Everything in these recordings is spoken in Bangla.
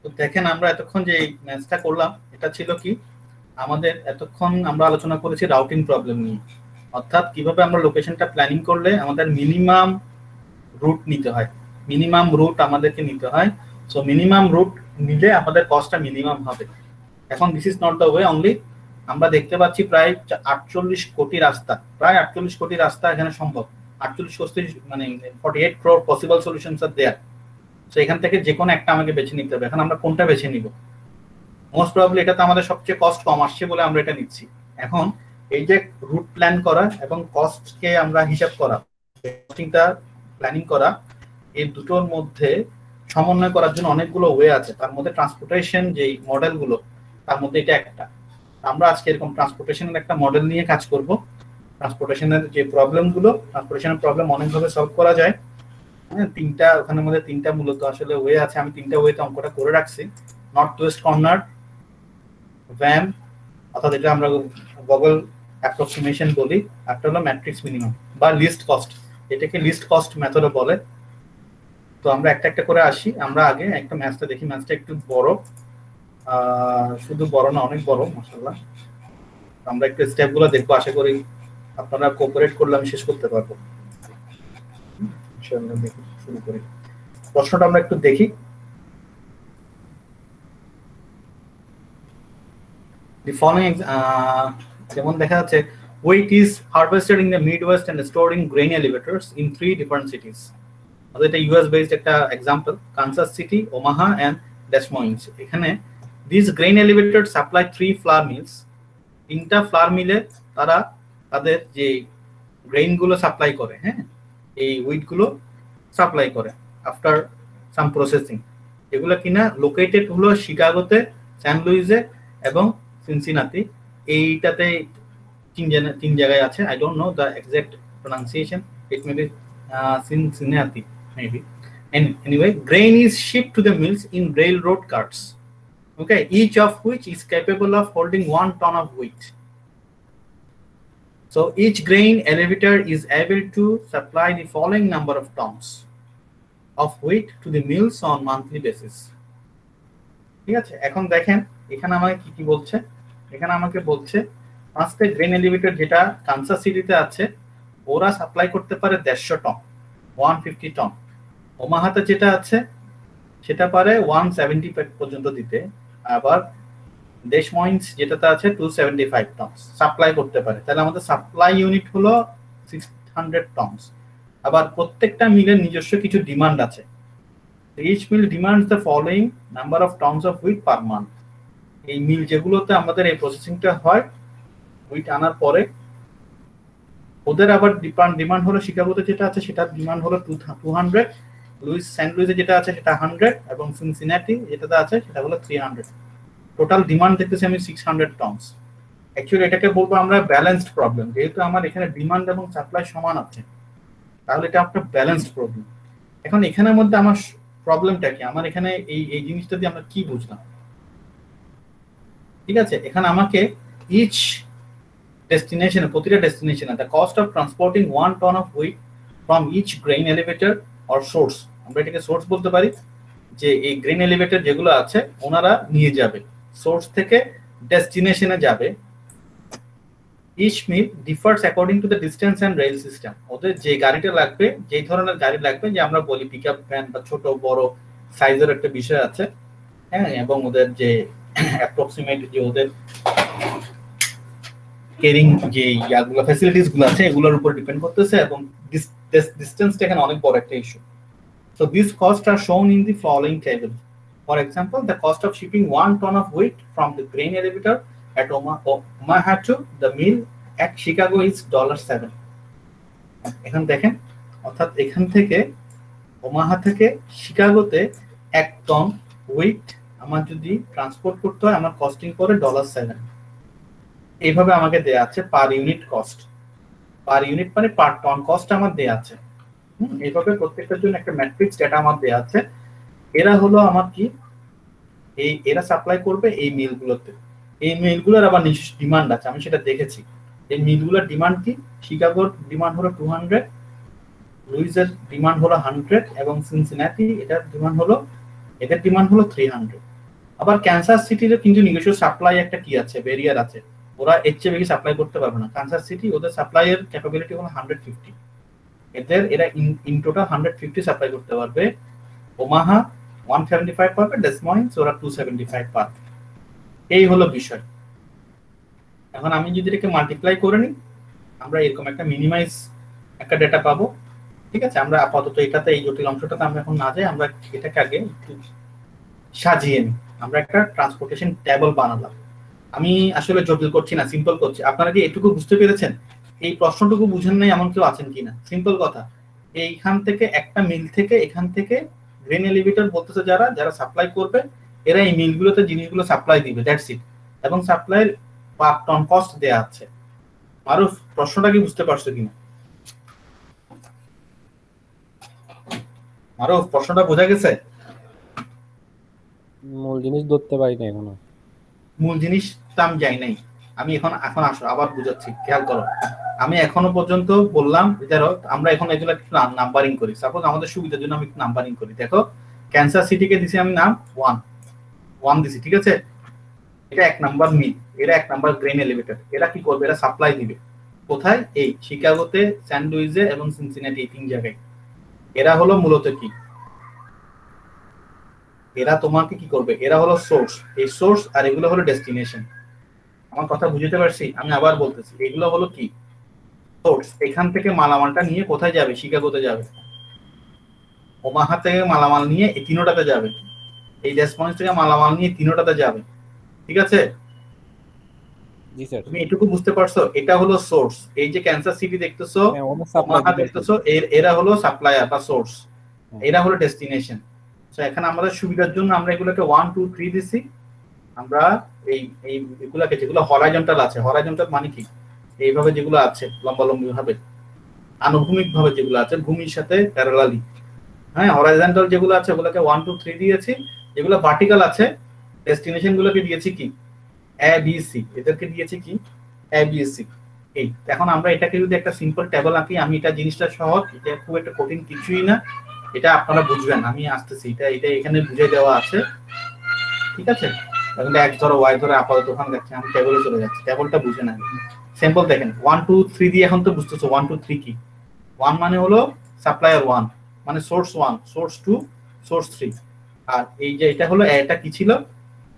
তো দেখেন আমরা এতক্ষণ যে ম্যাথটা করলাম এটা ছিল কি, আমাদের এতক্ষণ আমরা আলোচনা করেছি রাউটিং প্রবলেম নিয়ে, অর্থাৎ কিভাবে আমরা লোকেশনটা প্ল্যানিং করলে আমাদের মিনিমাম রুট নিতে হয়, মিনিমাম রুট আমাদেরকে নিতে হয়। সো মিনিমাম রুট নিলে আমাদের কস্টটা মিনিমাম হবে। এখন this is not the way only, আমরা দেখতে পাচ্ছি প্রায় 48 কোটি রাস্তা, প্রায় 48 কোটি রাস্তা এখানে সম্ভব। 48 কোটি মানে 48 crore পসিবল সলিউশনস আর দেয়ার। তো এখান থেকে যে কোনো একটা আমাকে বেছে নিতে হবে। এখন আমরা কোনটা বেছে নিব? মোস্ট প্রবাবলি এটা তো আমাদের সবচেয়ে কস্ট কম আসছে বলে আমরা এটা নিচ্ছি। এখন এই যে রুট প্ল্যান করা এবং কস্টকে আমরা হিসাব করা, কস্টিংটা প্ল্যানিং করা, এই দুটোর মধ্যে সমন্বয় করার জন্য অনেকগুলো ওয়ে আছে। তার মধ্যে ট্রান্সপোর্টেশন যে মডেলগুলো, তার মধ্যে এটা একটা। আমরা আজকে এরকম ট্রান্সপোর্টেশনের একটা মডেল নিয়ে কাজ করব। ট্রান্সপোর্টেশনের যে প্রবলেমগুলো, ট্রান্সপোর্টেশনের প্রবলেম অনেকভাবে সলভ করা যায়। হ্যাঁ, তিনটা ওখানের মধ্যে তিনটা মূলত আসলে ওয়ে আছে। আমি তিনটা ওয়েতে অঙ্কটা করে রাখছি। নর্থ ওয়েস্ট কর্নার, ভ্যাম, অর্থাৎ এটা আমরা গুগল অ্যাপ্রক্সিমেশন বলি, একটা হলো ম্যাট্রিক্স মিনিমাম বা লিস্ট কস্ট, এটাকে লিস্ট কস্ট মেথডও বলে। তো আমরা একটা একটা করে আসি। আমরা আগে একটা ম্যাথটা দেখি, ম্যাথটা একটু বড়, শুধু বড় না অনেক বড় মাশাআল্লাহ। আমরা একটু স্টেপগুলো দেখবো, আশা করি আপনারা কোঅপারেট করলে আমি শেষ করতে পারবো ইনশাআল্লাহ। দেখি শুরু করি, প্রশ্নটা আমরা একটু দেখি। The following যেমন দেখা যাচ্ছে, wheat is harvested in the Midwest and stored in grain elevators in 3 different cities. এটা ইউএস বেসড একটা example, Kansas City, Omaha and Des Moines. এখানে this grain elevator supply 3 flour mills. 3টা ফ্লাওয়ার মিলে তারা তাদের যে গ্রেইন গুলো সাপ্লাই করে, হ্যাঁ, এই হুইট গুলো সাপ্লাই করে আফটার সাম প্রসেসিং। এগুলো কিনা লোকেটেড হলো শিকাগোতে, স্যান লুইসে এবং সিনসিনাতি। এইটাতে তিন জায়গায় আছে। I don't know the exact pronunciation, it may be Cincinnati maybe. And anyway, grain is shipped to the mills in railroad carts, okay, each of which is capable of holding 1 ton of wheat. So each grain elevator is able to supply the following number of tons of wheat to the mills on monthly basis. ঠিক আছে, এখন দেখেন এখানে আমাকে কি কি বলছে। এখানে আমাকে বলছে আজকে গ্রেন এলিভেটর যেটা কানসাস সিটিতে আছে, ওরা সাপ্লাই করতে পারে 150 টন, 150 টন। ওমাহাতে যেটা আছে সেটা পারে 175 পর্যন্ত দিতে। আবার দেশ মইন্স যেটাতে আছে 275 টন সাপ্লাই করতে পারে। তাহলে আমাদের সাপ্লাই ইউনিট হলো 600 টন। আবার প্রত্যেকটা মিলের নিজস্ব কিছু ডিমান্ড আছে। each mill demands the following number of tons of wheat per month. এই মিল যেগুলোতে আমাদের এই প্রসেসিংটা হয় হুইট আনার পরে, ওদের আবার ডিমান্ড হলো শিকাগোতে যেটা আছে সেটার ডিমান্ড হলো 200, সেন্ট লুইসে যেটা আছে সেটা 100 এবং সিনসিনাটি যেটাতে আছে সেটা হলো 300। টোটাল ডিমান্ড দেখতেছি আমি 600 টনস। অ্যাকচুয়ালি এটাকে বলবো আমরা ব্যালেন্সড প্রবলেম, যেহেতু আমার এখানে ডিমান্ড এবং সাপ্লাই সমান আছে, তাহলে এটা একটা ব্যালেন্সড প্রবলেম। এখন এখানের মধ্যে আমার প্রবলেমটা কি, আমার এখানে এই জিনিসটা দিয়ে আমরা কি বুঝলাম? ঠিক আছে, এখানে আমাকে ইচ ডেস্টিনেশন, প্রতিটা ডেস্টিনেশনে the cost of transporting 1 ton of wheat from each grain elevator or source, আমরা এটাকে সোর্স বলতে পারি, যে এই গ্রেইন এলিভেটর যেগুলো আছে ওনারা নিয়ে যাবে সোর্স থেকে ডেস্টিনেশনে যাবে। Each mile differs according to the distance and rail system. ওদের যে গাড়িটা লাগবে, যেই ধরনের গাড়ি লাগবে, যে আমরা বলি পিকআপ ভ্যান বা ছোট বড় সাইজের একটা বিষয় আছে, হ্যাঁ, এবং ওদের যে অ্যাপ্রক্সিমেট যে ওদের কেরিং যে ইয়াগুলো ফ্যাসিলিটিস গুলো আছে এগুলোর উপর ডিপেন্ড করতেছে, এবং ডিস্টেন্সটা এখানে অনেক বড় একটা issue. So these costs are shown in the following table. For example, the cost of shipping 1 ton of wheat from the grain elevator at Omaha to the mill at Chicago is $7. এখন দেখেন, অর্থাৎ এখান থেকে ওমাহা থেকে শিকাগোতে 1 টন হুইট আমার যদি ট্রান্সপোর্ট করতে হয় আমার কস্টিং পড়ে $7। এইভাবে আমাকে দেয়া আছে per unit cost, per unit মানে পার টন কস্ট আমার দেয়া আছে। এইভাবে প্রত্যেকটার জন্য একটা ম্যাট্রিক্স ডেটা আমার দেয়া আছে। এরা হলো আমার কি, এরা সাপ্লাই করবে এই মিলগুলোতে। এই মিলগুলোর আবার নিজস্ব ডিমান্ড আছে, আমি সেটা দেখেছি। এই মিলগুলোর ডিমান্ড কি, শিকাগোর ডিমান্ড হলো 200, লুইসের ডিমান্ড হলো 100 এবং সিনসিনাটি এটার ডিমান্ড হলো 300। আবার ক্যান্সাস সিটির কিন্তু নিজস্ব সাপ্লাই একটা কি আছে, ব্যারিয়ার আছে, ওরা এর চেয়ে বেশি সাপ্লাই করতে পারবে না। কানসাস সিটি ওদের সাপ্লাইয়ের ক্যাপাবিলিটি হলো 150, এরা ইন টোটাল 150 সাপ্লাই করতে পারবে। ওমাহা 175 পারবে, ডেস মইন্স ওরা 275 পারবে। এই হলো বিষয়। এখন আমি যদি এটাকে মাল্টিপ্লাই করে নিই, আমরা এরকম একটা মিনিমাইজ একটা ডেটা পাবো। ঠিক আছে, আমরা আপাতত এটাতে এই জটিল অংশটাতে আমরা এখন না যাই, আমরা এটাকে আগে একটু সাজিয়ে নিই। আমরা একটা ট্রান্সপোর্টেশন টেবল বানালাম। আমি আসলে জটিল করছি না, সিম্পল করছি। আপনারা কি এটুকু বুঝতে পেরেছেন? এই প্রশ্নটুকু বুঝেন নাই এমন কেউ আছেন কিনা? সিম্পল কথা, এইখান থেকে একটা মিল থেকে, এখান থেকে গ্রেন এলিভেটর বলতেছে যারা যারা সাপ্লাই করবে, এরা এই মিলগুলোতে জিনিসগুলো সাপ্লাই দিবে, দ্যাটস ইট। এবং সাপ্লাইয়ের পার টন কস্ট দেয়া আছে। মারুফ, প্রশ্নটা কি বুঝতে পারছো কিনা? মারুফ, প্রশ্নটা বোঝা গেছে? মূল জিনিস ধরতে পারি না এখনো। মূল জিনিসটা আমি যাই নাই। আমি এখন আসো আবার বুঝাচ্ছি, খেয়াল করো। আমি এখনো পর্যন্ত বললাম, ধরো আমরা এখন এগুলো একটু নাম্বারিং করি। সাপোজ আমাদের সুবিধার জন্য আমি একটু নাম্বারিং করি। দেখো, ক্যান্সার সিটিকে দিছি আমি নাম 1 দিছি, ঠিক আছে? এটা 1 নাম্বার মিল, এরা 1 নাম্বার গ্রেন এলিভেটর। এরা কি করবে? এরা সাপ্লাই দিবে কোথায়? এই শিকাগোতে, স্যান লুইসে এবং সিনসিনাটি, এই 3 জায়গায়। এরা হলো মূলত কি, এরা তোমাকে কি করবে? এরা হলো সোর্স, এই সোর্স, আর এগুলো হলো ডেস্টিনেশন। আমার কথা বুঝতে পারছি? আমি আবার বলতেছি, এগুলো হলো কি, সোর্স। এখান থেকে মালামালটা নিয়ে কোথায় যাবে? শিকাগোতে যাবে। ওমাহা থেকে মালামাল নিয়ে এই 3টাতে যাবে। এই ডেস পয়েন্ট থেকে মালামাল নিয়ে 3টাতে যাবে, ঠিক আছে? জি স্যার। তুমি এটুকু বুঝতে পারছো? এটা হলো সোর্স। এই যে ক্যান্সাস সিটি দেখতেছো, ওমাহা দেখতেছো, এরা হলো সাপ্লায়ার বা সোর্স, এরা হলো ডেস্টিনেশন। তো এখানে আমাদের সুবিধার জন্য আমরা এগুলোকে 1 2 3 দিছি। আমরা এই এগুলাকে, যেগুলো হরাইজন্টাল আছে, হরাইজন্টাল মানে কি, এইভাবে যেগুলো আছে লম্বালম্বি ভাবে, আনুভূমিক ভাবে যেগুলো আছে ভূমির সাথে প্যারালালি, হ্যাঁ, হরাইজন্টাল যেগুলো আছে ওগুলোকে 1 2 3 দিয়েছি। যেগুলো ভার্টিক্যাল আছে, ডেস্টিনেশন গুলোকে দিয়েছি কি, এ বি সি, এদেরকে দিয়েছি কি, এ বি সি। এই এখন আমরা এটাকে যদি একটা সিম্পল টেবল আঁকি, আমি এটা জিনিসটা সহজ, এটা খুব একটা কঠিন কিছুই না, এটা আপনারা বুঝবেন। আমি আসতেছি, এটা এখানে বুঝে দেওয়া আছে, ঠিক আছে? তাহলে এক্স ধরো, ওয়াই ধরো, আপাতত ওখানে দেখছি, আমি টেবলে চলে যাচ্ছি, টেবলটা বুঝে না। সিম্পল দেখেন, 1 2 3 দিয়ে এখন তো বুঝতেছো 1 2 3 কি। 1 মানে হলো সাপ্লায়ার 1, মানে সোর্স 1, সোর্স 2, সোর্স 3। আর এই যে এটা হলো, এটা কি ছিল,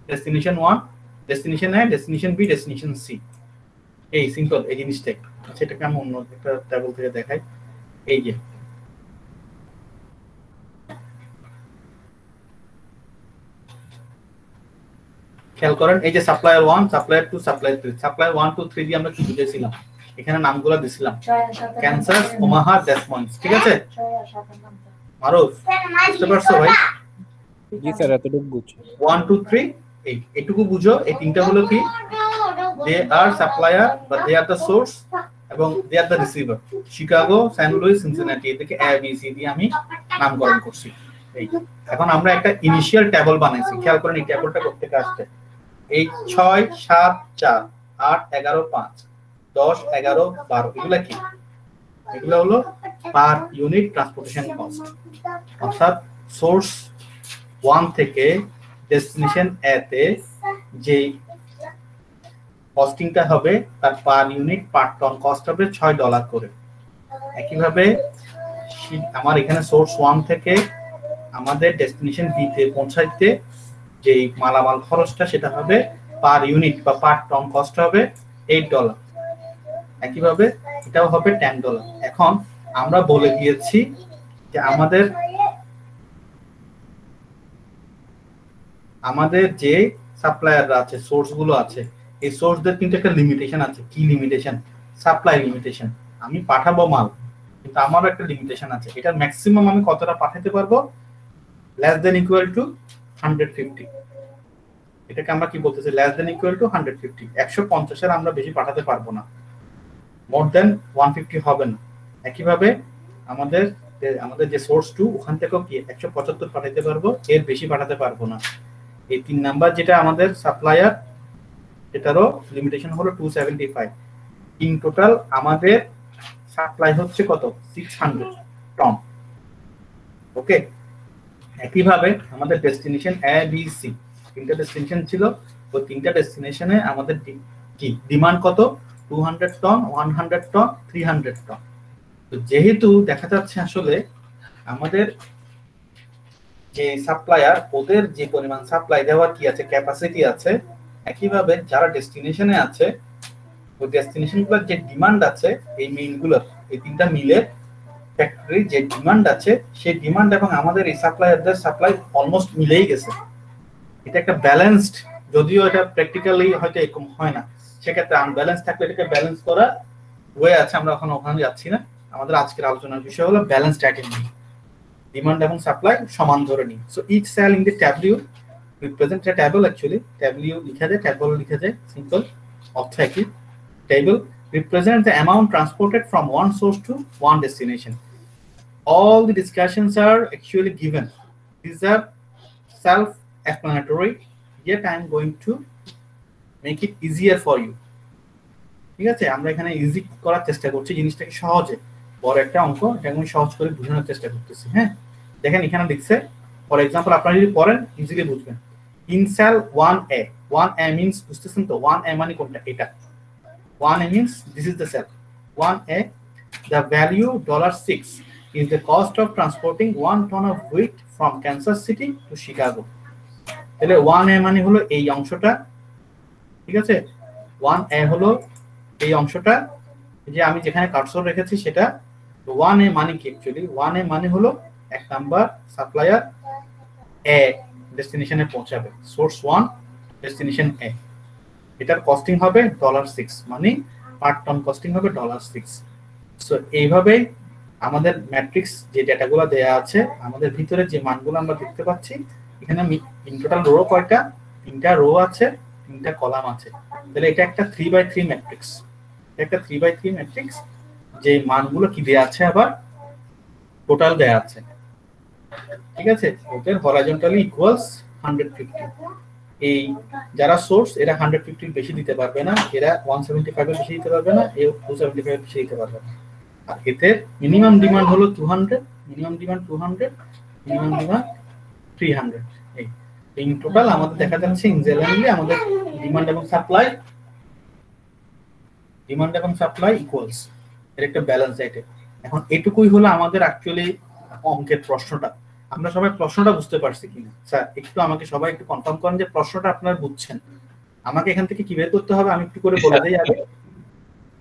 ডেস্টিনেশন 1, ডেস্টিনেশন এ, ডেস্টিনেশন বি, ডেস্টিনেশন সি। এই সিম্পল এই জিনিসটাই। সেটাকে আমি অন্য একটা টেবল থেকে দেখাই। এই যে খেয়াল করেন, এই যে সাপ্লায়ার 1, সাপ্লায়ার 2, সাপ্লায়ার 3, সাপ্লায়ার 1 2 3 দিয়ে আমরা কি বুঝেছিলাম? এখানে নামগুলো দিছিলাম, ক্যান্সাস, ওমাহা, ডেস পয়েন্টস, ঠিক আছে? মারুফ, বুঝতে পারছো ভাই? জি স্যার, এতটুকু বুঝছি। 1 2 3 এইটুকু বুঝো। এই তিনটা হলো কি, দে আর সাপ্লায়ার বা দে আর দ্য সোর্স এবং they are the receiver. Chicago, San Louis, Cincinnati, এদিকে এ বি সি দিয়ে আমি নামকরণ করছি। এই এখন আমরা একটা ইনিশিয়াল টেবল বানাইছি। খেয়াল করেন এই টেবলটা করতে আসছে, এই 6 7 4 8 11 5 10 11 12, এগুলা কি, এগুলো হলো পার ইউনিট ট্রান্সপোর্টেশন কস্ট। অর্থাৎ সোর্স 1 থেকে ডেস্টিনেশন এ তে যে কস্টিংটা হবে, তার পার ইউনিট, পার টন কস্ট হবে $6 করে। একইভাবে আমার এখানে সোর্স 1 থেকে আমাদের ডেস্টিনেশন বি তে পৌঁছাইতে যে মালামাল খরচটা, সেটা হবে পার ইউনিট বা পার টন কস্ট হবে $8। একইভাবে এটাও হবে $10। এখন আমরা বলে দিয়েছি যে আমাদের যে সাপ্লায়াররা আছে, সোর্স গুলো আছে, এই সোর্সদের কিন্তু একটা লিমিটেশন আছে। কি লিমিটেশন? Supply limitation. আমি পাঠাবো মাল, কিন্তু আমারও একটা লিমিটেশন আছে। এটার ম্যাক্সিমাম আমি কতটা পাঠাতে পারবো? Less than equal to 150। এটাকে আমরা কি বলতেছি? Less than equal to 150। 150 এর আমরা বেশি পাঠাতে পারবো না, মোর দেন 150 হবে না। একইভাবে আমাদের যে সোর্স 2, ওখান থেকেও কি 175 পাঠাতে পারবো, এর বেশি পাঠাতে পারবো না। এই 3 নাম্বার যেটা আমাদের সাপ্লায়ার, এটারও লিমিটেশন হলো 275। ইন টোটাল আমাদের সাপ্লাই হচ্ছে কত? 600 টন। ওকে, একইভাবে আমাদের ডেস্টিনেশন এ বি সি, তিনটা ডেস্টিনেশন ছিল, ওই তিনটা ডেস্টিনেশনে আমাদের কি ডিমান্ড কত, 200 টন, 100 টন, 300 টন। তো যেহেতু দেখা যাচ্ছে আসলে আমাদের যে সাপ্লায়ার, ওদের যে পরিমাণ সাপ্লাই দেওয়ার কি আছে, ক্যাপাসিটি আছে, একইভাবে যারা ডেস্টিনেশনে আছে ওই ডেস্টিনেশনগুলোর যে ডিমান্ড আছে, এই মিলগুলোর, এই তিনটা মিলের ফ্যাক্টরির যে ডিমান্ড আছে, সেই ডিমান্ড এবং আমাদের এই সাপ্লায়ারদের সাপ্লাই অলমোস্ট মিলেই গেছে। এটা একটা ব্যালেন্সড, যদিও এটা প্র্যাকটিক্যালি হয়তো এরকম হয় না, সেক্ষেত্রে আনব্যালেন্স থাকলে এটাকে ব্যালেন্স করা ওয়ে আছে, আমরা এখন ওখানে যাচ্ছি না। আমাদের আজকের আলোচনার বিষয় হলো ব্যালেন্সড অ্যাটেনমেন্ট, ডিমান্ড এবং সাপ্লাই সমান ধরে নিই। So each cell in the tableau represent a table, actually tableau লিখা যায়, ট্যাবল লিখা যায়, সিম্পল অর্থ একই। Table represents the amount transported from one source to one destination. All the discussions are actually given. These are self-explanatory, yet I am going to make it easier for you. ঠিক আছে, আমরা এখানে ইজি করার চেষ্টা করছি, জিনিসটাকে সহজে, বড় একটা অঙ্ক এটাকে আমি সহজ করে বোঝানোর চেষ্টা করতেছি। হ্যাঁ, দেখেন এখানে লিখছে, ফর এক্সাম্পল আপনারা যদি পড়েন ইজিলি বুঝবেন। In sell 1A, 1A means বুঝতেছেন তো, 1A মানে কোনটা, এটা 1A means this is the cell 1A. The value $6 is the cost of transporting 1 ton of wheat from Kansas City to Chicago. তাহলে 1A মানে হলো এই অংশটা, ঠিক আছে, 1A হলো এই অংশটা, যে আমি যেখানে কার্সর রেখেছি সেটা। 1A মানে কি, অ্যাকচুয়ালি 1A মানে হলো এক নাম্বার সাপ্লায়ার A ডেস্টিনেশনে পৌঁছাবে, সোর্স 1 ডেস্টিনেশন A, এটার কস্টিং হবে $6, মানে পার টন কস্টিং হবে $6। সো এইভাবে আমাদের ম্যাট্রিক্স যে ডেটাগুলো দেয়া আছে, আমাদের ভিতরে যে মানগুলো আমরা দেখতে পাচ্ছি, এখানে ইন টোটাল রো কয়টা, 3টা রো আছে, 3টা কলাম আছে। তাহলে এটা একটা 3x3 ম্যাট্রিক্স, একটা 3x3 ম্যাট্রিক্স, যে মানগুলো কি দেয়া আছে, আবার টোটাল দেয়া আছে, ঠিক আছে। ওদের হরাইজন্টালি ইকুয়ালস 150। এই যারা সোর্স, এরা 150 বেশি দিতে পারবে না, এরা 175 এর বেশি দিতে পারবে না, এও 275 এর বেশি দিতে পারবে না। আর এতে মিনিমাম ডিমান্ড হলো 200, মিনিমাম ডিমান্ড 200, মিনিমাম ডিমান্ড 300। এই ইন টোটাল আমাদের দেখা যাচ্ছে ইনজেনারেলি আমাদের ডিমান্ড এবং সাপ্লাই ইকুয়ালস, এর একটা ব্যালেন্স আছে। এখন এটুকুই হলো আমাদের অ্যাকচুয়ালি অঙ্কের প্রশ্নটা। আমরা সবাই প্রশ্নটা বুঝতে পারছি কিনা স্যার, একটু আমাকে সবাই একটু কনফার্ম করেন যে প্রশ্নটা আপনারা বুঝছেন। আমাকে এখান থেকে কি বের করতে হবে আমি একটু করে বলে দেই আগে।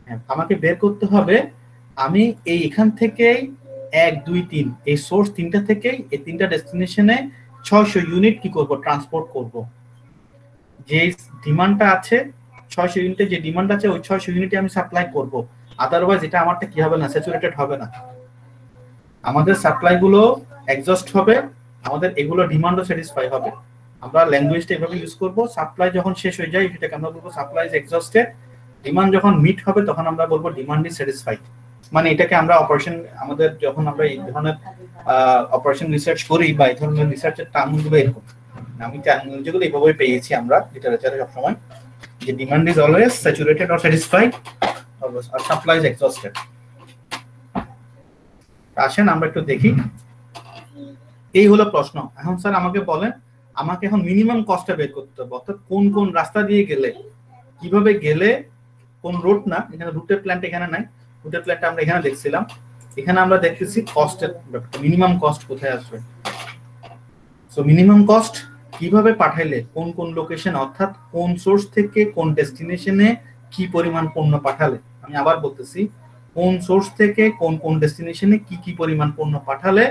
হ্যাঁ, আমাকে বের করতে হবে, আমি এখান থেকে 1 2 3 এই সোর্স তিনটা থেকে এই তিনটা ডেস্টিনেশনে 600 ইউনিট কি করব, ট্রান্সপোর্ট করব। যে ডিমান্ডটা আছে 600 ইউনিটে, যে ডিমান্ড আছে ওই 600 ইউনিটে আমি সাপ্লাই করব, আদারওয়াইজ এটা আমারটা কি হবে না, স্যাচুরেটেড হবে না। আমাদের সাপ্লাই গুলো এক্সস্ট হবে, আমাদের এগুলো ডিমান্ডও স্যাটিসফাই হবে। আমরা ল্যাঙ্গুয়েজটা এভাবে ইউজ করব, সাপ্লাই যখন শেষ হয়ে যায় সেটাকে আমরা বলবো সাপ্লাই ইজ এক্সস্টেড, ডিমান্ড যখন মিট হবে তখন আমরা বলবো ডিমান্ড ইজ স্যাটিসফাইড। মানে এটাকে আমরা অপারেশন, আমাদের যখন আমরা এই ধরনের অপারেশন রিসার্চ করি বা এই ধরনের রিসার্চের টার্মগুলো এরকম, আমি টার্মগুলো এইভাবে পেয়েছি আমরা লিটারেচারে সবসময়, যে demand is always saturated or satisfied আর সাপ্লাই ইজ এক্সস্টেড। আসেন আমরা একটু দেখি, এই হলো প্রশ্ন। এখন স্যার আমাকে বলেন, আমাকে এখন মিনিমাম কস্টটা বের করতে হবে, অর্থাৎ কোন কোন রাস্তা দিয়ে গেলে, কিভাবে গেলে, কোন রুট না, এখানে রুটের প্ল্যানটা এখানে নাই, রুটের প্ল্যানটা আমরা এখানে দেখছিলাম, এখানে আমরা দেখতেছি কস্টের ব্যাপারটা, মিনিমাম কস্ট কোথায় আসবে। সো মিনিমাম কস্ট কিভাবে পাঠাইলে, কোন কোন লোকেশন, অর্থাৎ কোন সোর্স থেকে কোন ডেস্টিনেশনে কি পরিমাণ পণ্য পাঠালে, আমি আবার বলতেছি, কোন সোর্স থেকে কোন কোন ডেস্টিনেশনে কি কি পরিমাণ পণ্য পাঠালে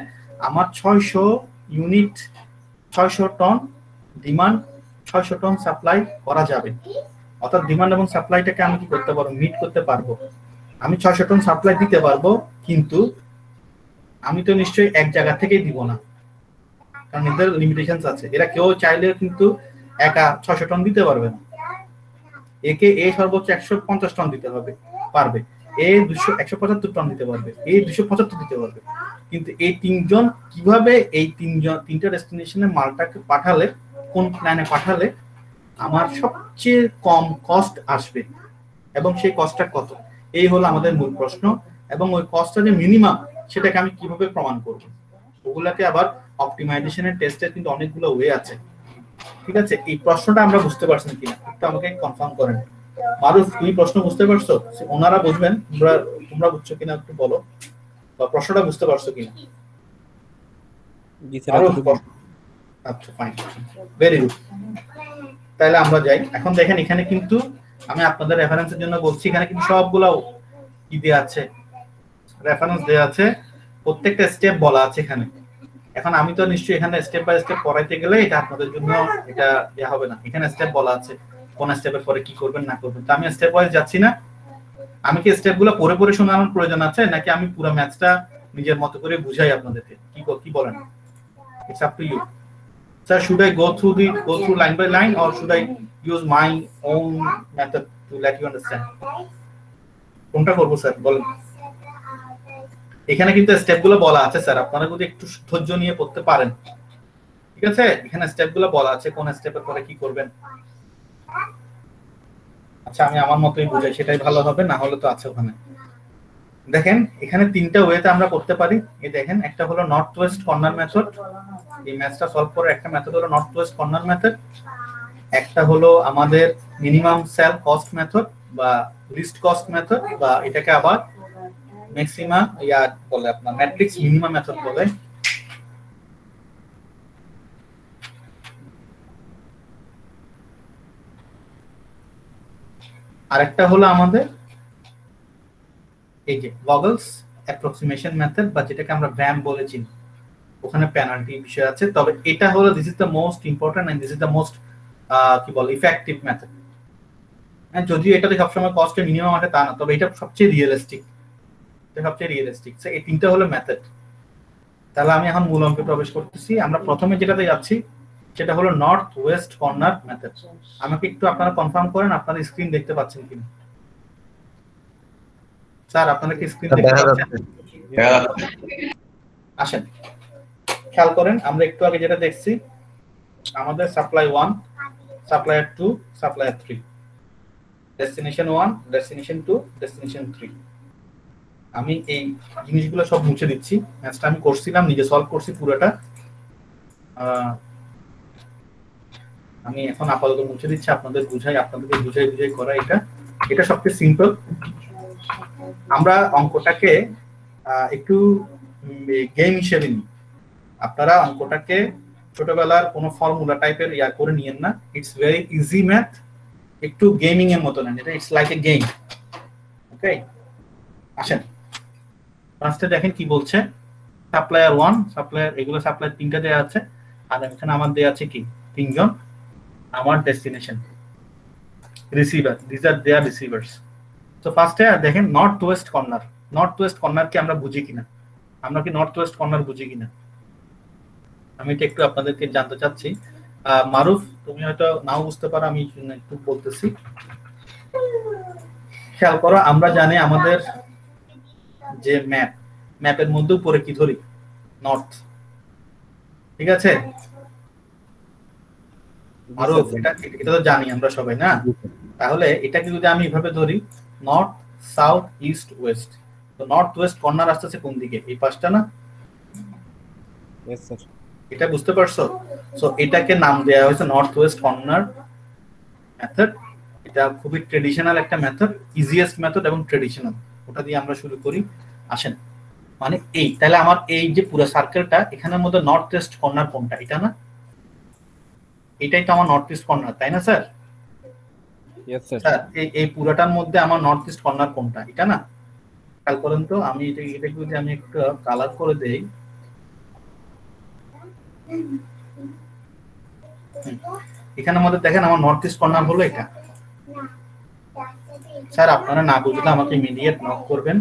আমার 600 unit, 600 ton demand, 600 ton supply করা যাবে। অর্থাৎ ডিমান্ড এবং সাপ্লাইটাকে আমি কি করতে পারবো, মিট করতে পারবো। আমি 600 টন সাপ্লাই দিতে পারবো, কিন্তু আমি তো নিশ্চয়ই এক জায়গা থেকেই দিব না, কারণ এদের লিমিটেশনস আছে। এরা কেউ চাইলে কিন্তু একা 600 টন দিতে পারবে না, একে সর্বোচ্চ 150 টন দিতে হবে, পারবে, 175 টন দিতে পারবে, 275 দিতে পারবে। কিন্তু এই তিনজন কিভাবে, এই তিনটা ডেস্টিনেশনে মালটাকে পাঠালে, কোন প্ল্যানে পাঠালে আমার সবচেয়ে কম কস্ট আসবে, এবং সেই কস্টটা কত, এই হলো আমাদের মূল প্রশ্ন। এবং ওই কস্টটা যে মিনিমাম, সেটাকে আমি কিভাবে প্রমাণ করব, ওগুলাকে আবার অপটিমাইজেশনের টেস্টের কিন্তু অনেকগুলো ওয়ে আছে। ঠিক আছে, এই প্রশ্নটা আমরা বুঝতে পারছেন কিনা একটু আমাকে কনফার্ম করেন। মারুফ, তুমি প্রশ্ন বুঝতে পারছো? ওনারা বুঝবেন, তোমরা বুঝছো কিনা একটু বলো, বা প্রশ্নটা বুঝতে পারছো কিনা। জি স্যার মারুফ, এতটুকু। আচ্ছা ফাইন, ভেরি গুড। তাহলে আমরা যাই। এখন দেখেন এখানে কিন্তু আমি আপনাদের রেফারেন্সের জন্য বলছি, এখানে কিন্তু সবগুলো কি দেয়া আছে, রেফারেন্স দেয়া আছে, প্রত্যেকটা স্টেপ বলা আছে এখানে। এখন আমি তো নিশ্চয়ই এখানে স্টেপ বাই স্টেপ পড়াইতে গেলে এটা আপনাদের জন্য এটা দেয়া হবে না। এখানে স্টেপ বলা আছে কোন স্টেপের পরে কি করবেন না করবেন, তো আমি স্টেপ ওয়াইজ যাচ্ছি না। আমি কি স্টেপগুলো পড়ে পড়ে শোনানোর প্রয়োজন আছে, নাকি আমি পুরো ম্যাথটা নিজের মতো করে বুঝাই আপনাদেরকে? কি বলেন? It's up to you. Sir, should I go through line by line, or should I use my own method to let you understand? কোনটা করব স্যার বলেন? এখানে কিন্তু স্টেপগুলো বলা আছে স্যার, আপনারা যদি একটু ধৈর্য নিয়ে পড়তে পারেন, ঠিক আছে? এখানে স্টেপগুলো বলা আছে কোন স্টেপের পরে কি করবেন। আচ্ছা, আমি আমার মতই বুঝাই, সেটাই ভালো হবে, না হলে তো আছে ওখানে। দেখেন এখানে তিনটা ওয়েতে আমরা করতে পারি। এই দেখেন, একটা হলো নর্থ ওয়েস্ট কর্নার মেথড, এই ম্যাথটা সলভ করে একটা মেথড হলো নর্থ ওয়েস্ট কর্নার মেথড, একটা হলো আমাদের মিনিমাম সেল কস্ট মেথড বা লিস্ট কস্ট মেথড, বা এটাকে আবার ম্যাক্সিমাম বলে, আপনার ম্যাট্রিক্স মিনিমাম মেথড বলে। আরেকটা হলো আমাদের এই যে ভগলস অ্যাপ্রক্সিমেশন মেথড, বা যেটাকে আমরা ভ্যাম বলেছি, ওখানে পেনাল্টি বিষয় আছে। তবে এটা হলো this is the most important and this is the most কি বলে ইফেক্টিভ মেথড। হ্যাঁ, যদিও এটাতে সবসময় কস্টের মিনিমাম আসে তা না, তবে এটা সবচেয়ে রিয়েলিস্টিক। এই তিনটা হলো মেথড। তাহলে আমি এখন মূল অঙ্কে প্রবেশ করতেছি। আমরা প্রথমে যেটাতে যাচ্ছি সেটা হলো নর্থ ওয়েস্ট কর্নার মেথড। আমাকে একটু আপনারা কনফার্ম করেন আপনারা স্ক্রিন দেখতে পাচ্ছেন কিনা। স্যার, আপনারা কি স্ক্রিন দেখতে পাচ্ছেন? আসেন খেয়াল করেন, আমরা একটু আগে যেটা দেখছি, আমাদের supply 1, supplier 2, supplier 3, destination 1, destination 2, destination 3। আমি এই জিনিসগুলো সব মুছে দিচ্ছি। ম্যাথটা আমি করছিলাম, নিজে সলভ করছি পুরোটা। আমি এখন আপাতত মুছে দিচ্ছি, আপনাদেরকে বুঝাই করা। এটা সবচেয়ে সিম্পল। আমরা অঙ্কটাকে একটু গেম হিসেবে নিই। আপনারা অঙ্কটাকে ছোটবেলার কোনো ফর্মুলা টাইপের করে নিয়েন না। ইটস ভেরি ইজি ম্যাথ, একটু গেমিং এর মতো নেন, এটা ইটস লাইক এ গেম। ওকে, আসেন ফার্স্টে দেখেন কি বলছে। সাপ্লায়ার 1, সাপ্লায়ার, এগুলো সাপ্লায়ার 3টা দেয়া আছে, আর এখানে আমার দেয়া আছে কি 3 জন আমার destination receiver, this are their receivers. তো ফার্স্টে দেখেন north west corner. North west corner কি আমরা বুঝি কিনা, আমরা কি নর্থ ওয়েস্ট কর্নার বুঝি কিনা, আমি এটা একটু আপনাদেরকে জানতে চাচ্ছি। মারুফ, তুমি হয়তো নাও বুঝতে পারো, আমি একটু বলতেছি। খেয়াল করো, আমরা জানি আমাদের যে ম্যাপের মধ্যে উপরে কি ধরি, নর্থ, ঠিক আছে? মারুফ, এটা তো জানি আমরা সবাই, না? তাহলে এটাকে যদি আমি এভাবে ধরি, নর্থ সাউথ ইস্ট ওয়েস্ট, তো নর্থ ওয়েস্ট কর্নার আসতেছে কোন দিকে, এই পাশটা না? Yes sir. এটা বুঝতে পারছো? সো এটাকে নাম দেয়া হয়েছে নর্থ ওয়েস্ট কর্নার মেথড। এটা খুবই ট্রেডিশনাল একটা মেথড, ইজিয়েস্ট মেথড এবং ট্রেডিশনাল। ওটা দিয়ে আমরা শুরু করি। আসেন, মানে এই, তাহলে আমার এই যে পুরো সার্কেলটা, এখানের মধ্যে নর্থ ওয়েস্ট কর্নার কোনটা, এটা না? এটাই তো আমার নর্থ ইস্ট কর্নার, তাই না স্যার? Yes sir. স্যার, এই পুরোটার মধ্যে আমার নর্থ ইস্ট কর্নার কোনটা, এটা না? খেয়াল করেন তো, আমি এটাকে যদি আমি একটু কালার করে দেই, এখানের মধ্যে দেখেন আমার নর্থ ইস্ট কর্নার হলো এটা। স্যার, আপনারা না বুঝলে আমাকে ইমিডিয়েট নক করবেন।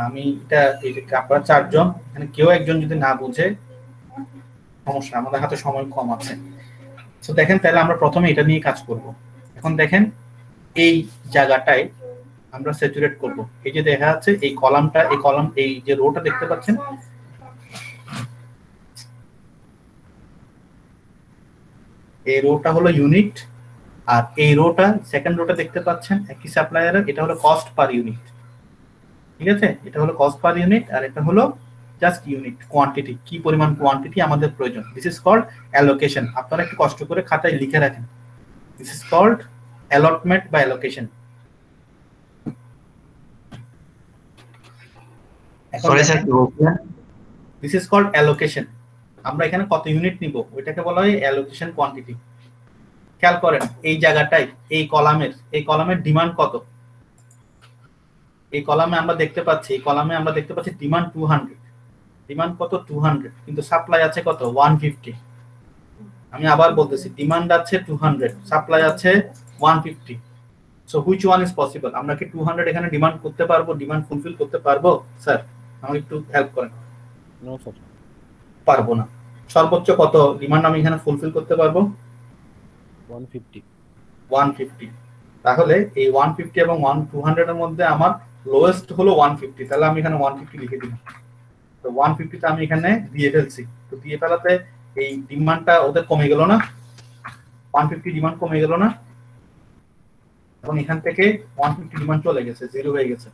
আমি এটা আপনারা 4 জন, এখানে কেউ একজন যদি না বুঝে সমস্যা, আমাদের হাতে সময় কম আছে। তো দেখেন, তাহলে আমরা প্রথমে এটা নিয়ে কাজ করব। এখন দেখেন এই জায়গাটায় আমরা স্যাচুরেট করব। এই যে দেখা যাচ্ছে এই কলামটা, এই যে রোটা দেখতে পাচ্ছেন, এই রোটা হলো ইউনিট, আর এই রোটা, সেকেন্ড রোটা দেখতে পাচ্ছেন একই সাপ্লায়ারের, এটা হলো কস্ট পার ইউনিট। ঠিক আছে, এটা হলো কস্ট পার ইউনিট, আর এটা হলো জাস্ট ইউনিট কোয়ান্টিটি, কি পরিমাণ কোয়ান্টিটি আমাদের প্রয়োজন। This is called allocation. আপনারা একটু কষ্ট করে খাতায় লিখে রাখেন, দিস ইজ কল্ড অ্যালটমেন্ট বা allocation. Sorry sir, this is called allocation. আমরা এখানে কত ইউনিট নিব ওইটাকে বলা হয় অ্যালোকেশন কোয়ান্টিটি। খেয়াল করেন এই জায়গাটায় এই কলামের ডিমান্ড কত, এই কলামে আমরা দেখতে পাচ্ছি ডিমান্ড 200, ডিমান্ড কত 200, কিন্তু সাপ্লাই আছে কত 150। আমি আবার বলতেছি ডিমান্ড আছে 200, সাপ্লাই আছে 150। So which one is possible? আমরা কি 200 এখানে ডিমান্ড করতে পারবো, ডিমান্ড ফুলফিল করতে পারবো? স্যার আমাকে একটু হেল্প করেন। নো স্যার, পারবো না। সর্বোচ্চ কত ডিমান্ড আমি এখানে ফুলফিল করতে পারবো? 150। তাহলে এই 150 এবং 200 এর মধ্যে আমার লোয়েস্ট হলো 150, তাহলে আমি এখানে 150 লিখে দিলাম। তো 150 টা আমি এখানে দিয়ে ফেলছি। তো দিয়ে ফেলাতে এই ডিমান্ডটা ওদের কমে গেল না, 150 ডিমান্ড কমে গেল না, এবং এখান থেকে 150 ডিমান্ড চলে গেছে, জিরো হয়ে গেছে।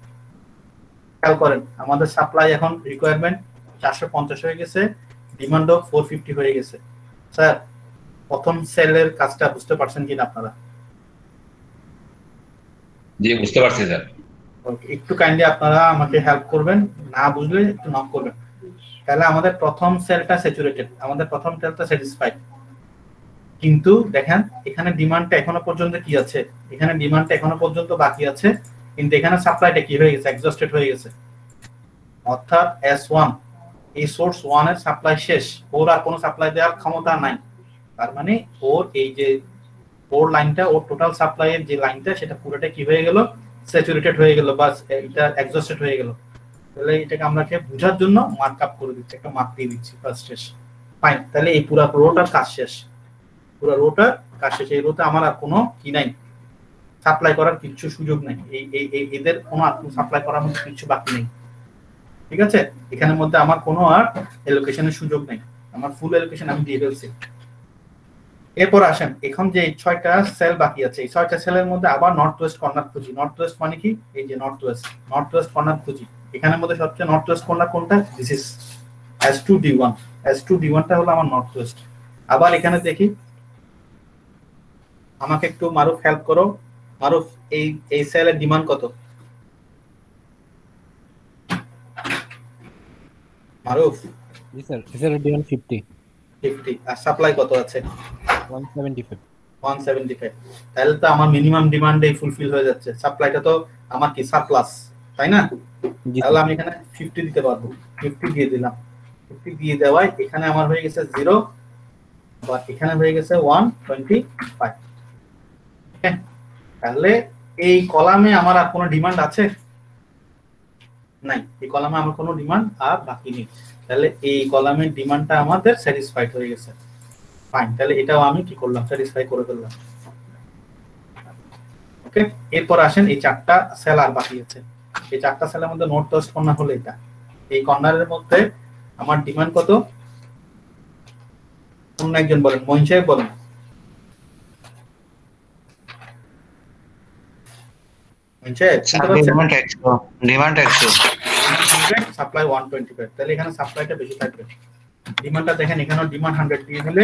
খেয়াল করেন আমাদের সাপ্লাই এখন রিকোয়ারমেন্ট 450 হয়ে গেছে, ডিমান্ডও 450 হয়ে গেছে। স্যার প্রথম সেলের কাজটা বুঝতে পারছেন কিনা আপনারা? জি বুঝতে পারছি স্যার। একটু কাইন্ডলি আপনারা আমাকে হেল্প করবেন, না বুঝলে একটু নক করবেন। তাহলে আমাদের প্রথম সেলটা স্যাচুরেটেড, আমাদের প্রথম সেলটা স্যাটিসফাইড, কিন্তু দেখেন এখানে ডিমান্ডটা এখনো পর্যন্ত কি আছে, এখানে ডিমান্ডটা এখনো পর্যন্ত বাকি আছে, কিন্তু এখানে সাপ্লাইটা কি হয়ে গেছে, এক্সস্টেড হয়ে গেছে। অর্থাৎ S1 এই সোর্স 1 এর সাপ্লাই শেষ, ওর আর কোনো সাপ্লাই দেওয়ার ক্ষমতা নাই। তার মানে ওর এই যে ওর লাইনটা, ওর টোটাল সাপ্লাইয়ের যে লাইনটা সেটা পুরোটা কি হয়ে গেল, স্যাচুরেটেড হয়ে গেল, বা এটা এক্সস্টেড হয়ে গেল। তাহলে এটাকে আমরা বোঝার জন্য মার্ক আপ করে দিচ্ছি, একটা মার্ক দিয়ে দিচ্ছি ফার্স্ট শেষ। ফাইন, তাহলে এই পুরো রোটার কাজ শেষ, পুরো রোটার কাজ শেষ। এই রোতে আমার আর কোনো কি নাই, সাপ্লাই করার কিছু সুযোগ নাই, এই এদের কোনো সাপ্লাই করার মতো কিছু বাকি নেই। ঠিক আছে, এখানের মধ্যে আমার কোনো আর অ্যালোকেশনের সুযোগ নেই, আমার ফুল অ্যালোকেশন আমি দিয়ে ফেলছি। এরপর আসেন, এখন যে 6টা সেল বাকি আছে, এই 6টা সেলের মধ্যে আবার নর্থ ওয়েস্ট কর্নার খুঁজি। নর্থ ওয়েস্ট মানে কি, এই যে নর্থ ওয়েস্ট কর্নার খুঁজি। এখানের মধ্যে সবচেয়ে নর্থ ওয়েস্ট কর্নার কোনটা? This is S2D1। S2D1 টা হলো আমার নর্থ ওয়েস্ট। আবার এখানে দেখি, আমাকে একটু মারুফ হেল্প করো। মারুফ এই সেলের ডিমান্ড কত? মারুফ জি স্যার, এসআর ডিমান্ড 50, আর সাপ্লাই কত আছে? 175। 175। তাহলে তো আমার মিনিমাম ডিমান্ডে ফুলফিল হয়ে যাচ্ছে, সাপ্লাইটা তো আমার কি সারপ্লাস, তাই না? তাহলে আমি এখানে 50 দিতে পারবো, 50 দিয়ে দিলাম। 50 দিয়ে দেওয়ায় এখানে আমার হয়ে গেছে 0, বা এখানে হয়ে গেছে 125। তাহলে এই কলামে আমার আর কোনো ডিমান্ড আছে নাই, এই কলামে আমার কোনো ডিমান্ড আর বাকি নেই। তাহলে এই কলামের ডিমান্ডটা আমাদের স্যাটিসফাইড হয়ে গেছে। ফাইন, তাহলে এটাও আমি কি করলাম, স্যাটিসফাই করে ফেললাম। ওকে, এরপর আসেন এই 4টা সেল আর বাকি আছে। এই 4টা সেলের মধ্যে নর্থ ওয়েস্ট কর্নার হলো এটা। এই কর্নারের মধ্যে আমার ডিমান্ড কত? অন্য একজন বলেন, মহিন সাহেব বলেন। Demand 100, supply 125। তাহলে এখানে সাপ্লাইটা বেশি থাকবে, ডিমান্ডটা দেখেন এখানে ডিমান্ড 100 দিয়ে দিলে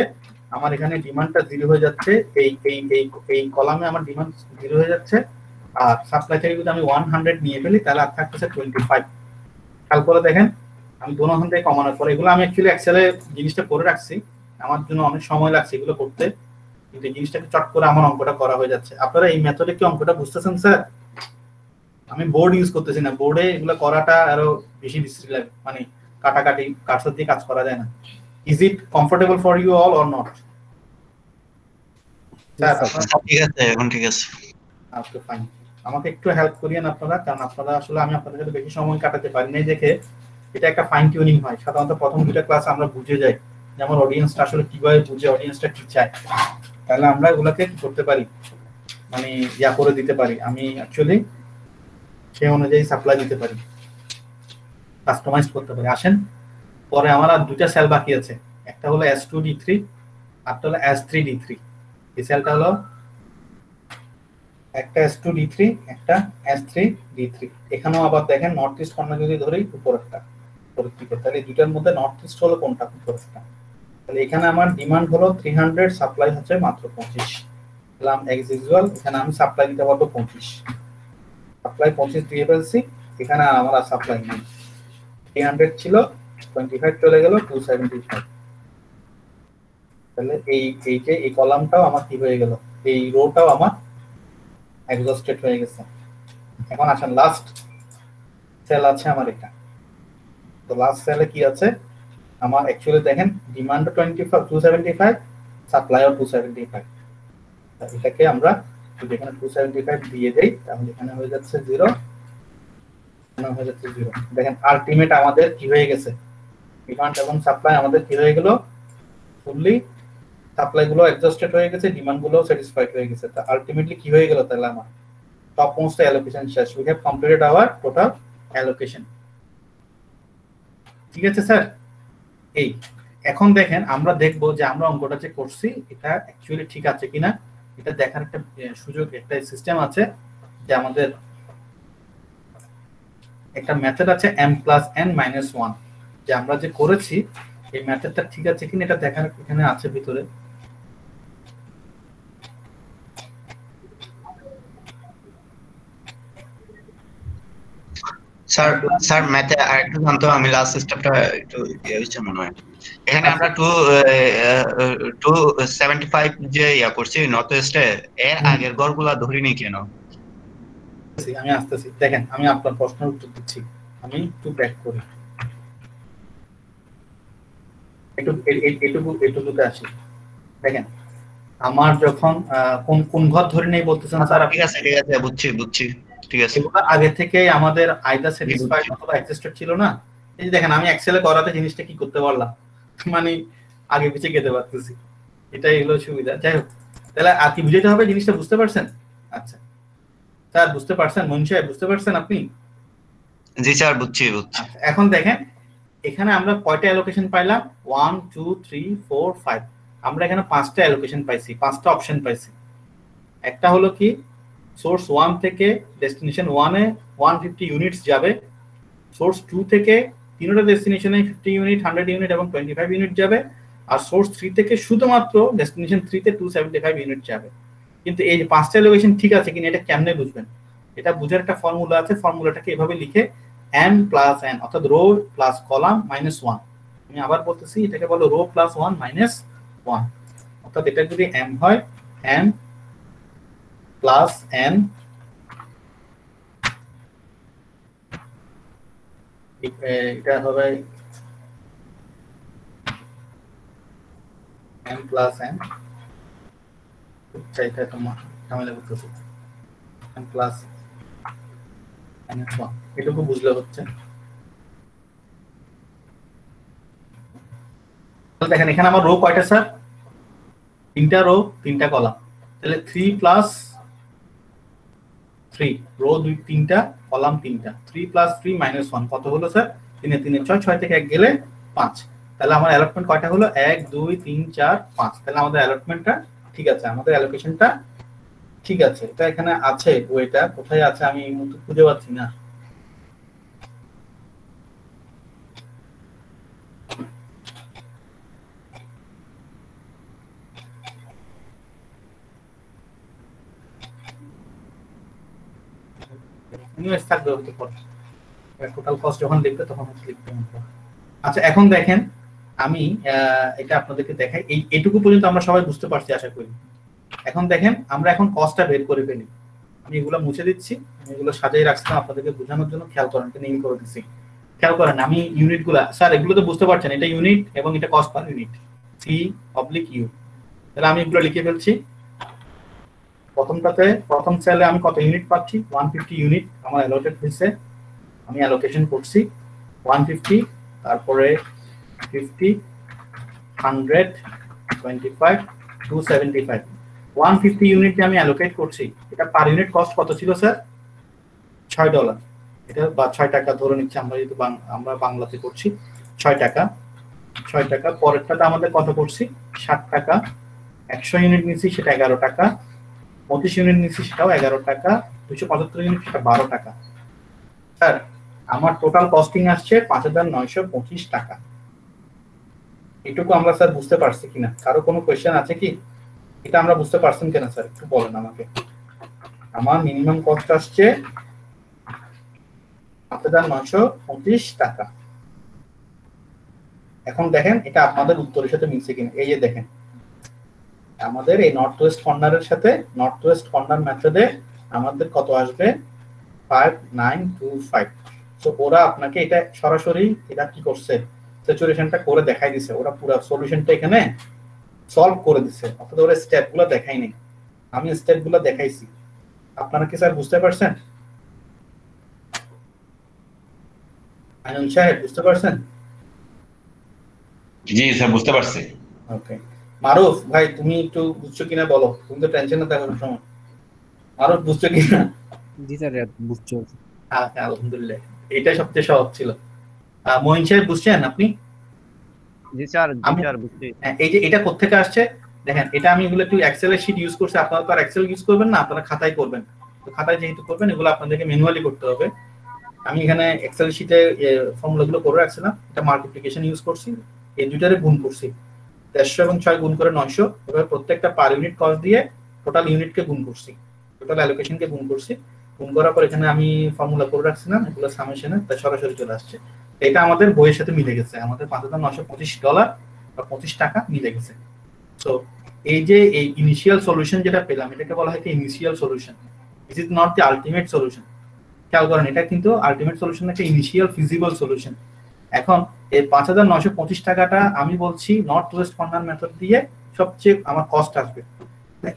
আমার এখানে ডিমান্ডটা 0 হয়ে যাচ্ছে। এই কলামে আমার ডিমান্ড 0 হয়ে যাচ্ছে, আর সাপ্লাই থেকে যদি আমি 100 নিয়ে ফেলি তাহলে আর থাকতেছে 25। খেয়াল করে দেখেন, আমি দোনো হাত থেকে কমানোর পরে, এগুলো আমি অ্যাকচুয়ালি এক্সেলে জিনিসটা করে রাখছি, আমার জন্য অনেক সময় লাগছে এগুলো করতে, কিন্তু এই জিনিসটাকে চট করে আমার অঙ্কটা করা হয়ে যাচ্ছে। আপনারা এই মেথডে কি অঙ্কটা বুঝতেছেন স্যার? আমি বোর্ড ইউজ করতেছি না, বোর্ডে এগুলো করাটা আরো বেশি বিশ্রী লাগে, মানে কাটাকাটি কাটসার দিয়ে কাজ করা যায় না। Is it comfortable for you all or not? Sir ঠিক আছে, এখন ঠিক আছে। ওকে ফাইন, আমাকে একটু হেল্প করিয়েন আপনারা, কারণ আপনারা আসলে আমি আপনাদের সাথে বেশি সময় কাটাতে পারি নাই দেখে এটা একটা ফাইন টিউনিং হয়। সাধারণত প্রথম দুটো ক্লাস আমরা বুঝে যাই যে আমার অডিয়েন্সটা আসলে কিভাবে বুঝে, অডিয়েন্সটা কি চায়, তাহলে আমরা এগুলোকে কি করতে পারি, মানে ইয়া করে দিতে পারি, আমি অ্যাকচুয়ালি সেই অনুযায়ী সাপ্লাই দিতে পারি, কাস্টমাইজ করতে পারি। আসেন, পরে আমার আর 2টা সেল বাকি আছে, একটা হলো S2D3, আরটা হলো S3D3। এই সেলটা হলো একটা S2D3, একটা S3D3। এখানেও আবার দেখেন নর্থ ইস্ট কর্নার যদি ধরি উপরেরটা, তাহলে এই দুটার মধ্যে নর্থ ইস্ট হলো কোনটা? তাহলে এখানে আমার ডিমান্ড হলো 300, সাপ্লাই হচ্ছে মাত্র 25। দিলাম এক্স ইউজুয়াল, এখানে আমি সাপ্লাই দিতে পারবো 25, সাপ্লাই 25 দিয়ে ফেলছি। এখানে আমার আর সাপ্লাই নেই, 300 ছিল 25 চলে গেল 275। তাহলে এই যে এই কলামটাও আমার কি হয়ে গেল, এই রোটাও আমার এক্সহস্টেড হয়ে গেছে। এখন আসেন লাস্ট সেল আছে আমার এটা। তো লাস্ট সেলে কি আছে আমার? অ্যাকচুয়ালি দেখেন ডিমান্ড 275, সাপ্লাইও 275। এটাকে আমরা যদি এখানে 275 দিয়ে দেই তাহলে এখানে হয়ে যাচ্ছে 0, এখানে হয়ে যাচ্ছে 0। দেখেন আলটিমেট আমাদের কি হয়ে গেছে, ডিমান্ড এবং সাপ্লাই আমাদের কি হয়ে গেল, ফুললি সাপ্লাই গুলো এক্সহস্টেড হয়ে গেছে, ডিমান্ড গুলো স্যাটিসফাইড হয়ে গেছে। তা আলটিমেটলি কি হয়ে গেল? তাহলে আমার টপ মোস্ট অ্যালোকেশন শেষ। We have completed hour total allocation. ঠিক আছে স্যার? এই এখন দেখেন আমরা দেখবো যে আমরা অঙ্কটা যে করছি এটা অ্যাকচুয়ালি ঠিক আছে কিনা, এটা দেখার একটা সুযোগ, একটা সিস্টেম আছে যে আমাদের একটা মেথড আছে m+n-1, যে আমরা যে করেছি এই মেথডটা ঠিক আছে কিনা এটা দেখার এখানে আছে ভিতরে। স্যার ম্যাথে আরেকটু জানতো, আমি লাস্ট স্টেপটা একটু হচ্ছে মনে হয়। এখানে আমরা 275 যে করছি নর্থ ইস্টে, এর আগের গড়গুলা ধরিনি কেন? আমি আসতেছি, দেখেন আমি আপনার প্রশ্নের উত্তর দিচ্ছি। আমি একটু ব্যাক করি, এটুকুতে আসি। দেখেন আমার যখন কোন ঘর ধরে নেই বলতেছেন স্যার? ঠিক আছে বুঝছি ঠিক আছে। এগুলো আগে থেকে আমাদের আইদার স্যাটিসফাইড অথবা এক্সিস্টেড ছিল না। এই যে দেখেন আমি এক্সেলে করাতে জিনিসটা কি করতে পারলাম, মানে আগে পিছিয়ে যেতে পারতেছি, এটাই হলো সুবিধা। যাই হোক, তাহলে আর কি বুঝাইতে হবে জিনিসটা বুঝতে পারছেন? আচ্ছা স্যার বুঝতে পারছেন? মনীষ সাহেব বুঝতে পারছেন আপনি? জি স্যার বুঝছি। এখন দেখেন এখানে আমরা কয়টা অ্যালোকেশন পাইলাম? 1 2 3 4 5। আমরা এখানে 5টা অ্যালোকেশন পাইছি, 5টা অপশন পাইছি। একটা হলো কি সোর্স 1 থেকে ডেস্টিনেশন 1 এ 150 ইউনিটস যাবে, সোর্স 2 থেকে তিনটা ডেস্টিনেশনে 50 ইউনিট, 100 ইউনিট এবং 25 ইউনিট যাবে, আর সোর্স 3 থেকে শুধুমাত্র ডেস্টিনেশন 3 তে 275 ইউনিট যাবে। কিন্তু এই যে 5টা অ্যালোকেশন ঠিক আছে কিনা এটা কেমনে বুঝবেন? এটা বুঝার একটা ফর্মুলা আছে, ফর্মুলাটাকে এভাবে লিখে m+n, অর্থাৎ রো প্লাস কলাম -1। আমি আবার বলতেছি, এটাকে বলো রো প্লাস 1 -1, অর্থাৎ এটা যদি m হয় m+n এটা হবে m+n, চাইটা তোমার ঝামেলা করতেছে, m+n-1, এটুকু বুঝলে হচ্ছে। দেখেন এখানে আমার রো কয়টা স্যার? 3টা রো 3টা কলাম, তাহলে 3 + 3, রো 3টা কলাম 3টা, 3 + 3 -1 কত হলো স্যার? 3 এ 3 এ 6, 6 থেকে 1 গেলে 5। তাহলে আমার অ্যালটমেন্ট কয়টা হলো? 1 2 3 4 5। তাহলে আমাদের অ্যালটমেন্টটা ঠিক আছে, আমাদের অ্যালোকেশনটা ঠিক আছে। এটা এখানে আছে, ওইটা কোথায় আছে আমি এই মুহূর্তে খুঁজে পাচ্ছি না। ইনভেস্ট থাকবে হতে পারে, টোটাল কস্ট যখন লিখবে তখন লিখতে হবে। আচ্ছা এখন দেখেন আমি এটা আপনাদেরকে দেখাই, এইটুকু পর্যন্ত আমরা সবাই বুঝতে পারছি আশা করি। এখন দেখেন আমরা এখন কস্টটা বের করে ফেলি। আমি এগুলো মুছে দিচ্ছি, আমি এগুলো সাজিয়ে রাখছিলাম আপনাদেরকে বোঝানোর জন্য, খেয়াল করেন, নেম করে দিচ্ছি, খেয়াল করেন। আমি ইউনিটগুলো স্যার এগুলো তো বুঝতে পারছেন, এটা ইউনিট এবং এটা কস্ট পার ইউনিট, C/U। তাহলে আমি এগুলো লিখে ফেলছি। প্রথমটাতে প্রথম সেলে আমি কত ইউনিট পাচ্ছি? 150 ইউনিট আমার অ্যালোকেট হয়েছে, আমি অ্যালোকেশন করছি 150, তারপরে 50 100 25 275। 150 ইউনিট আমি অ্যালোকেট করছি, এটা পার ইউনিট কস্ট কত ছিল স্যার? $6। এটা বা 6 টাকা ধরে নিচ্ছি আমরা, যেহেতু আমরা বাংলাতে করছি, 6 টাকা। পরেরটাতে আমাদের কত করছি? 60 টাকা। 100 ইউনিট নিচ্ছি সেটা 11 টাকা, 25 ইউনিট নিচ্ছি সেটাও 11 টাকা, 275 ইউনিট সেটা 12 টাকা। স্যার আমার টোটাল কস্টিং আসছে 5,925 টাকা। এটুকু আমরা স্যার বুঝতে পারছি কিনা? কারো কোনো কোয়েশ্চেন আছে কি? এটা আমরা বুঝতে পারছেন কিনা স্যার, একটু বলেন আমাকে। আমার মিনিমাম কস্ট আসছে 5,925 টাকা। এখন দেখেন এটা আপনাদের উত্তরের সাথে মিলছে কিনা। এই যে দেখেন আমাদের এই নর্থ ওয়েস্ট কর্নারের সাথে নর্থ ওয়েস্ট কর্নার মেথডে আমাদের কত আসবে 5925। সো ওরা আপনাকে এটা সরাসরি এটা কি করছে, স্যাচুরেশনটা করে দেখাই দিছে, ওরা পুরো সলিউশনটা এখানে সলভ করে দিছে, অর্থাৎ ওরা স্টেপগুলো দেখাইনি, আমি স্টেপগুলো দেখাইছি। আপনারা কি স্যার বুঝতে পারছেন? আইনুল সাহেব বুঝতে পারছেন? জি স্যার বুঝতে পারছি। ওকে মারুফ ভাই তুমি একটু বুঝছো কিনা বলো, তুমি তো টেনশনে থাকো সময়। মারুফ বুঝছো কিনা? জি স্যার বুঝছো। আচ্ছা আলহামদুলিল্লাহ, এটাই সবচেয়ে সহজ ছিল। মহিন সাহেব বুঝছেন আপনি? জি স্যার বুঝছি। এই যে এটা কোত্থেকে আসছে দেখেন, এটা আমি এগুলো একটু এক্সেলের শীট ইউজ করছি, আপনারা তো আর এক্সেল ইউজ করবেন না, আপনারা খাতায় করবেন। তো খাতায় যেহেতু করবেন এগুলো আপনাদেরকে ম্যানুয়ালি করতে হবে। আমি এখানে এক্সেল শীটে ফর্মুলাগুলো করে রাখছিলাম, এটা মাল্টিপ্লিকেশন ইউজ করছি, এই দুইটারে গুণ করছি, 150 এবং 6 গুণ করে 900, এবার প্রত্যেকটা পার ইউনিট কস্ট দিয়ে টোটাল ইউনিটকে গুণ করছি, টোটাল অ্যালোকেশনকে গুণ করছি। গুণ করার পর এখানে আমি ফর্মুলা করে রাখছিলাম, এগুলো সামেশনে তাই সরাসরি চলে আসছে। এটা আমাদের বইয়ের সাথে মিলে গেছে, আমাদের $5,925 বা 25 টাকা মিলে গেছে। সো এই যে এই ইনিশিয়াল সলিউশন যেটা পেলাম, এটাকে বলা হয় initial solution. This is not the ultimate solution. খেয়াল করেন, এটা কিন্তু আলটিমেট সলিউশন একটা ইনিশিয়াল ফিজিবল সলিউশন। এখন এই 5,925 টাকাটা আমি বলছি নর্থ ওয়েস্ট কর্নার মেথড দিয়ে সবচেয়ে আমার কস্ট আসবে,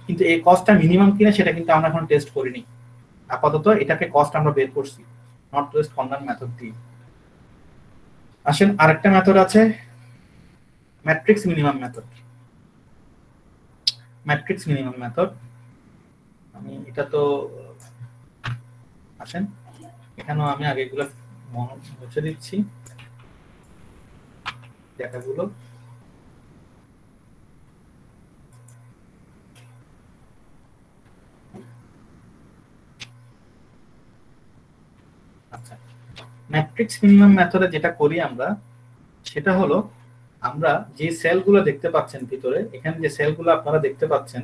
কিন্তু এই কস্টটা মিনিমাম কিনা সেটা কিন্তু আমরা এখন টেস্ট করিনি। আপাতত এটাকে কস্ট আমরা বের করছি নর্থ ওয়েস্ট কর্নার মেথড দিয়ে। আসেন আরেকটা মেথড আছে, matrix minimum method. Matrix minimum method আমি এটা তো আসেন এখানেও আমি আগে এগুলো মুছে দিচ্ছি ডেটাগুলো। আচ্ছা, ম্যাট্রিক্স মিনিমাম মেথডে যেটা করি আমরা সেটা হলো, আমরা যে সেলগুলো দেখতে পাচ্ছেন ভিতরে, এখানে যে সেলগুলো আপনারা দেখতে পাচ্ছেন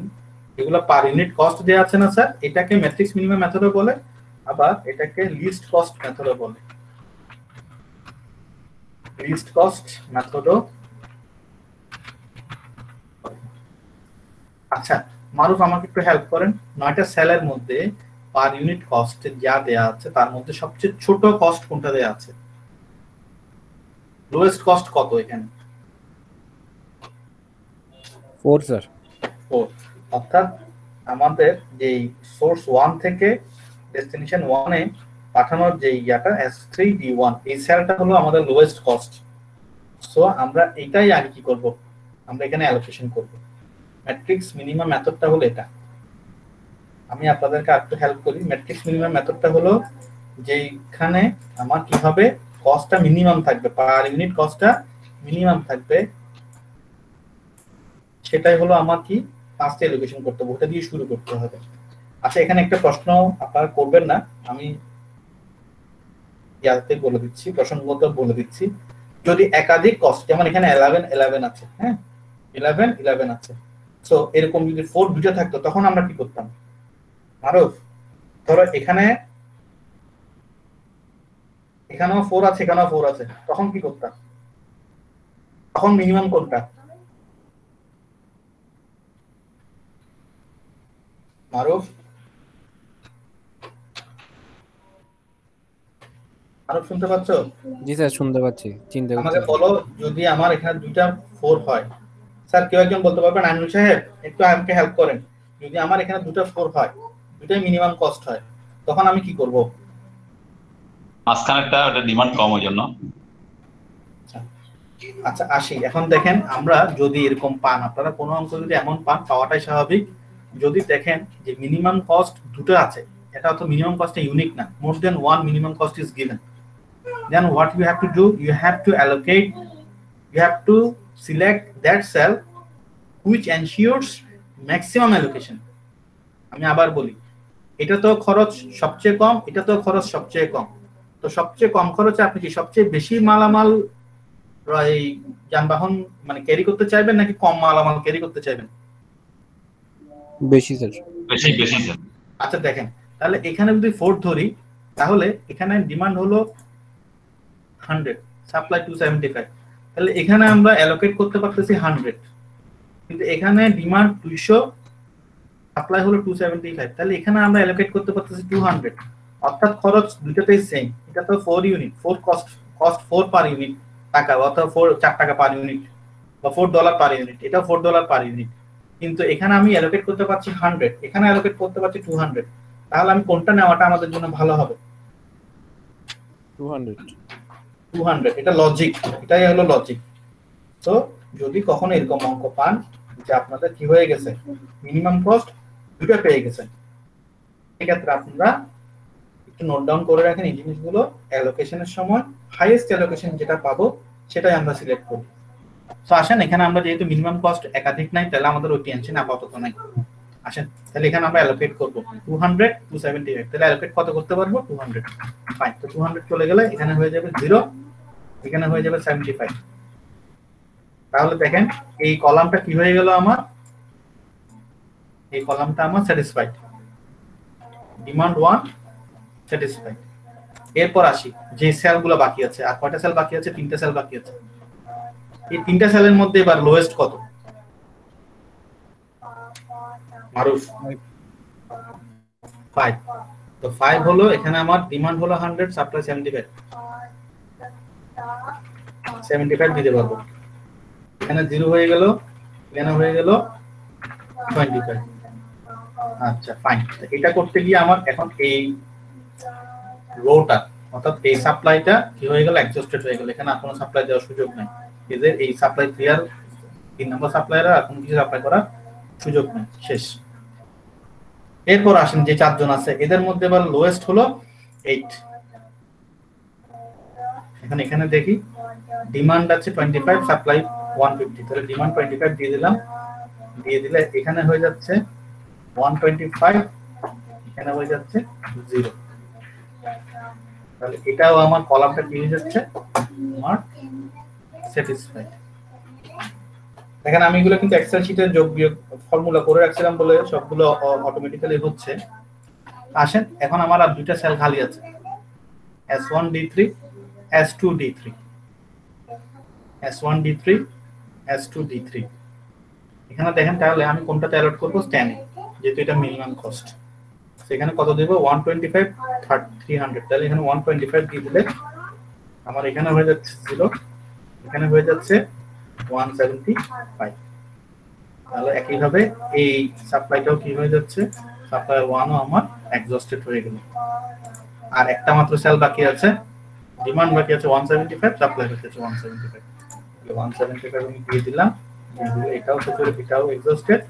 এগুলো পার ইউনিট কস্ট দেওয়া আছে না স্যার, এটাকে ম্যাট্রিক্স মিনিমাম মেথডও বলে, আবার এটাকে লিস্ট কস্ট মেথডও বলে। লিস্ট কস্ট মেথডও। আচ্ছা মারুফ আমাকে একটু হেল্প করেন, 9টা সেলের মধ্যে পার ইউনিট কস্ট যা দেয়া আছে তার মধ্যে সবচেয়ে ছোট কস্ট কোনটা দেয়া আছে? লোয়েস্ট কস্ট কত এখানে? 4 স্যার। 4। অর্থাৎ আমাদের যেই সোর্স 1 থেকে ডেস্টিনেশন 1 এ পাঠানোর যে ইয়াটা S3D1, এই সেলটা হলো আমাদের লোয়েস্ট কস্ট। সো আমরা এটাই আগে কি করব, আমরা এখানে অ্যালোকেশন করব। ম্যাট্রিক্স মিনিমাম মেথডটা হলো এটা। আমি আপনাদেরকে আরেকটু হেল্প করি। ম্যাট্রিক্স মিনিমাম মেথডটা হলো যেখানে আমার কি হবে, কস্টটা মিনিমাম থাকবে, পার ইউনিট কস্টটা মিনিমাম থাকবে, সেটাই হলো আমার কি ফার্স্ট অ্যালোকেশন করতে হবে, ওটা দিয়ে শুরু করতে হবে। আচ্ছা এখানে একটা প্রশ্ন আপনারা করবেন না, আমি ইয়াতে বলে দিচ্ছি, প্রসঙ্গত বলে দিচ্ছি। যদি একাধিক কস্ট, যেমন এখানে 11 আছে, হ্যাঁ 11 আছে, সো এরকম যদি 4 দুটো থাকতো তখন আমরা কি করতাম? মারুফ ধরো এখানেও 4 আছে, এখানেও 4 আছে, তখন কি করতাম? তখন মিনিমাম কোনটা? মারুফ মারুফ শুনতে পাচ্ছ? জি স্যার শুনতে পাচ্ছি, চিন্তা আমাকে করতেছি। বলো, যদি আমার এখানে দুইটা 4 হয়, স্যার কেউ একজন বলতে পারবেন আইনুল সাহেব একটু আমাকে হেল্প করেন, যদি আমার এখানে দুটো 4 হয়, দুটোই মিনিমাম কস্ট হয়, তখন আমি কি করব? মাঝখানেরটা ওটা ডিমান্ড কম ওই জন্য। আচ্ছা আসি, এখন দেখেন আমরা যদি এরকম পান, আপনারা কোনো অঙ্ক যদি এমন পান পাওয়াটাই স্বাভাবিক। যদি দেখেন যে মিনিমাম কস্ট দুটো আছে, এটা তো মিনিমাম কস্টটা ইউনিক না, more than one minimum cost is given, then what you have to do, you have to allocate, you have to select that cell which ensures maximum allocation. আমি আবার বলি, এটা তো খরচ সবচেয়ে কম, এটা তো খরচ সবচেয়ে কম, তো সবচেয়ে কম খরচে আপনি কি সবচেয়ে বেশি মালামাল এই যানবাহন মানে ক্যারি করতে চাইবেন নাকি কম মালামাল ক্যারি করতে চাইবেন? বেশি স্যার। বেশি বেশি স্যার। আচ্ছা দেখেন, তাহলে এখানে যদি 4 ধরি, তাহলে এখানে ডিমান্ড হলো 100, সাপ্লাই 275, তাহলে এখানে আমরা অ্যালোকেট করতে পারতেছি 100, কিন্তু এখানে ডিমান্ড 200, সাপ্লাই হলো 275, তাহলে এখানে আমরা অ্যালোকেট করতে পারতেছি 200, অর্থাৎ খরচ দুটোতেই সেম। এটা তো 4 ইউনিট, 4 কস্ট 4 পার ইউনিট টাকা, অর্থাৎ 4 টাকা পার ইউনিট বা $4 পার ইউনিট, এটাও $4 পার ইউনিট, কিন্তু এখানে আমি অ্যালোকেট করতে পারছি 100, এখানে অ্যালোকেট করতে পারছি 200, তাহলে আমি কোনটা নেওয়াটা আমাদের জন্য ভালো হবে? 200, এটা লজিক, এটাই হলো লজিক। তো যদি কখনো এরকম অঙ্ক পান যে আপনাদের কি হয়ে গেছে, মিনিমাম কস্ট দুটো পেয়ে গেছেন, সেক্ষেত্রে আপনারা একটু নোট ডাউন করে রাখেন এই জিনিসগুলো। অ্যালোকেশনের সময় হাইয়েস্ট অ্যালোকেশন যেটা পাবো সেটাই আমরা সিলেক্ট করব। তো আসেন, এখানে আমরা যেহেতু মিনিমাম কস্ট একাধিক নাই, তাহলে আমাদের ওই টেনশন আপাতত নাই। আসেন তাহলে এখানে আমরা অ্যালোকেট করব 200, 275, তাহলে অ্যালোকেট কত করতে পারবো? 200। ফাইন, তো 200 চলে গেলে এখানে হয়ে যাবে 0, এখানে হয়ে যাবে 75। তাহলে দেখেন এই কলামটা কি হয়ে গেল আমার, এই কলামটা আমার স্যাটিসফাইড, ডিমান্ড 1 স্যাটিসফাইড। এরপর আসি যে সেলগুলো বাকি আছে, আর কয়টা সেল বাকি আছে? 3টা সেল বাকি আছে। এই 3টা সেলের মধ্যে এবার লোয়েস্ট কত? মারুফ 5, তো 5 হলো, এখানে আমার ডিমান্ড হলো 100, সাপ্লাই 75 দিতে পারবো। এখানে 0 হয়ে গেল, এখানে হয়ে গেল 25। আচ্ছা ফাইন, এটা করতে গিয়ে আমার এখন এই রোটা অর্থাৎ এই সাপ্লাইটা কি হয়ে গেল? এক্সস্টেড হয়ে গেল, এখানে আর কোনো সাপ্লাই দেওয়ার সুযোগ নেই। এদের এই সাপ্লাই ক্লিয়ার, 3 নম্বর সাপ্লাইরা আর কোনো কিছু সাপ্লাই করার সুযোগ নেই, শেষ। এরপর আসেন যে 4 জন আছে, এদের মধ্যে এবার লোয়েস্ট হলো 8। এখানে দেখি ডিমান্ড আছে 25, সাপ্লাই 150, তাহলে ডিমান্ড 25 দিয়ে দিলাম, দিয়ে দিলে এখানে হয়ে যাচ্ছে 125, এখানে হয়ে যাচ্ছে 0। তাহলে এটাও আমার কলামটা কি হয়ে যাচ্ছে? আমার স্যাটিসফাইড। দেখেন আমি এগুলো কিন্তু এক্সেল শীটে যোগ বিয়োগ ফর্মুলা করে রাখছিলাম বলে সবগুলো অটোমেটিক্যালি হচ্ছে। আসেন এখন আমার আর দুইটা সেল খালি আছে, S1D3, S2D3, S1D3, S2D3। এখানে দেখেন তাহলে আমি কোনটাতে অ্যালট করব? স্ট্যান্ডিং, যেহেতু এটা মিনিমাম কস্ট। সেখানে কত দেব? 125, 300, তাহলে এখানে 125 দিয়ে দিলে আমার এখানে হয়ে যাচ্ছে 0, এখানে হয়ে যাচ্ছে 175। তাহলে একইভাবে এই সাপ্লাইটাও কি হয়ে যাচ্ছে? সাপ্লাই 1ও আমার এক্সস্টেড হয়ে গেল। আর একটা মাত্র সেল বাকি আছে, ডিমান্ড বাকি আছে 175, সাপ্লাই বাকি আছে 175। 175 আমি দিয়ে দিলাম, এটাও এটাও এক্সস্টেড,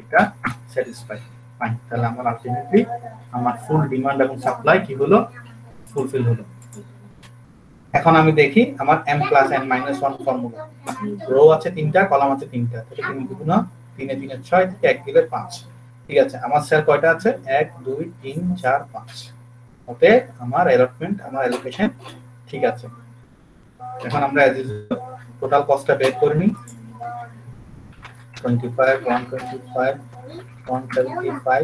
এটা স্যাটিসফাইড। ফাইন, তাহলে আমার আলটিমেটলি আমার ফুল ডিমান্ড এবং সাপ্লাই কি হলো? ফুলফিল হলো। এখন আমি দেখি আমার m+n-1 ফর্মুলা। রো আছে 3টা, কলাম আছে 3টা, তাহলে 3 গুণ 3 এ 3 এ 6 থেকে 1 দিলে 5। ঠিক আছে, আমার সেল কয়টা আছে? 1 2 3 4 5। ওকে, আমার অ্যালটমেন্ট, আমার অ্যালোকেশন ঠিক আছে। এখন আমরা টোটাল কস্টটা বের করে নিই। 25, 125, 175,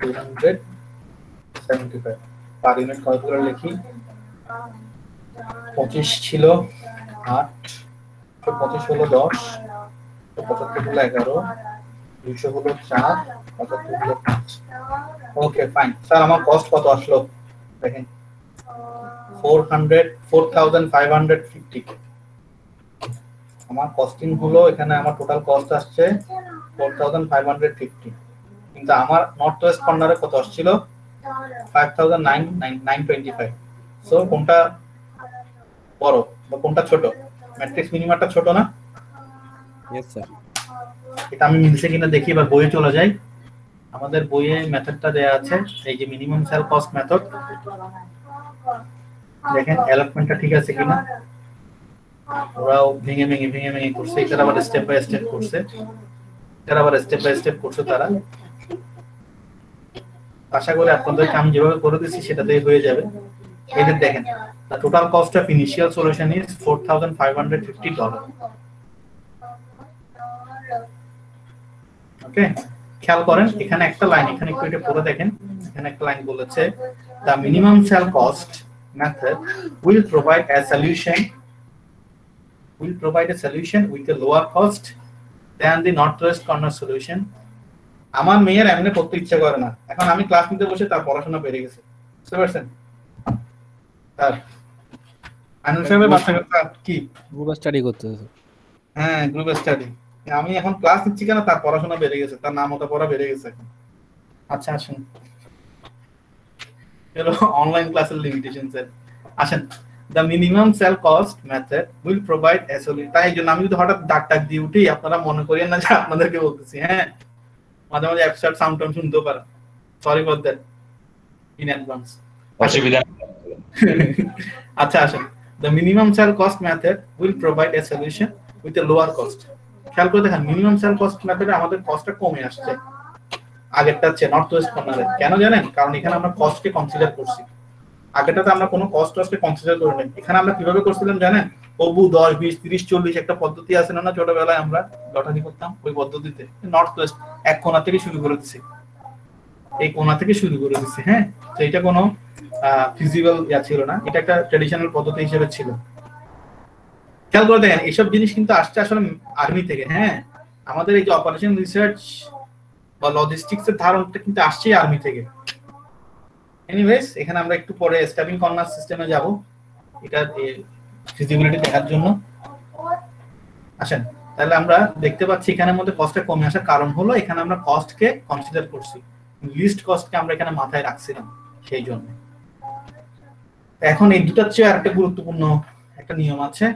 275 পার ইউনিট কতগুলো লিখি? 25 ছিল 8, 25 হলো 10, 75 হলো 11, 200 হলো 4, 75 হলো 5। ওকে ফাইন স্যার, আমার কস্ট কত আসলো দেখেন? 4550। আমার কস্টিং হলো, এখানে আমার টোটাল কস্ট আসছে 4550, কিন্তু আমার নর্থ ওয়েস্ট কর্নারে কত আসছিল? 5925। সো কোনটা বড় বা কোনটা ছোট? ম্যাট্রিক্স মিনিমামটা ছোট না? Yes sir. এটা আমি মিলছে কিনা দেখি, এবার বইয়ে চলে যাই। আমাদের বইয়ে মেথডটা দেয়া আছে, এই যে মিনিমাম সেল কস্ট মেথড। দেখেন অ্যালটমেন্টটা ঠিক আছে কিনা। ওরাও ভেঙে করছে, এটা আবার স্টেপ বাই স্টেপ করছে, তারা। আশা করি আপনাদের কাম যেভাবে করে দিচ্ছি সেটাতেই হয়ে যাবে। এদের দেখেন the total cost of initial solution is $4,550. ওকে, খেয়াল করেন এখানে একটা লাইন, এখানে একটু এটা পড়ে দেখেন, এখানে একটা লাইন বলেছে the minimum cell cost method will provide a solution with a lower cost than the northwest corner solution. আমার মেয়ের এমনি পড়তে ইচ্ছা করে না, এখন আমি ক্লাস নিতে বসে তার পড়াশোনা বেড়ে গেছে, বুঝতে পারছেন? তার আনন্দ সাহেবের বাচ্চা কি গ্রুপ স্টাডি করতেছে। হ্যাঁ, গ্রুপ স্টাডি। আমি এখন ক্লাস নিচ্ছি কেন, তার পড়াশোনা বেড়ে গেছে, তার নাম ওটা পড়া বেড়ে গেছে এখন। আচ্ছা আসেন, এলো অনলাইন ক্লাসের লিমিটেশন স্যার। আসেন, the minimum cell cost method will provide a solution। তাই জন্য আমি যদি হঠাৎ ডাক দিয়ে উঠি, আপনারা মনে করেন না যে আপনাদেরকে বলতেছি, হ্যাঁ মাঝে মাঝে অ্যাবসার্ড সাউন্ড টাউন শুনতেও পারেন, sorry for that in advance. অসুবিধা আচ্ছা আসেন, the minimum cell cost method will provide a solution with a lower cost। খেয়াল করে দেখেন মিনিমাম সেল কস্ট মেথডে আমাদের কস্টটা কমে আসছে আগেরটা চেয়ে নর্থ ওয়েস্ট কর্নারে। কেন জানেন? কারণ এখানে আমরা কস্টকে কনসিডার করছি, আগেরটাতে আমরা কোনো কস্টকে কনসিডার করি না। এখানে আমরা কিভাবে করছিলাম জানেন? প্রভু 10 20 30 40 একটা পদ্ধতি আছে না ছোটবেলায় আমরা লটারি করতাম, ওই পদ্ধতিতে নর্থ ওয়েস্ট এক কোণা থেকে শুরু করে দিছি, এই কোণা থেকে শুরু করে দিছি। হ্যাঁ, তো এটা কোনো ফিজিবল ছিল না, এটা একটা ট্র্যাডিশনাল পদ্ধতি হিসেবে ছিল। খেয়াল করে দেখেন এইসব জিনিস কিন্তু আসছে আসলে আর্মি থেকে। হ্যাঁ, আমাদের এই যে অপারেশন রিসার্চ বা লজিস্টিক্স এর ধারণাটা কিন্তু আসছে আর্মি থেকে। এনিওয়েজ, এখানে আমরা একটু পরে স্ট্যাবিং কর্নার সিস্টেমে যাব, এটা ফিজিবিলিটি দেখার জন্য। আসেন, তাহলে আমরা দেখতে পাচ্ছি এখানের মধ্যে কস্টটা কমে আসার কারণ হলো এখানে আমরা কস্টকে কনসিডার করছি, লিস্ট কস্টকে আমরা এখানে মাথায় রাখছিলাম সেই জন্য। এখন এই দুটার চেয়ে আরেকটা গুরুত্বপূর্ণ একটা নিয়ম আছে,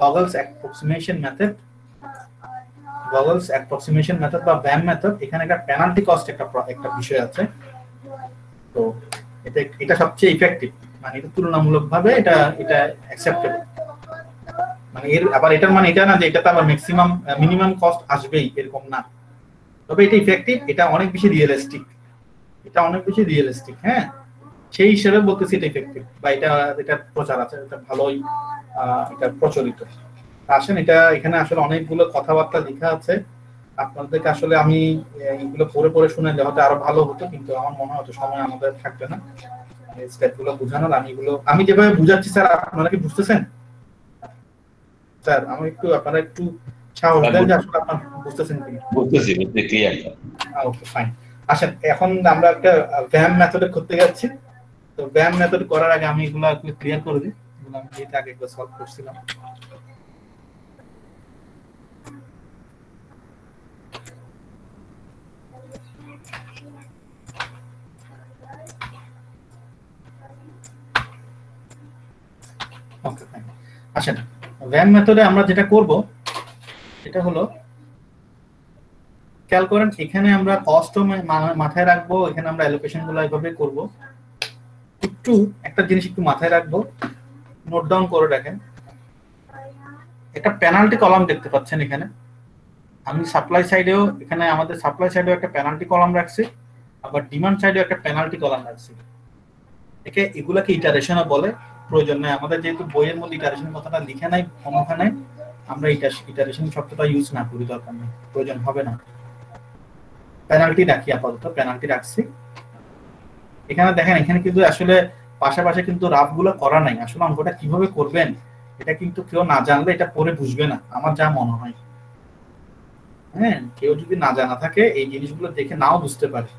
Vogel's approximation method। Vogel's approximation method বা VAM মেথড। এখানে একটা পেনাল্টি কস্ট একটা বিষয় আছে, তো এটা সবচেয়ে ইফেক্টিভ, মানে এটা তুলনামূলকভাবে এটা অ্যাকসেপ্টেবল। মানে এর আবার এটার মানে এটা না যে এটাতে আবার ম্যাক্সিমাম মিনিমাম কস্ট আসবেই এরকম না, তবে এটা ইফেক্টিভ, এটা অনেক বেশি রিয়েলিস্টিক, হ্যাঁ সেই হিসেবে বলতেছি এটা ইফেক্টিভ বা এটা প্রচার আছে, এটা ভালোই এটা প্রচলিত। আসেন, এটা এখানে আসলে অনেকগুলো কথাবার্তা লেখা আছে, আপনাদেরকে আসলে আমি এইগুলো পড়ে শুনাইলে হয়তো আরো ভালো হতো, কিন্তু আমার মনে হয় সময় আমাদের থাকবে না এই স্টেপগুলো বোঝানোর। আমি যেভাবে বুঝাচ্ছি স্যার, আপনারা কি বুঝতেছেন? স্যার আপনারা একটু সাহস দেন যে আসলে আপনারা বুঝতেছেন কি? বুঝতেছি, ক্লিয়ার। Okay fine. আসেন, এখন আমরা একটা VAM মেথডে করতে যাচ্ছি। তো VAM মেথড করার আগে আমি এগুলো একটু ক্লিয়ার করে দিই, এগুলো আমি যেটা আগে একবার সলভ করছিলাম। Okay fine. আসেন, VAM মেথডে আমরা যেটা করব সেটা হলো, খেয়াল করেন এখানে আমরা কস্টও মাথায় রাখবো, এখানে আমরা অ্যালোকেশন গুলো এইভাবে করব। একটু একটা জিনিস একটু মাথায় রাখবো, নোট ডাউন করে রাখেন। একটা পেনাল্টি কলাম দেখতে পাচ্ছেন এখানে, আমি সাপ্লাই সাইডেও, এখানে আমাদের সাপ্লাই সাইডেও একটা পেনাল্টি কলাম রাখছি, আবার ডিমান্ড সাইডেও একটা পেনাল্টি কলাম রাখছি। এগুলাকে ইটারেশনও বলে, প্রয়োজন নাই আমাদের, যেহেতু বইয়ের মধ্যে ইটারেশন কথাটা লিখে নাই ওখানে, আমরা ইটারেশন শব্দটা ইউজ না করি, দরকার নেই, প্রয়োজন হবে না। পেনাল্টি রাখি, আপাতত পেনাল্টি রাখছি। এখানে দেখেন, এখানে কিন্তু আসলে পাশাপাশি কিন্তু রাফ গুলো করা নাই। আসলে অঙ্কটা কিভাবে করবেন এটা কিন্তু কেউ না জানলে এটা পরে বুঝবে না, আমার যা মনে হয়। হ্যাঁ, কেউ যদি না জানা থাকে এই জিনিসগুলো দেখে নাও বুঝতে পারে।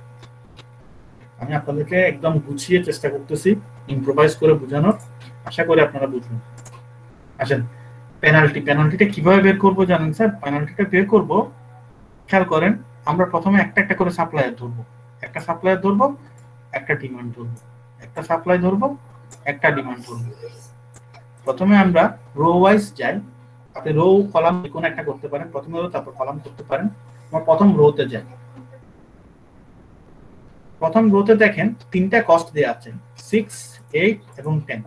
আমি আপনাদেরকে একদম গুছিয়ে চেষ্টা করতেছি ইম্প্রোভাইজ করে বোঝানোর, আশা করি আপনারা বুঝবেন। আসেন, পেনাল্টিটা কিভাবে বের করবো জানেন স্যার? পেনাল্টিটা বের করবো, খেয়াল করেন, আমরা প্রথমে একটা করে সাপ্লায়ার ধরবো, একটা সাপ্লায়ার ধরবো, একটা ডিমান্ড ধরবো, একটা সাপ্লাই ধরবো, একটা ডিমান্ড ধরবো। প্রথমে আমরা রো ওয়াইজ যাই, আপনি রো কলাম কোন একটা করতে পারেন, প্রথমে রো তারপর কলাম করতে পারেন। আমরা প্রথম রোতে যাই। প্রথম রোতে দেখেন তিনটা কস্ট দেয়া আছে, 6, 8 এবং 10।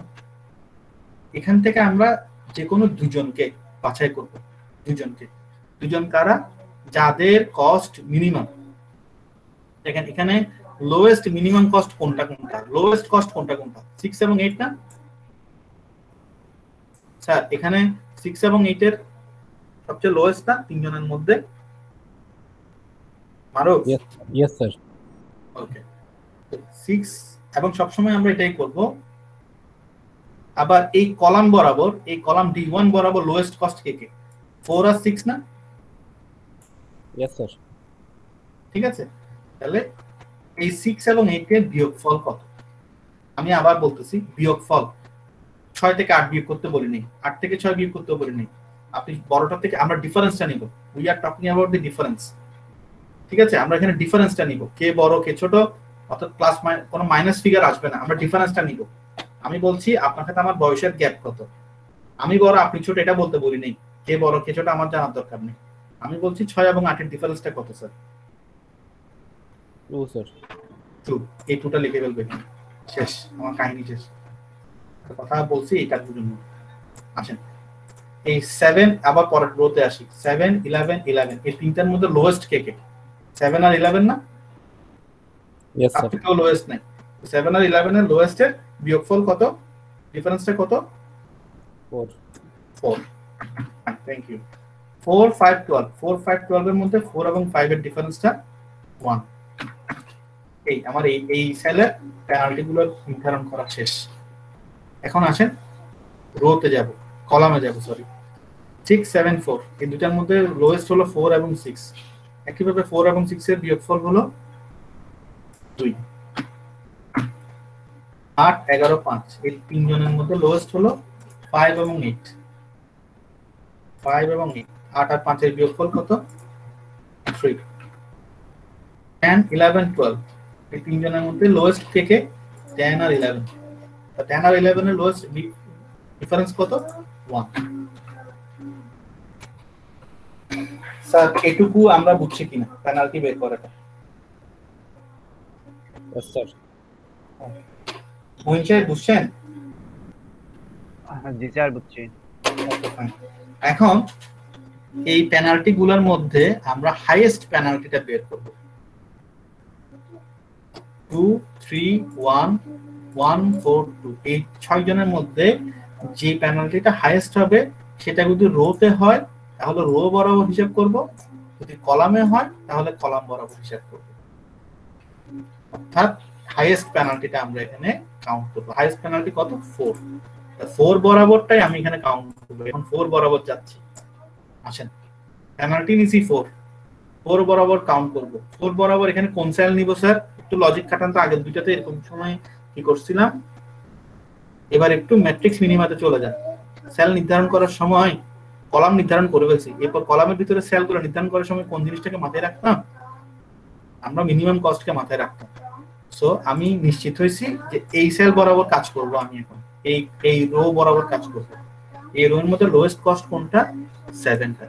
এখান থেকে আমরা যে কোনো দুজনকে বাছাই করব, দুজন কারা? যাদের কস্ট মিনিমাম। দেখেন এখানে লোয়েস্ট মিনিমাম কস্ট কোনটা কোনটা, লোয়েস্ট কস্ট কোনটা কোনটা, 6 এবং 8 না স্যার? এখানে 6 এবং 8 এর সবচেয়ে লোয়েস্ট না তিনজনের মধ্যে? মারো Yes, sir. ওকে 6, এবং সবসময় আমরা এটাই করব। আবার এই কলাম বরাবর, এই কলাম D1 বরাবর লোয়েস্ট কস্ট কে কে? 4 আর 6 না? Yes, sir. ঠিক আছে, তাহলে এই 6 এবং 8 এর বিয়োগফল কত? আমি আবার বলতেছি বিয়োগফল 6 থেকে 8 বিয়োগ করতে বলিনি, 8 থেকে 6 বিয়োগ করতে বলিনি, আপনি বড়টা থেকে আমরা ডিফারেন্সটা নিব। We are talking about the difference. ঠিক আছে, আমরা এখানে ডিফারেন্সটা নিব, কে বড় কে ছোট, অর্থাৎ প্লাস কোনো মাইনাস ফিগার আসবে না, আমরা ডিফারেন্সটা নিব। আমি বলছি আপনার সাথে আমার বয়সের গ্যাপ কত, আমি বড় আপনি ছোট এটা বলতে বলি নেই, কে বড় কে ছোট আমার জানার দরকার নেই। আমি বলছি 6 এবং 8 এর ডিফারেন্সটা কত স্যার? 2, sir. 2। এই 2টা লিখে ফেলবে, শেষ, আমার কাহিনী শেষ। কথা বলছি এটার জন্য। আসেন এই 7 আবার পরের রোতে আসি, 7 11 11 এই তিনটার মধ্যে লোয়েস্ট কে কে? 7 আর 11 না? Yes, তার sir. থেকেও লোয়েস্ট নাই। 7 আর 11 এর লোয়েস্টের বিয়োগফল কত, ডিফারেন্সটা কত? 4. 4। Thank you. 4 5 12, 4 5 12 এর মধ্যে 4 এবং 5 এর ডিফারেন্সটা 1। এই আমার এই সেলের পেনাল্টি গুলো নির্ধারণ করা শেষ। এখন আসেন রোতে যাব, কলামে যাব, সরি। 6 7 4 এই দুটার মধ্যে লোয়েস্ট হলো 4 এবং 6, একইভাবে 4 এবং 6 এর বিয়োগফল হলো 2। 8 11 5 এই তিনজনের মধ্যে লোয়েস্ট হলো 5 এবং 8, 5 এবং 8, 8 আর 5 এর বিয়োগফল কত? 3। 10 11 12 এই তিনজনের মধ্যে লোয়েস্ট কে কে? 10 আর 11, 10 আর 11 এর লোয়েস্ট ডিফারেন্স কত? 1। স্যার এটুকু আমরা বুঝছি কিনা পেনাল্টি বের করাটা? Yes, sir. মহিন সাহেব বুঝছেন? জি স্যার বুঝছি। এখন এই পেনাল্টি গুলোর মধ্যে আমরা হাইয়েস্ট পেনাল্টিটা বের করব। 2 3 1 1 4 2 এই 6 জনের মধ্যে যে পেনাল্টিটা হাইয়েস্ট হবে সেটা যদি রোতে হয় তাহলে রো বরাবর হিসাব করব, যদি কলামে হয় তাহলে কলাম বরাবর হিসাব করব। অর্থাৎ হাইয়েস্ট পেনাল্টিটা আমরা এখানে কাউন্ট করব। হাইয়েস্ট পেনাল্টি কত? 4। 4 বরাবরটাই আমি এখানে কাউন্ট করব। এখন 4 বরাবর যাচ্ছি, আসেন পেনাল্টি নিছি 4, 4 বরাবর কাউন্ট করব। 4 বরাবর এখানে কোন সেল নিব স্যার? একটু লজিক খাটান তো, আগের দুইটাতে এরকম সময় কি করছিলাম। এবার একটু ম্যাট্রিক্স মিনিমাতে চলে যান। সেল নির্ধারণ করার সময় কলাম নির্ধারণ করে ফেলছি, এরপর কলামের ভিতরে সেলগুলো নির্ধারণ করার সময় কোন জিনিসটাকে মাথায় রাখতাম? আমরা মিনিমাম কস্টকে মাথায় রাখতাম। সো আমি নিশ্চিত হয়েছি যে এই সেল বরাবর কাজ করব, আমি এখন এই রো বরাবর কাজ করব। এই রো এর মধ্যে লোয়েস্ট কস্ট কোনটা? 7টা।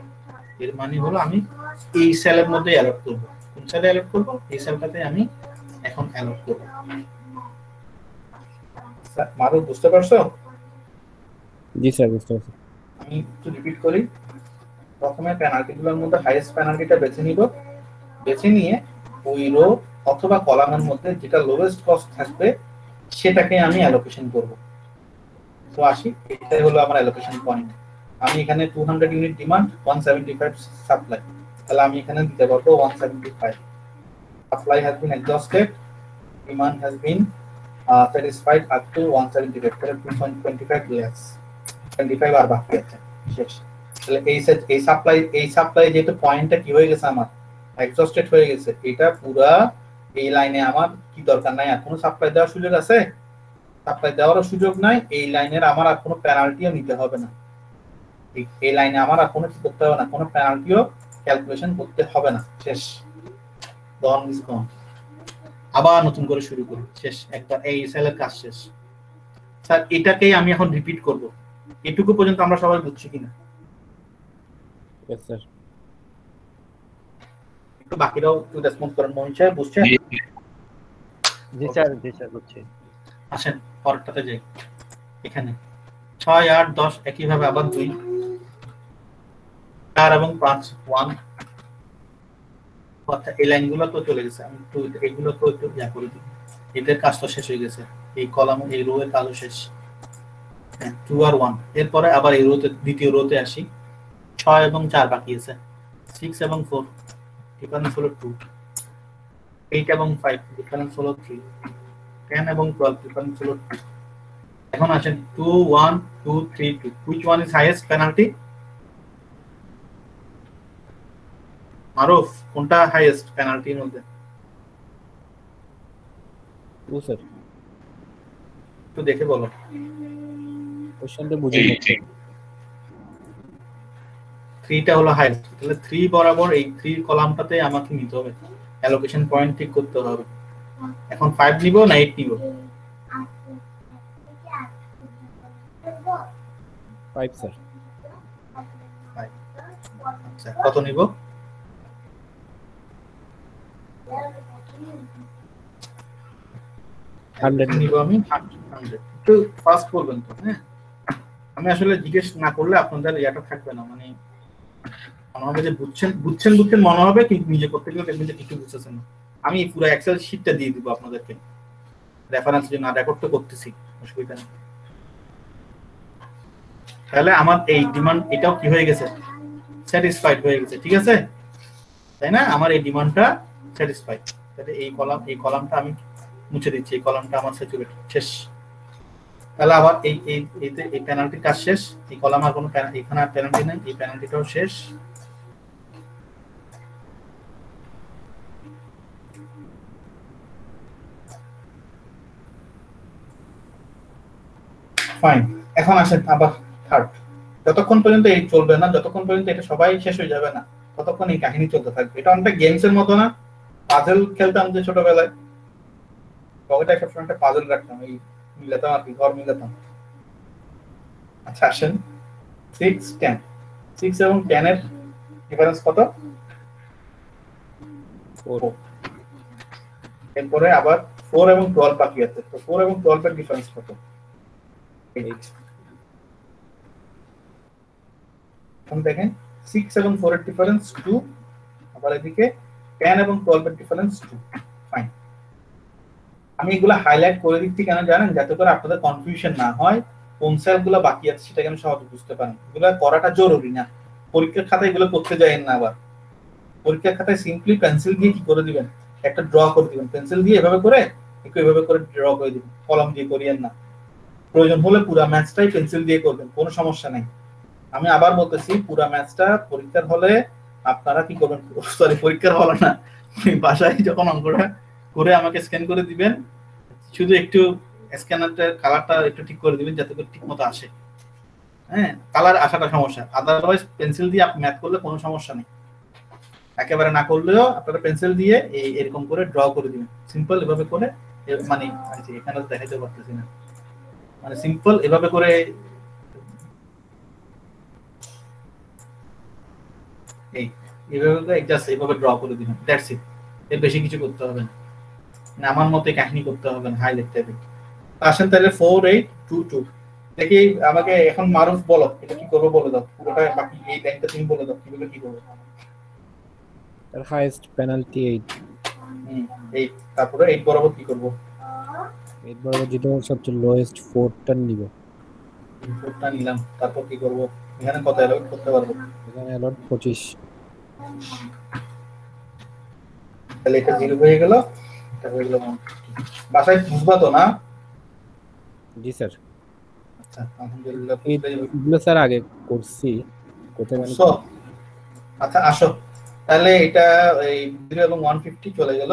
এর মানে হলো আমি এই সেলের মধ্যে অ্যালট করব। কোন সেলে অ্যালট করব? এই সেলটাতে আমি এখন অ্যালট করব। স্যার মারো বুঝতে পারছো? জি স্যার, বুঝতে পারছি। আমি একটু রিপিট করি। প্রথমে পেনাল্টিগুলোর মধ্যে হাইয়েস্ট পেনাল্টিটা বেছে নিব, বেছে নিয়ে ওই রো অথবা কলামের মধ্যে যেটা লোয়েস্ট কস্ট থাকবে সেটাকে আমি অ্যালোকেশন করব। তো আসি, এটাই হলো আমার অ্যালোকেশন পয়েন্ট। আমি এখানে 200 ইউনিট ডিমান্ড, 175 সাপ্লাই, তাহলে আমি এখানে দিতে পারবো 175। Supply has been exhausted, demand has been satisfied up to 175, তাহলে 2.25 lakhs, 25 আর বাকি আছে, শেষ। তাহলে এই সাপ্লাই যেহেতু পয়েন্টটা কি হয়ে গেছে আমার এক্সহস্টেড হয়ে গেছে, এটা পুরা এই লাইনে আমার কি দরকার নাই, আর কোনো সাপ্লাই দেওয়ার সুযোগ আছে? সাপ্লাই দেওয়ারও সুযোগ নাই। এই লাইনের আমার আর কোনো পেনাল্টিও নিতে হবে না। এই লাইনে আমার আর কোনো কি করতে হবে না, কোনো পেনাল্টিও ক্যালকুলেশন করতে হবে না, শেষ। গন ইজ গন। আবার নতুন করে শুরু করি, শেষ। একবার এই সেলের কাজ শেষ। স্যার এটাকেই আমি এখন রিপিট করব। এটুকু পর্যন্ত আমরা সবাই বুঝছি কিনা? Yes, sir. একটু বাকিরাও একটু রেসপন্স করেন। মহিন সাহেব বুঝছেন? জি স্যার বুঝছি। আসেন পরেরটাতে যাই। এখানে 6 8 10 একইভাবে আবার 2 4 এবং 5 1 অর্থাৎ এই লাইনগুলো তো চলে গেছে, আমি একটু এগুলো তো একটু করে দিই, এদের কাজ তো শেষ হয়ে গেছে, এই কলাম এই রো এর কাজও শেষ। হ্যাঁ 2 আর 1, এরপরে আবার এই রোতে দ্বিতীয় রোতে আসি, 6 এবং 4 বাকি আছে, 6 এবং 4 ডিফারেন্স হলো 2, 8 এবং 5 ডিফারেন্স হলো 3, 10 এবং 12 ডিফারেন্স হলো 2। এখন আসেন 2 1 2 3 2, which one is highest penalty? মারুফ কোনটা হাইয়েস্ট পেনাল্টির মধ্যে? 2 স্যার, একটু দেখে বলো। কোশ্চেনটা বুঝিয়ে ঠিক ঠিক 3টা হলো হাইয়েস্ট, তাহলে 3 বরাবর এই 3 কলামটাতে আমাকে নিতে হবে, অ্যালোকেশন পয়েন্ট ঠিক করতে হবে। এখন 5 নিব না 8 নিব? 5 স্যার। 5। আচ্ছা কত নিব? নিব আমি 100। একটু ফাস্ট বলবেন তো, হ্যাঁ আমি আসলে জিজ্ঞেস না করলে আপনাদের ইয়াটা থাকবে না, মানে মনে হবে যে বুঝছেন বুঝছেন বুঝছেন মনে হবে, কিন্তু নিজে করতে গেলে দেখবেন যে কিছু বুঝতেছেন না। আমি পুরো এক্সেল শিটটা দিয়ে দিব আপনাদেরকে রেফারেন্স, যে না রেকর্ড তো করতেছি, অসুবিধা নেই। তাহলে আমার এই ডিমান্ড এটাও কি হয়ে গেছে, স্যাটিসফাইড হয়ে গেছে, ঠিক আছে তাই না? আমার এই ডিমান্ডটা স্যাটিসফাইড, তাহলে এই কলামটা আমি মুছে দিচ্ছি, এই কলামটা আমার স্যাচুরেটেড শেষ। তাহলে আবার এই পেনাল্টি কাজ শেষ, এই কলাম আর কোনো এখানে আর পেনাল্টি নেই, এই পেনাল্টিটাও শেষ। ফাইন, এখন আসেন আবার থার্ড। যতক্ষণ পর্যন্ত এই চলবে না, যতক্ষণ পর্যন্ত এটা সবাই শেষ হয়ে যাবে না, ততক্ষণ এই কাহিনী চলতে থাকবে। এটা অনেকটা গেমস এর মতো না, পাজল খেলতাম যে ছোটবেলায়, পকেটে সবসময় একটা পাজল রাখতাম, এই মিলাতাম আর কি, ঘর মিলাতাম। আচ্ছা আসেন 6 10, 6 এবং 10 এর ডিফারেন্স কত? 4। এরপরে আবার 4 এবং 12 বাকি আছে, তো 4 এবং 12 এর ডিফারেন্স কত? 8। এখন দেখেন 6 এবং 4 এর ডিফারেন্স 2, আবার এদিকে 10 এবং 12 এর ডিফারেন্স 2। ফাইন, আমি এগুলা হাইলাইট করে দিচ্ছি কেন জানেন? যাতে করে আপনাদের কনফিউশন না হয়, কোন সেলগুলো বাকি আছে সেটা কেন সহজে বুঝতে পারেন। এগুলো করাটা জরুরি না, পরীক্ষার খাতায় এগুলো করতে যাবেন না। আবার পরীক্ষার খাতায় সিম্পলি পেন্সিল দিয়ে কি করে দিবেন, একটা ড্র করে দিবেন, পেন্সিল দিয়ে এভাবে করে একটু এভাবে করে ড্র করে দিবেন, কলম দিয়ে করিয়েন না। প্রয়োজন হলে পুরো ম্যাথটাই পেন্সিল দিয়ে করবেন, কোনো সমস্যা নেই। আমি আবার বলতেছি, পুরো ম্যাথটা পরীক্ষার হলে আপনারা কি করবেন, সরি পরীক্ষার হলে না, বাসায় যখন অঙ্কটা করে আমাকে স্ক্যান করে দিবেন, শুধু একটু স্ক্যানারটার কালারটা একটু ঠিক করে দিবেন যাতে করে ঠিক মতো আসে। হ্যাঁ কালার আসাটা সমস্যা, আদারওয়াইজ পেন্সিল দিয়ে আপনি ম্যাথ করলে কোনো সমস্যা নেই। একেবারে না করলেও আপনারা পেন্সিল দিয়ে এরকম করে ড্র করে দিবেন, সিম্পল এভাবে করে, মানে এখানে দেখাইতে পারতেছি না, মানে সিম্পল এভাবে করে এইভাবে জাস্ট এইভাবে ড্র করে দিবেন, দ্যাটস ইট। এর বেশি কিছু করতে হবে না, মানে আমার মতে কাহিনী করতে হবে না, হাইলাইট টাইপের। আসেন তাহলে 4 8 2 2 দেখি, আমাকে এখন মারুফ বলো এটা কি করবো বলে দাও, পুরোটা বাকি এই লাইনটা তুমি বলে দাও কিভাবে কি করবো। তার হাইয়েস্ট পেনাল্টি 8। 8, তারপরে 8 বরাবর কি করবো? 8 বরাবর যেটা সবচেয়ে লোয়েস্ট 4টা নিব, 4টা নিলাম, তারপর কি করবো? এখানে কত অ্যালোকেট করতে পারবো? এখানে অ্যালট 25। তাহলে এটা 0 হয়ে গেল, এটা হয়ে গেল 150। বাসায় বুঝবা তো না? জি স্যার। আচ্ছা আলহামদুলিল্লাহ, এগুলো স্যার আগে করছি, কোথায় মানে আচ্ছা আসো তাহলে এটা এই 0 এবং 150 চলে গেল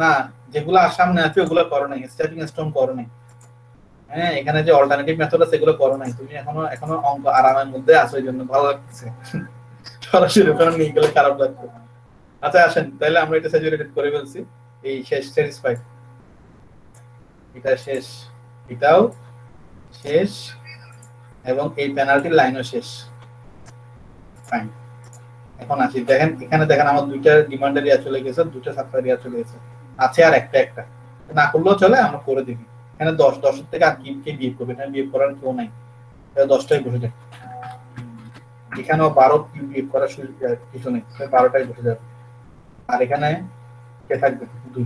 না, যেগুলো সামনে আছে ওগুলো করো নাই, স্টেপিং স্টোন করো নাই। হ্যাঁ এখানে যে অল্টারনেটিভ মেথড আছে এগুলো করো নাই, তুমি এখনো অঙ্ক আরামের মধ্যে আছো, এই জন্য ভালো লাগছে, সরাসরি ওখানে নিয়ে গেলে খারাপ লাগবে। আচ্ছা আসেন তাহলে আমরা এটা স্যাচুরেটেড করে ফেলছি, এই শেষ স্যাটিসফাইড, এটা শেষ, এটাও শেষ, এবং এই পেনাল্টি লাইনও শেষ। ফাইন, এখন আসি, দেখেন এখানে দেখেন আমার দুইটা ডিমান্ডের ইয়া চলে গেছে, দুইটা সাপ্লাই ইয়া চলে গেছে, আছে আর একটা না করলেও চলে, আমরা করে দিবি। এখানে 10 এর থেকে আর কি বিয়ে করবে, এখানে বিয়ে করার কেউ নাই, 10টাই বসে যায়। এখানেও 12 বিয়ে করার কিছু নেই, 12টাই বসে যাবে। আর এখানে কে থাকবে 2,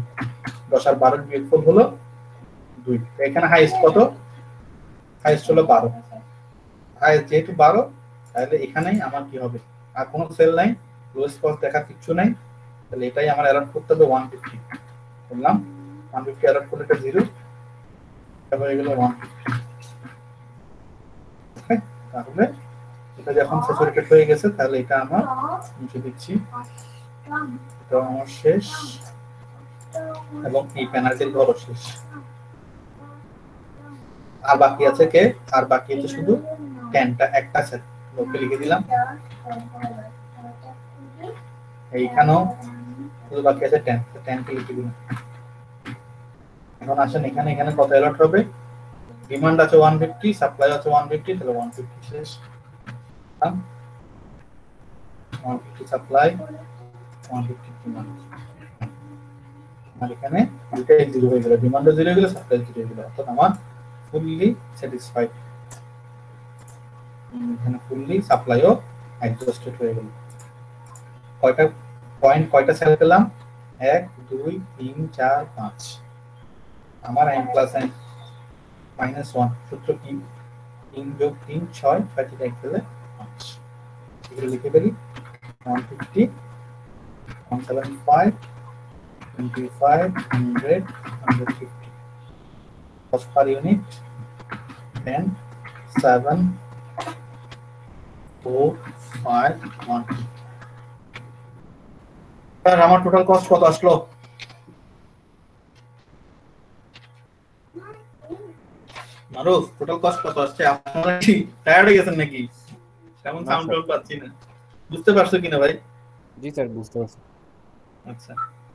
10 আর 12 বিয়োগফল হলো 2। এখানে হাইয়েস্ট কত? হাইয়েস্ট হলো 12। হাইয়েস্ট যেহেতু 12, তাহলে এখানেই আমার কি হবে? আর কোনো সেল নাই, লোয়েস্ট কস্ট দেখার কিছু নাই, তাহলে এটাই আমার অ্যালার্ট করতে হবে 150 বললাম। 150 অ্যালার্ট করলে এটা 0, তারপরে এগুলো 150। ওকে, তাহলে এটা যখন স্যাচুরেটেড হয়ে গেছে তাহলে এটা আমার মুছে দিচ্ছি, এটা আমার শেষ এবং এই পেনাল্টির ঘরও শেষ। আর বাকি আছে কে? আর বাকি আছে শুধু 10টা, একটা সেট লোকে লিখে দিলাম। এইখানেও শুধু বাকি আছে 10, 10 কে লিখে দিলাম। এখন আসেন এখানে কত অ্যালার্ট হবে? ডিমান্ড আছে 150, সাপ্লাই আছে 150, তাহলে 150 শেষ। 150 সাপ্লাই, 150 ডিমান্ড। আর এখানে দুটাই 0 হয়ে গেল, ডিমান্ডও 0 হয়ে গেল, সাপ্লাই 0 হয়ে গেল, অর্থাৎ আমার ফুললি স্যাটিসফাইড। এখানে ফুললি সাপ্লাইও এক্সহস্টেড হয়ে গেল। কয়টা পয়েন্ট, কয়টা সেল পেলাম? 1 2 3 4 5। আমার n + n - 1 সূত্র কি? 3 + 3 6, 6 থেকে 1 গেলে 5। এগুলো লিখে ফেলি। 150 175 25 100 150। cost per unit 10 7 4 5 1। স্যার আমার টোটাল কস্ট কত আসলো? মারুফ, টোটাল কস্ট কত আসছে? আপনারা কি টায়ার্ড হয়ে গেছেন নাকি? কেমন সাউন্ড টোন পাচ্ছি না, বুঝতে পারছো কিনা ভাই? জি স্যার, বুঝতে পারছি। আচ্ছা,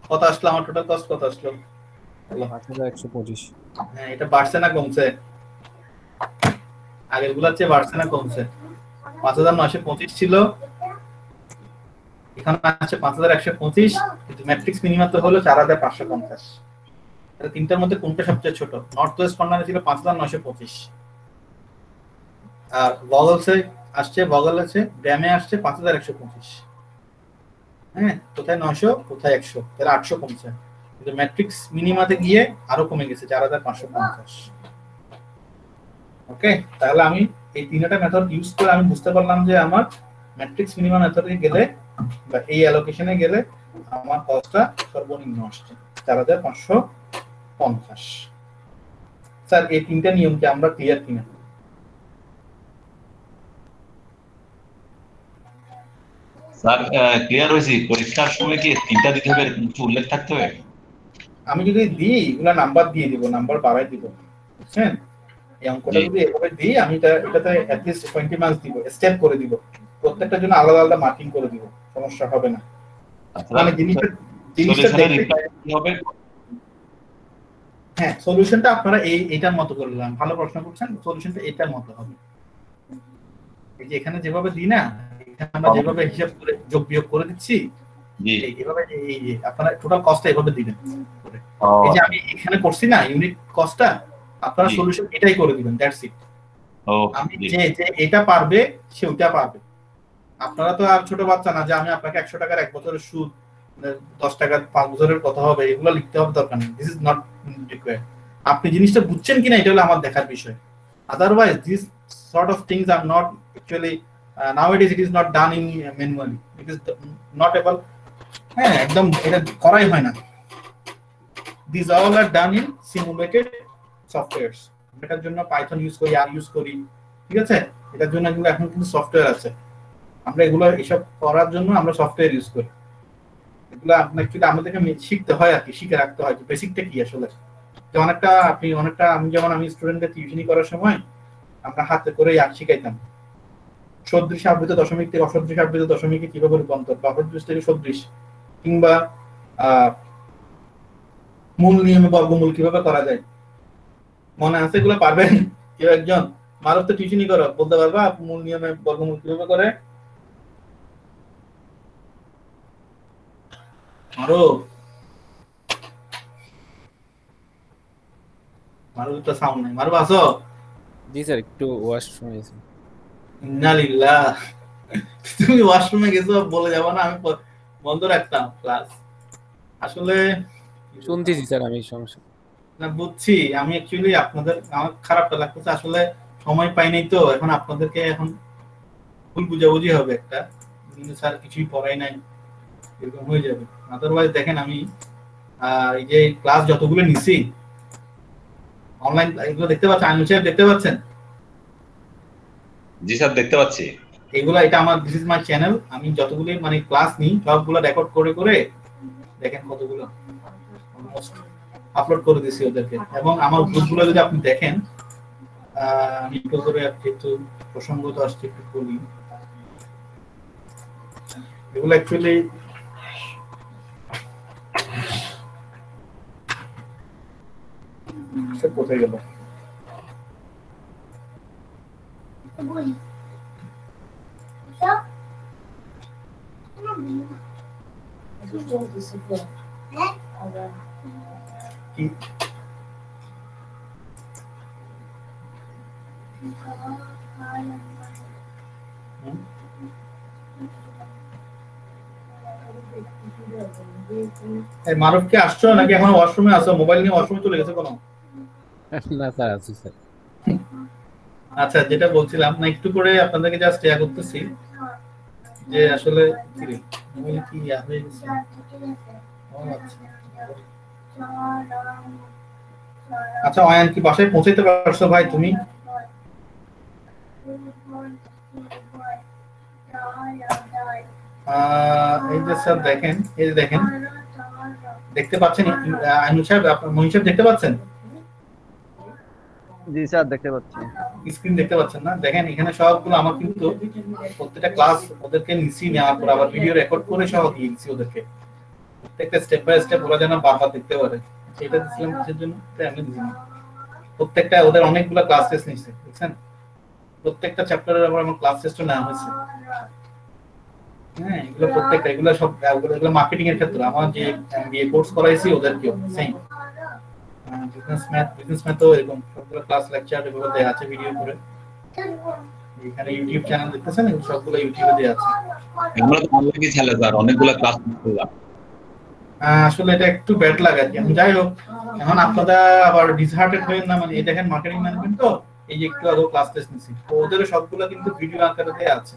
কত আসলো আমার টোটাল কস্ট? কত আসলো? 8125। হ্যাঁ, এটা বাড়ছে না কমছে? আগের গুলার চেয়ে বাড়ছে না কমছে? 5925 ছিল, এখানে আছে 5125, কিন্তু ম্যাট্রিক্স মিনিমাম তো হলো 4550। তাহলে তিনটার মধ্যে কোনটা সবচেয়ে ছোট? নর্থ ওয়েস্ট কর্নারে ছিল 5925, আর ভগলসে আসছে, ভগল আছে ড্যামে আসছে 5125। হ্যাঁ, কোথায় 900 কোথায় 100, তাহলে 800 কমছে। কিন্তু ম্যাট্রিক্স মিনিমাতে গিয়ে আরো কমে গেছে 4550। ওকে, তাহলে আমি এই তিনটা মেথড ইউজ করে আমি বুঝতে পারলাম যে আমার ম্যাট্রিক্স মিনিমাম মেথডে গেলে বা এই অ্যালোকেশনে গেলে আমার কস্টটা সর্বনিম্ন আসছে 4550। স্যার এই তিনটা নিয়ম কি আমরা ক্লিয়ার কিনা? স্যার ক্লিয়ার হয়েছি। পরীক্ষার সময় কি 3টা দিতে হবে, কিছু উল্লেখ থাকতে হবে? আমি যদি দিই এগুলা নাম্বার দিয়ে দিব, নাম্বার বাড়াই দিব, বুঝছেন? এই অঙ্কটা যদি এভাবে দিই আমি এটাতে অ্যাট লিস্ট 20 মার্কস দিব, স্টেপ করে দিব, প্রত্যেকটার জন্য আলাদা আলাদা মার্কিং করে দিব, সমস্যা হবে না। মানে জিনিসটা কি হবে? হ্যাঁ, সলিউশনটা আপনারা এইটার মতো করে দিলাম। ভালো প্রশ্ন করছেন, সলিউশনটা এটার মতো হবে। এই যে এখানে যেভাবে দিই না, এখানে আমরা যেভাবে হিসাব করে যোগ বিয়োগ করে দিচ্ছি, এইভাবে এই যে আপনারা টোটাল কস্টটা এভাবে দিবেন। এই যে আমি এখানে করছি না ইউনিট কস্টটা, আপনারা সলিউশন এটাই করে দিবেন, দ্যাটস ইট। আমি যে এটা পারবে সে ওইটা পারবে। আপনারা তো আর ছোট বাচ্চা না যে আমি আপনাকে 100 টাকার 1 বছরের সুদ, 10 টাকার 5 বছরের কত হবে এগুলো লিখতে হবে দরকার নেই। This is not required. আপনি জিনিসটা বুঝছেন কিনা এটা হলো আমার দেখার বিষয়। Otherwise this sort of things are not actually nowadays it is not done in manually, it is not able, হ্যাঁ একদম এটা করাই হয় না। these all are done in simulated softwares। এটার জন্য পাইথন ইউজ করি, আর ইউজ করি, ঠিক আছে? এটার জন্য এগুলো এখন কিন্তু সফটওয়্যার আছে, আমরা এগুলো এসব করার জন্য আমরা সফটওয়্যার ইউজ করি। এগুলো আপনার অ্যাকচুয়ালি আমাদেরকে শিখতে হয় আর কি, শিখে রাখতে হয় যে বেসিকটা কি আসলে। অনেকটা আমি যেমন আমি স্টুডেন্টদের টিউশনি করার সময় আমরা হাতে করে শিখাইতাম সদৃশ আবৃত দশমিক থেকে অসদৃশ আবৃত দশমিকে কিভাবে রূপান্তর, বা অসদৃশ থেকে সদৃশ, কিংবা মূল নিয়মে বর্গমূল কিভাবে করা যায়। মনে আছে এগুলো পারবেন কেউ একজন? মারুফ তো টিউশনি করো, বলতে পারবা মূল নিয়মে বর্গমূল কিভাবে করে? মারুফ তো সাউন্ড নাই। মারুফ আসো? জি স্যার, একটু ওয়াশরুমে গেছি। ইন্নালিল্লাহ, তুমি ওয়াশরুমে গেছো বলে যাবো না আমি বন্ধ রাখতাম ক্লাস। আসলে শুনতেছি স্যার আমি সমস্যা। না বুঝছি, আমি অ্যাকচুয়ালি আপনাদের আমার খারাপটা লাগতেছে আসলে, সময় পাই নাই তো, এখন আপনাদেরকে এখন ভুল বুঝাবুঝি হবে একটা, কিন্তু স্যার কিছুই পড়াই নাই এরকম হয়ে যাবে। আদারওয়াইজ দেখেন আমি এই যে ক্লাস যতগুলো নিছি অনলাইন, এগুলো দেখতে পাচ্ছেন, আইনুল সাহেব দেখতে পাচ্ছেন জি স্যার, দেখতে পাচ্ছি। এগুলো, এটা আমার দিস ইজ মাই চ্যানেল, আমি যতগুলো মানে ক্লাস নিই সবগুলো রেকর্ড করে করে দেখেন কতগুলো অলমোস্ট আপলোড করে দিছি ওদেরকে। এবং আমার গ্রুপগুলো যদি আপনি দেখেন, আমি একটু করে একটু প্রসঙ্গত আসছে একটু বলি, এগুলো অ্যাকচুয়ালি কোথায় গেল, কি মারুফ কি আসছো নাকি এখন ওয়াশরুমে আছো? মোবাইল নিয়ে ওয়াশরুমে চলে গেছে কোনো? না স্যার আছি স্যার। আচ্ছা, যেটা বলছিলাম না, একটু করে আপনাদেরকে জাস্ট শেয়ার করতেছি যে আসলে কি রে মোবাইল কি হয়ে গেছে। আচ্ছা অয়ান কি বাসায় পৌঁছাইতে পারছো ভাই তুমি? এই যে স্যার দেখেন, এই যে দেখেন, দেখতে পাচ্ছেন আইনুল সাহেব, আপনার মহিন সাহেব দেখতে পাচ্ছেন? জি স্যার দেখতে পাচ্ছি। স্ক্রিন দেখতে পাচ্ছেন না? দেখেন এখানে সবগুলো আমার কিন্তু প্রত্যেকটা ক্লাস ওদেরকে নিছি, নেওয়ার পর আবার ভিডিও রেকর্ড করে সহ দিয়ে দিচ্ছি ওদেরকে, প্রত্যেকটা স্টেপ বাই স্টেপ ওরা যেন বারবার দেখতে পারে। এটা দিছিলাম কিসের জন্য? আমি দিছি প্রত্যেকটা ওদের অনেকগুলো ক্লাস টেস্ট নিচ্ছে, বুঝছেন? প্রত্যেকটা চ্যাপ্টারের আবার আমার ক্লাস টেস্টও নেওয়া হয়েছে। হ্যাঁ, এগুলো প্রত্যেকটা, এগুলো সব এগুলো মার্কেটিং এর ক্ষেত্রে আমার যে এমবিএ কোর্স করাইছি ওদেরকেও সেম। বিজনেস ম্যাথও এরকম সবগুলো ক্লাস লেকচার এগুলো দেয়া আছে ভিডিও করে। এখানে ইউটিউব চ্যানেল দেখতেছেন, এগুলো সবগুলো ইউটিউবে দেয়া আছে। এগুলো তো অনলাইনে চলে স্যার, অনেকগুলো ক্লাস করলাম। আসলে এটা একটু ব্যাড লাগে আর কি। যাই হোক, এখন আপনারা আবার ডিসহার্টেড হয়েন না, মানে এই দেখেন মার্কেটিং ম্যানেজমেন্ট তো, এই যে একটু আগে ক্লাস টেস্ট নিছি, তো ওদের সবগুলো কিন্তু ভিডিও আকারে দেয়া আছে।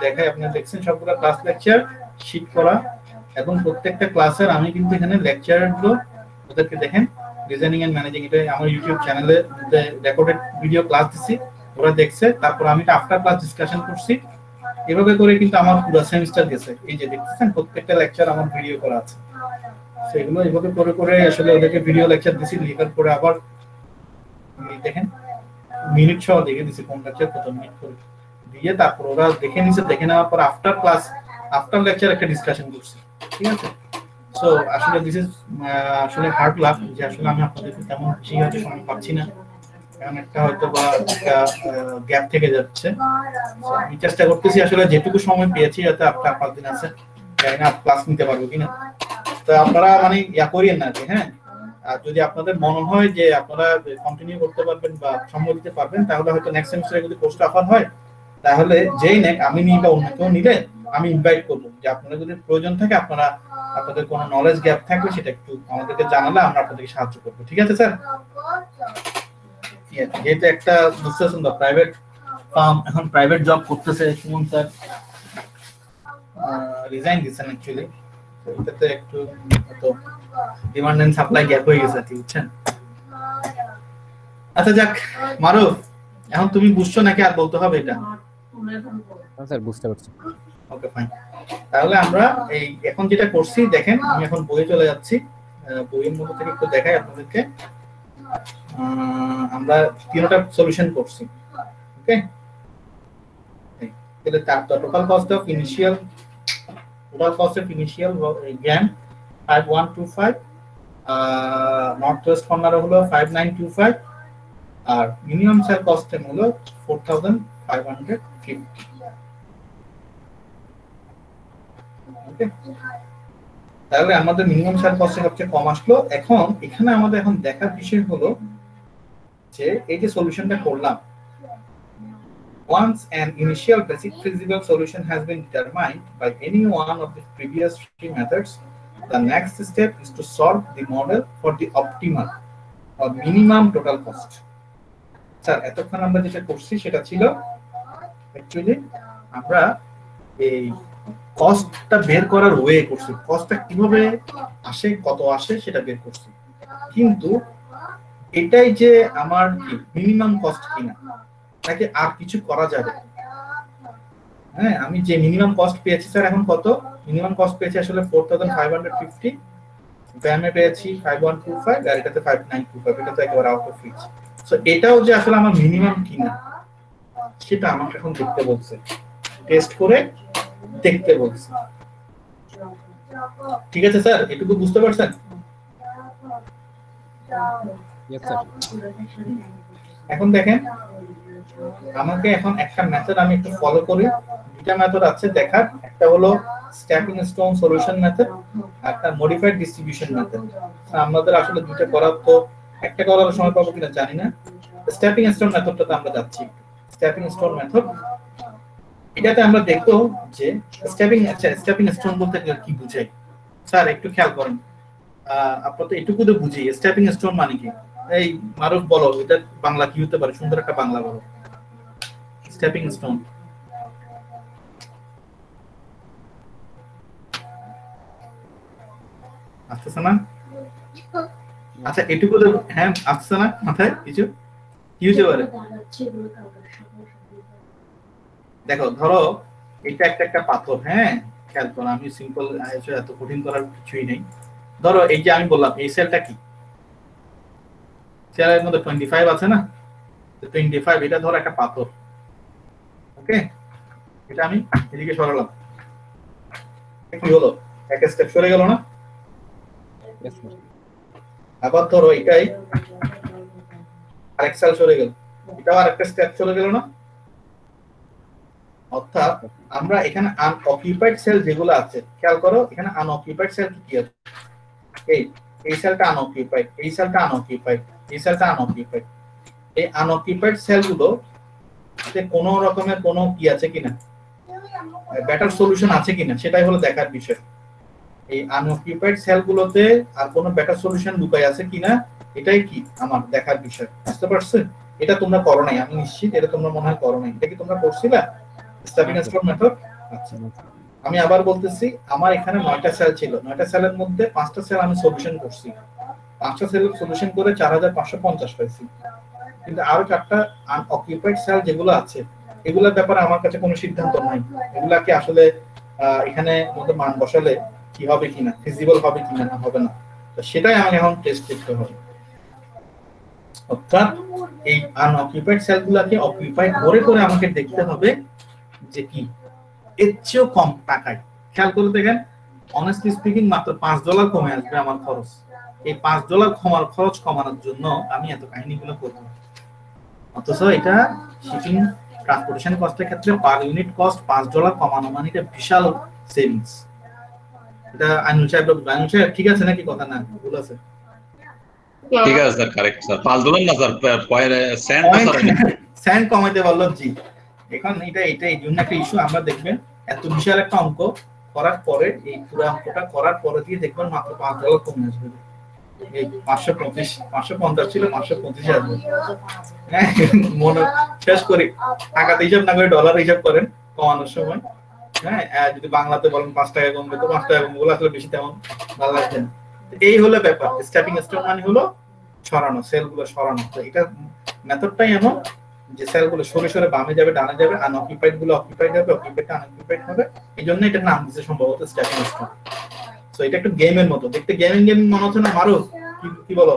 দেখাই, আপনারা দেখছেন সবগুলো ক্লাস লেকচার শিট করা, এবং প্রত্যেকটা ক্লাসের আমি কিন্তু এখানে লেকচারগুলো ওদেরকে দেখেন ডিজাইনিং এন্ড ম্যানেজিং, এটা আমার ইউটিউব চ্যানেলে রেকর্ডেড ভিডিও ক্লাস দিছি, ওরা দেখছে, তারপর আমি আফটার ক্লাস ডিসকাশন করছি। এভাবে করে কিন্তু আমার পুরো সেমিস্টার গেছে। এই যে দেখতেছেন প্রত্যেকটা লেকচার আমার ভিডিও করা আছে, সেগুলো এইভাবে করে করে আসলে ওদেরকে ভিডিও লেকচার দিছি, লেখার পরে আবার দেখেন মিনিট সহ দেখে দিছি কোন লেকচার কত মিনিট করে দিয়ে, তারপর ওরা দেখে নিছে, দেখে নেওয়ার পর আফটার ক্লাস আফটার লেকচার একটা ডিসকাশন করছি, ঠিক আছে? সো আসলে দিস ইজ আসলে হার্ড লাক যে আসলে আমি আপনাদেরকে তেমন বেশি হয়তো সময় পাচ্ছি না, কারণ একটা হয়তো বা একটা গ্যাপ থেকে যাচ্ছে। আমি চেষ্টা করতেছি আসলে যেটুকু সময় পেয়েছি, যাতে আপনার 5 দিন আছে জানি না ক্লাস নিতে পারবো কিনা, তো আপনারা মানে ইয়া করিয়েন না যে হ্যাঁ, আর যদি আপনাদের মনে হয় যে আপনারা কন্টিনিউ করতে পারবেন বা সময় দিতে পারবেন, তাহলে হয়তো নেক্সট সেমিস্টারে যদি কোর্সটা অফার হয়, তাহলে যেই নেক আমি নিই বা অন্য কেউ নিলে আমি ইনভাইট করবো যে আপনারা যদি প্রয়োজন থাকে, আপনারা আপনাদের কোনো নলেজ গ্যাপ থাকবে সেটা একটু আমাদেরকে জানালে আমরা আপনাদেরকে সাহায্য করবো, ঠিক আছে স্যার? যেহেতু একটা বুঝতেছেন তো প্রাইভেট ফার্ম, এখন প্রাইভেট জব করতেছে সুমন স্যার, রিজাইন দিচ্ছেন অ্যাকচুয়ালি, তো এটাতে একটু তো ডিমান্ড এন্ড সাপ্লাই গ্যাপ হয়ে গেছে, ঠিক বুঝছেন? আচ্ছা যাক মারুফ, এখন তুমি বুঝছো নাকি আর বলতে হবে এটা? স্যার বুঝতে পারছি। ওকে ফাইন, তাহলে আমরা এই এখন যেটা করছি দেখেন, আমি এখন বইয়ে চলে যাচ্ছি, বইয়ের মধ্যে থেকে একটু দেখাই আপনাদেরকে। আমরা তিনটা সলিউশন করছি, ওকে? তাহলে তার টোটাল কস্ট অফ ইনিশিয়াল জ্ঞান 5125, নর্থ ওয়েস্ট কর্নার হলো 5925, আর মিনিমাম সেল কস্ট হলো 4550। ওকে, তাহলে আমাদের মিনিমাম সেল কস্ট সবচেয়ে কম আসলো। এখন এখানে আমাদের এখন দেখার বিষয় হলো যে এই যে সলিউশনটা করলাম, once an initial basic feasible solution has been determined by any one of the previous three methods, the next step is to solve the model for the optimal or minimum total cost. Sir এতক্ষণ আমরা যেটা করছি সেটা ছিল অ্যাকচুয়ালি আমরা এই কস্টটা বের করার ওয়ে করছি, কস্টটা কিভাবে আসে কত আসে সেটা বের করছি, কিন্তু এটাই যে আমার কি মিনিমাম কস্ট কিনা নাকি আর কিছু করা যাবে। হ্যাঁ, আমি যে মিনিমাম কস্ট পেয়েছি স্যার এখন কত, মিনিমাম কস্ট পেয়েছি আসলে 4550, ব্যামে পেয়েছি 5125, আর এটাতে 5925, এটা তো একেবারে আউট অফ রিচ। সো এটাও যে আসলে আমার মিনিমাম কিনা সেটা আমাকে এখন দেখতে বলছে, টেস্ট করে দেখতে বলছে। ঠিক আছে স্যার, এটুকু বুঝতে পারছেন? Yes, sir. এখন দেখেন আমাকে এখন একটা মেথড আমি একটু ফলো করি। দুটা মেথড আছে দেখার, একটা হলো স্টেপিং স্টোন সলিউশন মেথড, আর একটা মডিফাইড ডিস্ট্রিবিউশন মেথড। আমাদের আসলে দুটো করার তো একটা করার সময় পাবো কিনা জানি না। স্টেপিং স্টোন মেথডটাতে আমরা যাচ্ছি। স্টেপিং স্টোন মেথড এটাতে আমরা দেখো যে স্টেপিং স্টোন বলতে কি বুঝাই স্যার একটু খেয়াল করেন। আপনারা তো এটুকু তো বুঝি স্টেপিং স্টোন মানে কি। এই মারুফ বলো এটা বাংলা কি হতে পারে, সুন্দর একটা বাংলা বলো স্টেপিং স্টোন। আসছে না? আচ্ছা এটুকু তো হ্যাঁ আসছে না মাথায় কিছু, কি হতে পারে? দেখো ধরো এটা একটা পাথর, হ্যাঁ খেয়াল করো, আমি সিম্পল এত কঠিন করার কিছুই নেই। ধরো এই যে আমি বললাম এই সেলটা কি, সেলের মধ্যে 25 আছে না, 25 এটা ধরো একটা পাথর, ওকে এটা আমি এদিকে সরালাম, কি হলো এক স্টেপ সরে গেল না? Yes, sir. আবার ধরো এটাই আরেক সেল সরে গেল, এটাও আরেকটা স্টেপ চলে গেল না? অর্থাৎ আমরা এখানে আনঅকুপাইড সেল যেগুলো আছে, খেয়াল করো এখানে আনঅকুপাইড সেল কি আছে, এই সেলটা আনঅকুপাইড, এই সেলটা আনঅকুপাইড, এই সেলটা আনঅকুপাইড। এই আনঅকুপাইড সেলগুলো তে কোনো রকমের কোনো কি আছে কিনা, বেটার সলিউশন আছে কিনা সেটাই হলো দেখার বিষয়। এই আনঅকুপাইড সেলগুলোতে আর কোনো বেটার সলিউশন লুকাই আছে কিনা এটাই কি আমার দেখার বিষয়। বুঝতে পারছো? এটা তোমরা করো নাই, আমি নিশ্চিত এটা তোমরা মনে হয় করো নাই। এটা কি তোমরা করছিলা স্টেপিং স্টোন মেথড? আচ্ছা আমি আবার বলতেছি, আমার এখানে 9টা সেল ছিল, 9টা সেলের মধ্যে 5টা সেল আমি সলিউশন করছি, 5টা সেল সলিউশন করে 4550 পাইছি, কিন্তু আরো 4টা আনঅকুপাইড সেল যেগুলো আছে এগুলোর ব্যাপারে আমার কাছে কোনো সিদ্ধান্ত নাই। এগুলাকে আসলে এখানে মধ্যে মান বসালে কি হবে কিনা, ফিজিবল হবে কিনা না হবে না, তো সেটাই আমাকে এখন টেস্ট করতে হবে। অর্থাৎ এই আনঅকুপাইড সেলগুলোকে অকুপাইড করে করে আমাকে দেখতে হবে যে কি এর চেয়েও কম টাকায়। খেয়াল করে দেখেন অনেস্টলি স্পিকিং মাত্র $5 কমে আসবে আমার খরচ। এই $5 খরচ কমানোর জন্য আমি এত কাহিনীগুলো করব, অথচ এটা শিপিং ট্রান্সপোর্টেশন কস্টের ক্ষেত্রে পার ইউনিট কস্ট $5 কমানো মানে এটা বিশাল সেভিংস। এটা আইনুল সাহেব ঠিক আছে নাকি কথা না ভুল আছে? ঠিক আছে স্যার, কারেক্ট স্যার। $5 না স্যার, সেন্ট কমাইতে পারলো জি। এখন এটা এই জন্য একটা ইস্যু, আমরা দেখবেন এত বিশাল একটা অঙ্ক করার পরে এই পুরো অঙ্কটা করার পরে দিয়ে দেখবেন মাত্র $5 কমে আসবে। এই 550 ছিল 525 আসবে। হ্যাঁ মনে শেষ করি টাকাতে হিসাব না করে ডলার হিসাব করেন কমানোর সময়। হ্যাঁ যদি বাংলাতে বলেন 5 টাকা কমবে তো 5 টাকা কমবে, আসলে বেশি তেমন ভালো লাগছে না। এই হলো ব্যাপার, স্টেপিং স্টোন মানে হলো সরানো, সেলগুলো সরানো। তো এটা মেথডটাই এমন যে সেলগুলো সরে সরে বামে যাবে ডানে যাবে, আনঅকুপাইড গুলো অকুপাইড হবে, অকুপাইড আনঅকুপাইড হবে। এইজন্য এটা নাম দিয়েছে সম্ভবত স্টেপিং স্টোন। সো এটা একটু গেমের মতো দেখতে, গেমিং মনে হচ্ছে না মারো? কি বলো?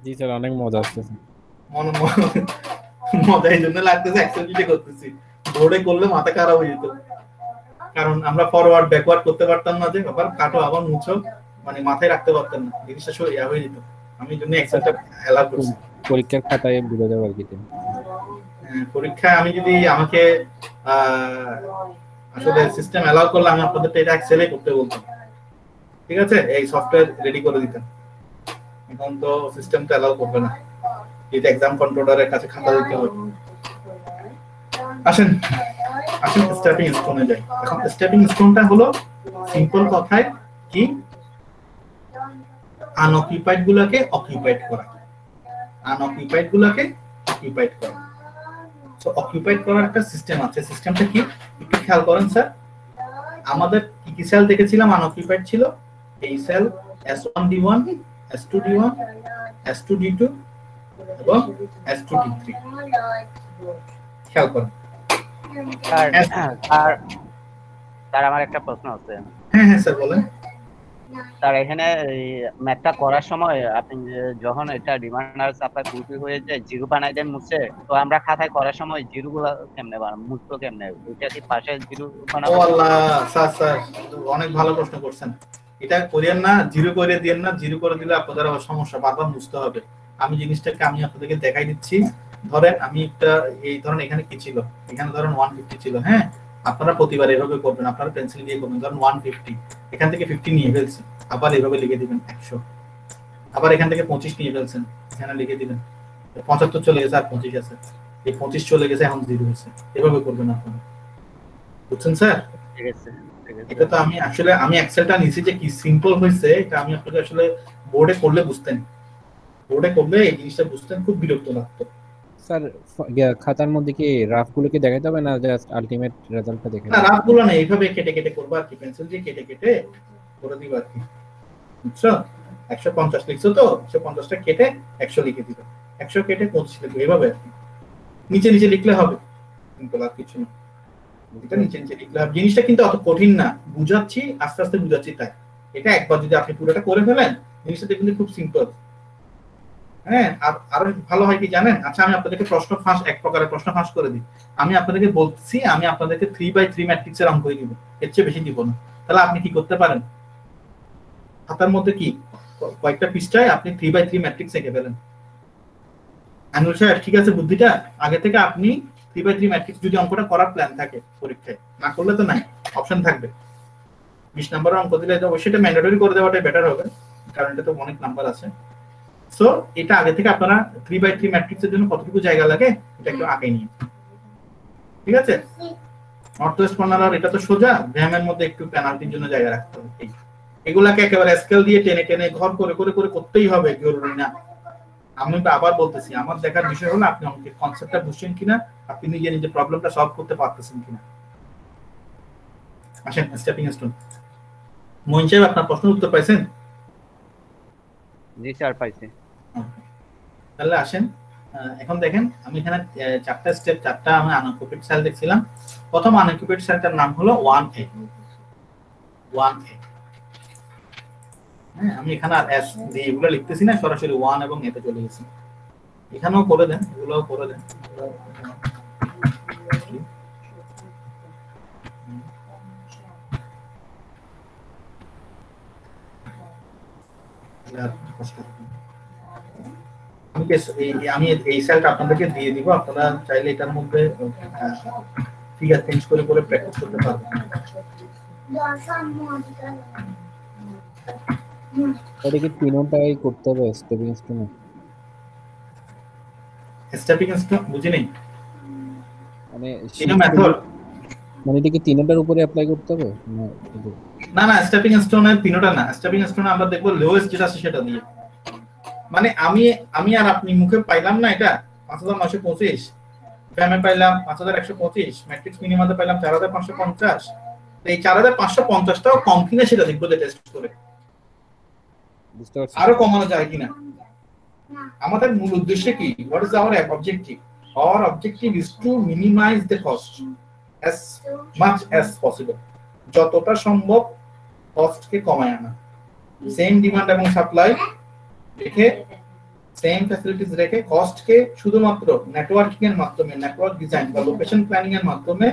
জি স্যার, অনেক মজা আসতেছে। মজা এই জন্য লাগতেছে, এক্সারসাইজ করতেছি। বোর্ডে করলে মাথা খারাপ হয়ে যেত, কারণ আমরা ফরওয়ার্ড ব্যাকওয়ার্ড করতে পারতাম না, যে আবার কাটো আবার মুছো, মানে মাথায় রাখতে পারতাম না, জিনিসটা হয়ে যেত। আমি এই জন্য এক্সারসাইজটা এলাও করছি। পরীক্ষার খাতায় বুঝে যাবে আর কি। পরীক্ষায় আমি যদি আমাকে আসলে সিস্টেম এলাও করলে আমি আপনাদের এটা এক্সেলে করতে বলতাম, ঠিক আছে? এই সফটওয়্যার রেডি করে দিতাম। এখন তো সিস্টেম তো এলাও করবে না, এটা এক্সাম কন্ট্রোলারের কাছে খাতা দিতে হবে। আসেন স্টেপিং স্টোনে যাই। এখন স্টেপিং স্টোনটা হলো সিম্পল কথায় কি আনঅকুপাইড গুলোকে অকুপাইড করা, আনঅকুপাইড গুলোকে অকুপাইড করা। সো অকুপাইড করার একটা সিস্টেম আছে। সিস্টেমটা কি একটু খেয়াল করেন স্যার। আমাদের কি কি সেল দেখেছিলাম আনঅকুপাইড ছিল? এই সেল S1D1, S2D1, S2D2 এবং S2D3। খেয়াল করেন। স্যার আমার একটা প্রশ্ন আছে। হ্যাঁ হ্যাঁ স্যার বলেন। স্যার এখানে ম্যাথটা করার সময় আপনি যখন এটা ডিমান্ড আর সাপ্লাই পুরোপুরি হয়ে যায় জিরো বানাই দেন মুছে, তো আমরা খাতায় করার সময় জিরো গুলো কেমনে বানাবো, মুছবো কেমনে? ওইটা কি পাশে জিরো বানাবো? ও আল্লাহ স্যার স্যার অনেক ভালো প্রশ্ন করছেন। এটা করিয়েন না, জিরো করে দিয়েন না। জিরো করে দিলে আপনাদের আবার সমস্যা, বারবার মুছতে হবে। আমি জিনিসটাকে আমি আপনাদেরকে দেখাই দিচ্ছি। ধরেন আমি একটা এই ধরেন এখানে কি ছিল, এখানে ধরেন 150 ছিল। হ্যাঁ, আপনারা প্রতিবার এভাবে করবেন, আপনারা পেন্সিল দিয়ে করবেন। ধরেন 150, এখান থেকে 50 নিয়ে ফেলছি, আবার এভাবে লিখে দিবেন 100। আবার এখান থেকে 25 নিয়ে ফেলছেন, এখানে লিখে দিবেন 75 চলে গেছে আর 25 আছে। এই 25 চলে গেছে, এখন 0 হয়েছে। এভাবে করবেন আপনারা, বুঝছেন স্যার? ঠিক আছে, ঠিক আছে। এটা তো আমি আসলে আমি এক্সেলটা নিছি যে কি সিম্পল হয়েছে, এটা আমি আপনাকে আসলে বোর্ডে করলে বুঝতেন, বোর্ডে করলে এই জিনিসটা বুঝতেন, খুব বিরক্ত লাগতো। স্যার খাতার মধ্যে কি রাফ গুলোকে দেখাতে হবে না, জাস্ট আলটিমেট রেজাল্টটা দেখে? না, রাফগুলো না, এইভাবে কেটে কেটে করবা আর কি, পেন্সিল দিয়ে কেটে কেটে করে দিবা আর কি, বুঝছো? 150 লিখছো তো, 150টা কেটে 100 লিখে দিবা, 100 কেটে 25 লিখবে, এভাবে আর কি। নিচে নিচে লিখলে হবে, সিম্পল, আর কিছু না। এটা নিচে নিচে লিখলে হবে। জিনিসটা কিন্তু অত কঠিন না, বুঝাচ্ছি, আস্তে আস্তে বুঝাচ্ছি তাই। এটা একবার যদি আপনি পুরোটা করে ফেলেন, জিনিসটা দেখবেন খুব সিম্পল। হ্যাঁ, আর আরো ভালো হয় কি জানেন? আচ্ছা, আমি আপনাদেরকে প্রশ্ন ফাঁস, এক প্রকারের প্রশ্ন ফাঁস করে দিই। আমি আপনাদেরকে বলছি, আমি আপনাদেরকে 3x3 ম্যাট্রিক্সের অঙ্ক দিব, এর চেয়ে বেশি দিব না। তাহলে আপনি কি করতে পারেন? খাতার মধ্যে কি কয়েকটা পৃষ্ঠায় আপনি 3x3 ম্যাট্রিক্স এঁকে ফেলেন। আনুল সাহেব, ঠিক আছে বুদ্ধিটা? আগে থেকে আপনি 3x3 ম্যাট্রিক্স যদি অঙ্কটা করার প্ল্যান থাকে পরীক্ষায়, না করলে তো নাই, অপশন থাকবে। 20 নম্বরের অঙ্ক দিলে অবশ্যই এটা ম্যান্ডেটরি করে দেওয়াটাই বেটার হবে, কারণ এটা তো অনেক নাম্বার আছে। সো এটা আগে থেকে আপনারা 3x3 ম্যাট্রিক্সের জন্য কতটুকু জায়গা লাগে এটা একটু আঁকে নিয়ে, ঠিক আছে? নর্থ ওয়েস্ট কর্নার, এটা তো সোজা, ভ্যামের মধ্যে একটু পেনাল্টির জন্য জায়গা রাখতে হবে। এগুলাকে একেবারে স্কেল দিয়ে টেনে টেনে ঘর করে করে করে করতেই হবে, জরুরি না। আমি আবার বলতেছি, আমার দেখার বিষয় হলো আপনি অঙ্কের কনসেপ্টটা বুঝছেন কিনা, আপনি নিজে নিজে প্রবলেমটা সলভ করতে পারতেছেন কিনা। আসেন স্টেপিং স্টোন। মইন সাহেব, আপনার প্রশ্নের উত্তর পাইছেন? জি স্যার, পাইছি। তাহলে আসেন, এখন দেখেন আমি এখানে 4টা স্টেপ, 4টা আমি আনঅকুপেড সেল দেখছিলাম। প্রথম আনঅকুপেড সেলটার নাম হলো 1A। 1A, হ্যাঁ, আমি এখানে আর এস দিয়ে এগুলো লিখতেছি না, সরাসরি 1 এবং এতে চলে গেছি। এখানেও করে দেন, এগুলোও করে দেন। আমি এই সেলটা আপনাদেরকে দিয়ে দিব, আপনারা চাইলে এটার মধ্যে ফিগার চেঞ্জ করে করে প্র্যাকটিস করতে পারবেন। এটা কি তিনটাই করতে হবে স্টেপিং স্টোনে? স্টেপিং স্টোন বুঝি নেই, মানে তিন মেথড, মানে এটা কি তিনটার উপরে অ্যাপ্লাই করতে হবে না? না, স্টেপিং স্টোনের তিনটা না। স্টেপিং স্টোনে আমরা দেখবো লোয়েস্ট যেটা আছে সেটা দিয়ে। মানে আমি আর আপনি মুখে পাইলাম না এটা 5925, ফ্যামে পাইলাম 5125, ম্যাট্রিক্স মিনিমাতে পাইলাম 4550। তো এই 4550টাও কম কিনা সেটা দেখবো টেস্ট করে, বুঝতে পারছি। আরো কমানো যায় কিনা। আমাদের মূল উদ্দেশ্য কি? What is our objective? Our objective is to minimize the cost as much as possible, যতটা সম্ভব কস্টকে কমায় আনা। সেম ডিমান্ড এবং সাপ্লাই রেখে, সেম ফ্যাসিলিটিস রেখে কস্টকে শুধুমাত্র নেটওয়ার্কিং এর মাধ্যমে, নেটওয়ার্ক ডিজাইন বা লোকেশন প্ল্যানিং এর মাধ্যমে,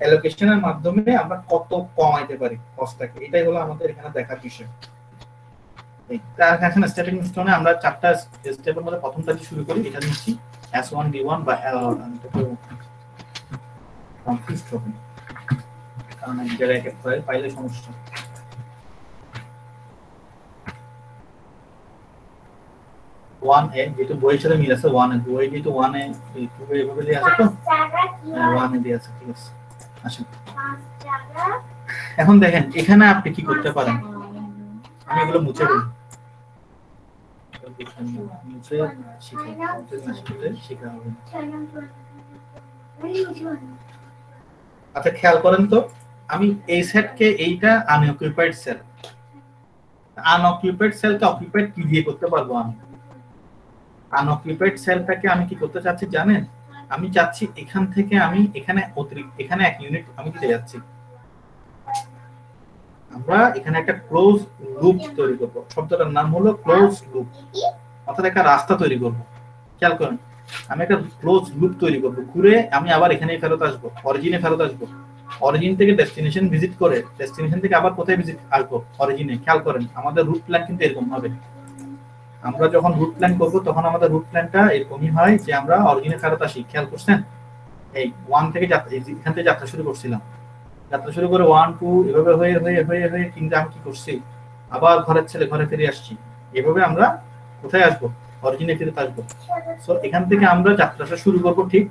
অ্যালোকেশনের মাধ্যমে আমরা কত কমাইতে পারি কস্টটাকে, এটাই হলো আমাদের এখানে দেখার বিষয়। এখানে স্টেপিং স্টোনে আমরা 4টা স্টেপের মধ্যে প্রথমটা দিয়ে শুরু করি। এটা নিচ্ছি S1 D1 বা কনফিউজ হবে, কারণ এক জায়গায় পাইলে সমস্যা। ওয়ান এ যেহেতু বইয়ের সাথে মিল আছে, 1A বই যেহেতু 1A এভাবে দিয়ে আছে, তো 1A দিয়ে আছে, ঠিক আছে। আসেন এখন দেখেন এখানে আপনি কি করতে পারেন। আমি এগুলো মুছে দিই, মুছে শিখা হবে। আচ্ছা খেয়াল করেন তো, আমি এই সেটকে এইটা আনঅকুপাইড সেল, আনঅকুপাইড সেলকে অকুপাইড কি দিয়ে করতে পারবো? আমি আনঅকুপাইড সেলটাকে আমি কি করতে চাচ্ছি জানেন? আমি চাচ্ছি এখান থেকে আমি এখানে অতিরিক্ত এখানে এক ইউনিট আমি দিতে যাচ্ছি। আমরা এখানে একটা ক্লোজ লুপ তৈরি করব, শব্দটার নাম হলো ক্লোজ লুপ, অর্থাৎ একটা রাস্তা তৈরি করব। খেয়াল করেন, আমি একটা ক্লোজ লুপ তৈরি করব, ঘুরে আমি আবার এখানেই ফেরত আসবো, অরিজিনে ফেরত আসবো, অরিজিন থেকে ডেস্টিনেশন ভিজিট করে ডেস্টিনেশন থেকে আবার কোথায় ভিজিট আসবো? অরিজিনে। খেয়াল করেন আমাদের রুট প্ল্যান কিন্তু এরকম হবে। আমরা যখন রুট প্ল্যান করব তখন আমাদের রুট প্ল্যানটা এরকমই হয় যে আমরা অরিজিনে ফেরত আসি। খেয়াল করছেন, এই 1 থেকে এখান থেকে যাত্রা শুরু করছিলাম, যাত্রা শুরু করে 1 2 এভাবে হয়ে হয়ে হয়ে হয়ে কিন্তু আমি কি করছি, আবার ঘরের ছেলে ঘরে ফিরে আসছি। এভাবে আমরা কোথায় আসবো? অরিজিনে ফিরে আসবো। সো এখান থেকে আমরা যাত্রাটা শুরু করব, ঠিক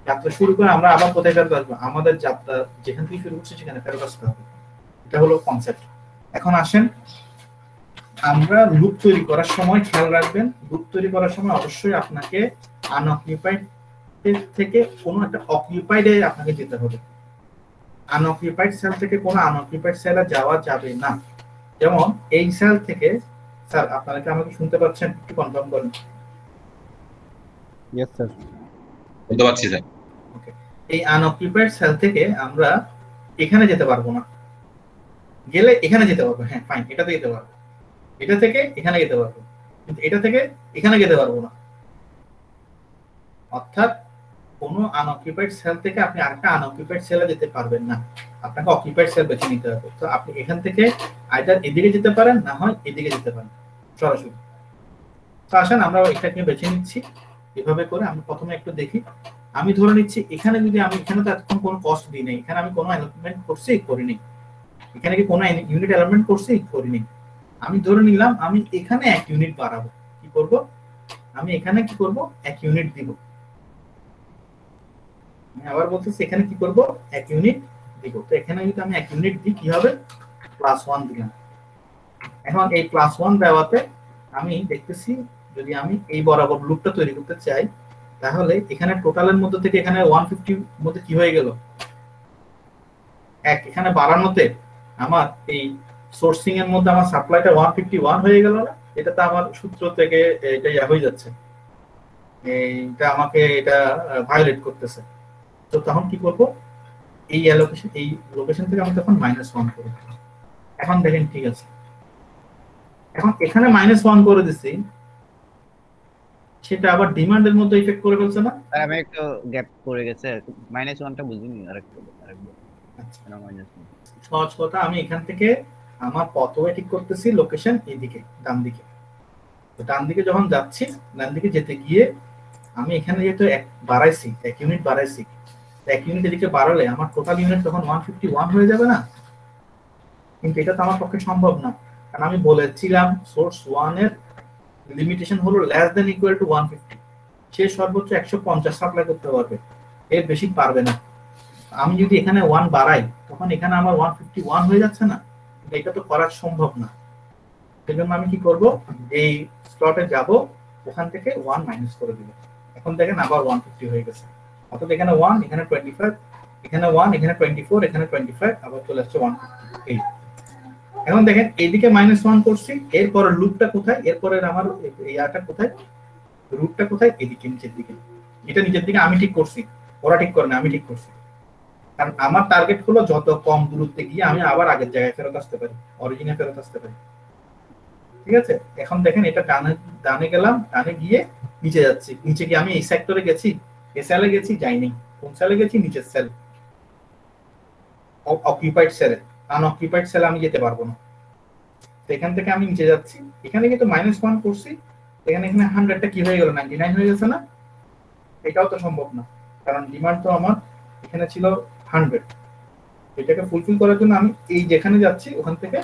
যাত্রা শুরু করে আমরা আবার কোথায় ফেরত আসবো? আমাদের যাত্রা যেখান থেকে শুরু করছি সেখানে ফেরত আসতে হবে। এটা হলো কনসেপ্ট। এখন আসেন, আমরা লুপ তৈরি করার সময় খেয়াল রাখবেন, লুপ তৈরি করার সময় অবশ্যই আপনাকে আনঅকুপাইড থেকে কোনো একটা অকুপাইডে আপনাকে যেতে হবে। আনঅকুপাইড সেল থেকে কোনো আনঅকুপাইড সেলে যাওয়া যাবে না। যেমন এই সেল থেকে, স্যার আপনারা কি আমাকে শুনতে পাচ্ছেন? একটু কনফার্ম করেন। ইয়েস স্যার, বলতে পারছি স্যার। ওকে, এই আনঅকুপাইড সেল থেকে আমরা এখানে যেতে পারবো না, গেলে এখানে যেতে পারবো, হ্যাঁ ফাইন, এটাতে যেতে পারবো, এটা থেকে এখানে যেতে পারবো, কিন্তু এটা থেকে এখানে যেতে পারবো না। অর্থাৎ কোনো আনঅকুপাইড সেল থেকে আপনি আরেকটা আনঅকুপাইড সেলে যেতে পারবেন না, আপনাকে অকুপাইড সেল বেছে নিতে হবে। তো আপনি এখান থেকে আইদার এদিকে যেতে পারেন, না হয় এদিকে যেতে পারেন সরাসরি। তো আসেন আমরা এটাকে বেছে নিচ্ছি এভাবে করে। আমি প্রথমে একটু দেখি, আমি ধরে নিচ্ছি এখানে যদি আমি এখানে তো এখন কোনো কস্ট দিই নাই, এখানে আমি কোনো এলিমেন্ট করছি করিনি, এখানে কি কোনো ইউনিট এলিমেন্ট করছি করিনি। আমি ধরে নিলাম আমি এখানে 1 ইউনিট বাড়াবো। কি করব? আমি এখানে কি করব? 1 ইউনিট দিব। আমি আবার বলতেছি এখানে কি করব? 1 ইউনিট দিব। তো এখানে যদি আমি 1 ইউনিট দিই কি হবে? +1 দিলাম। এখন এই +1 দেওয়াতে আমি দেখতেছি যদি আমি এই বরাবর লুপটা তৈরি করতে চাই, তাহলে এখানে টোটালের মধ্যে থেকে এখানে 150 মধ্যে কি হয়ে গেল? 1 এখানে বাড়ানোতে আমার এই সোর্সিং এর মধ্যে আমার সাপ্লাইটা 151 হয়ে গেল না? এটা তো আমার সূত্র থেকে এটা হয়ে যাচ্ছে, এটা আমাকে এটা ভায়োলেট করতেছে। তো তখন কি করব? এই অ্যালোকেশন, এই লোকেশন থেকে আমি তখন -1 করব। এখন দেখেন ঠিক আছে, এখন এখানে -1 করে দিছি, সেটা আবার ডিমান্ডের মধ্যে ইফেক্ট করে ফেলছে না? আমি একটু গ্যাপ পড়ে গেছে, -1টা বুঝিনি, আরেকটু আচ্ছা, কেন -1? সহজ কথা, আমি এখান থেকে আমার পথওয়ে ঠিক করতেছি, লোকেশন এইদিকে ডান দিকে। তো ডান দিকে যখন যাচ্ছি, ডান দিকে যেতে গিয়ে আমি এখানে যেহেতু 1 বাড়াইছি, 1 ইউনিট বাড়াইছি, 1 ইউনিট এদিকে বাড়ালে আমার টোটাল ইউনিট তখন 151 হয়ে যাবে না? কিন্তু এটা তো আমার পক্ষে সম্ভব না, কারণ আমি বলেছিলাম সোর্স 1 এর লিমিটেশন হলো <= 150, সে সর্বোচ্চ 150 সাপ্লাই করতে পারবে, এর বেশি পারবে না। আমি যদি এখানে 1 বাড়াই তখন এখানে আমার 151 হয়ে যাচ্ছে না? এটা তো করা সম্ভব না। সেজন্য আমি কি করব? এই স্লটে যাব, ওখান থেকে 1 মাইনাস করে দিব। এখন দেখেন আবার 150 হয়ে গেছে। অর্থাৎ এখানে 1, এখানে 25, এখানে 1, এখানে 24, এখানে 25, আবার চলে আসছে 158। এখন দেখেন এইদিকে -1 করছি, এরপর লুপটা কোথায়? এরপরে আমার এই আটা কোথায়? রুটটা কোথায়? এদিকে নিচের দিকে। এটা নিচের দিকে আমি ঠিক করছি, ওরা ঠিক করে না, আমি ঠিক করছি। কারণ আমার টার্গেট হলো যত কম দূরত্বে গিয়ে আমি আবার আগের জায়গায় ফেরত আসতে পারি, অরিজিনে ফেরত আসতে পারি। ঠিক আছে, এখন দেখেন এটা ডানে গেলাম, ডানে গিয়ে নিচে যাচ্ছি, নিচে গিয়ে আমি এই সেক্টরে গেছি, এই সেলে গেছি, যাইনি। কোন সেলে গেছি? নিচের সেল, অকুপাইড সেলে। আনঅকুপাইড সেলে আমি যেতে পারবো না। তো এখান থেকে আমি নিচে যাচ্ছি, এখানে কিন্তু -1 করছি, এখানে 100টা কি হয়ে গেল? 99 হয়ে গেছে না? এটাও তো সম্ভব না, কারণ ডিমান্ড তো আমার এখানে ছিল 100। এটাকে ফুলফিল করার জন্য আমি এই যেখানে যাচ্ছি ওখান থেকে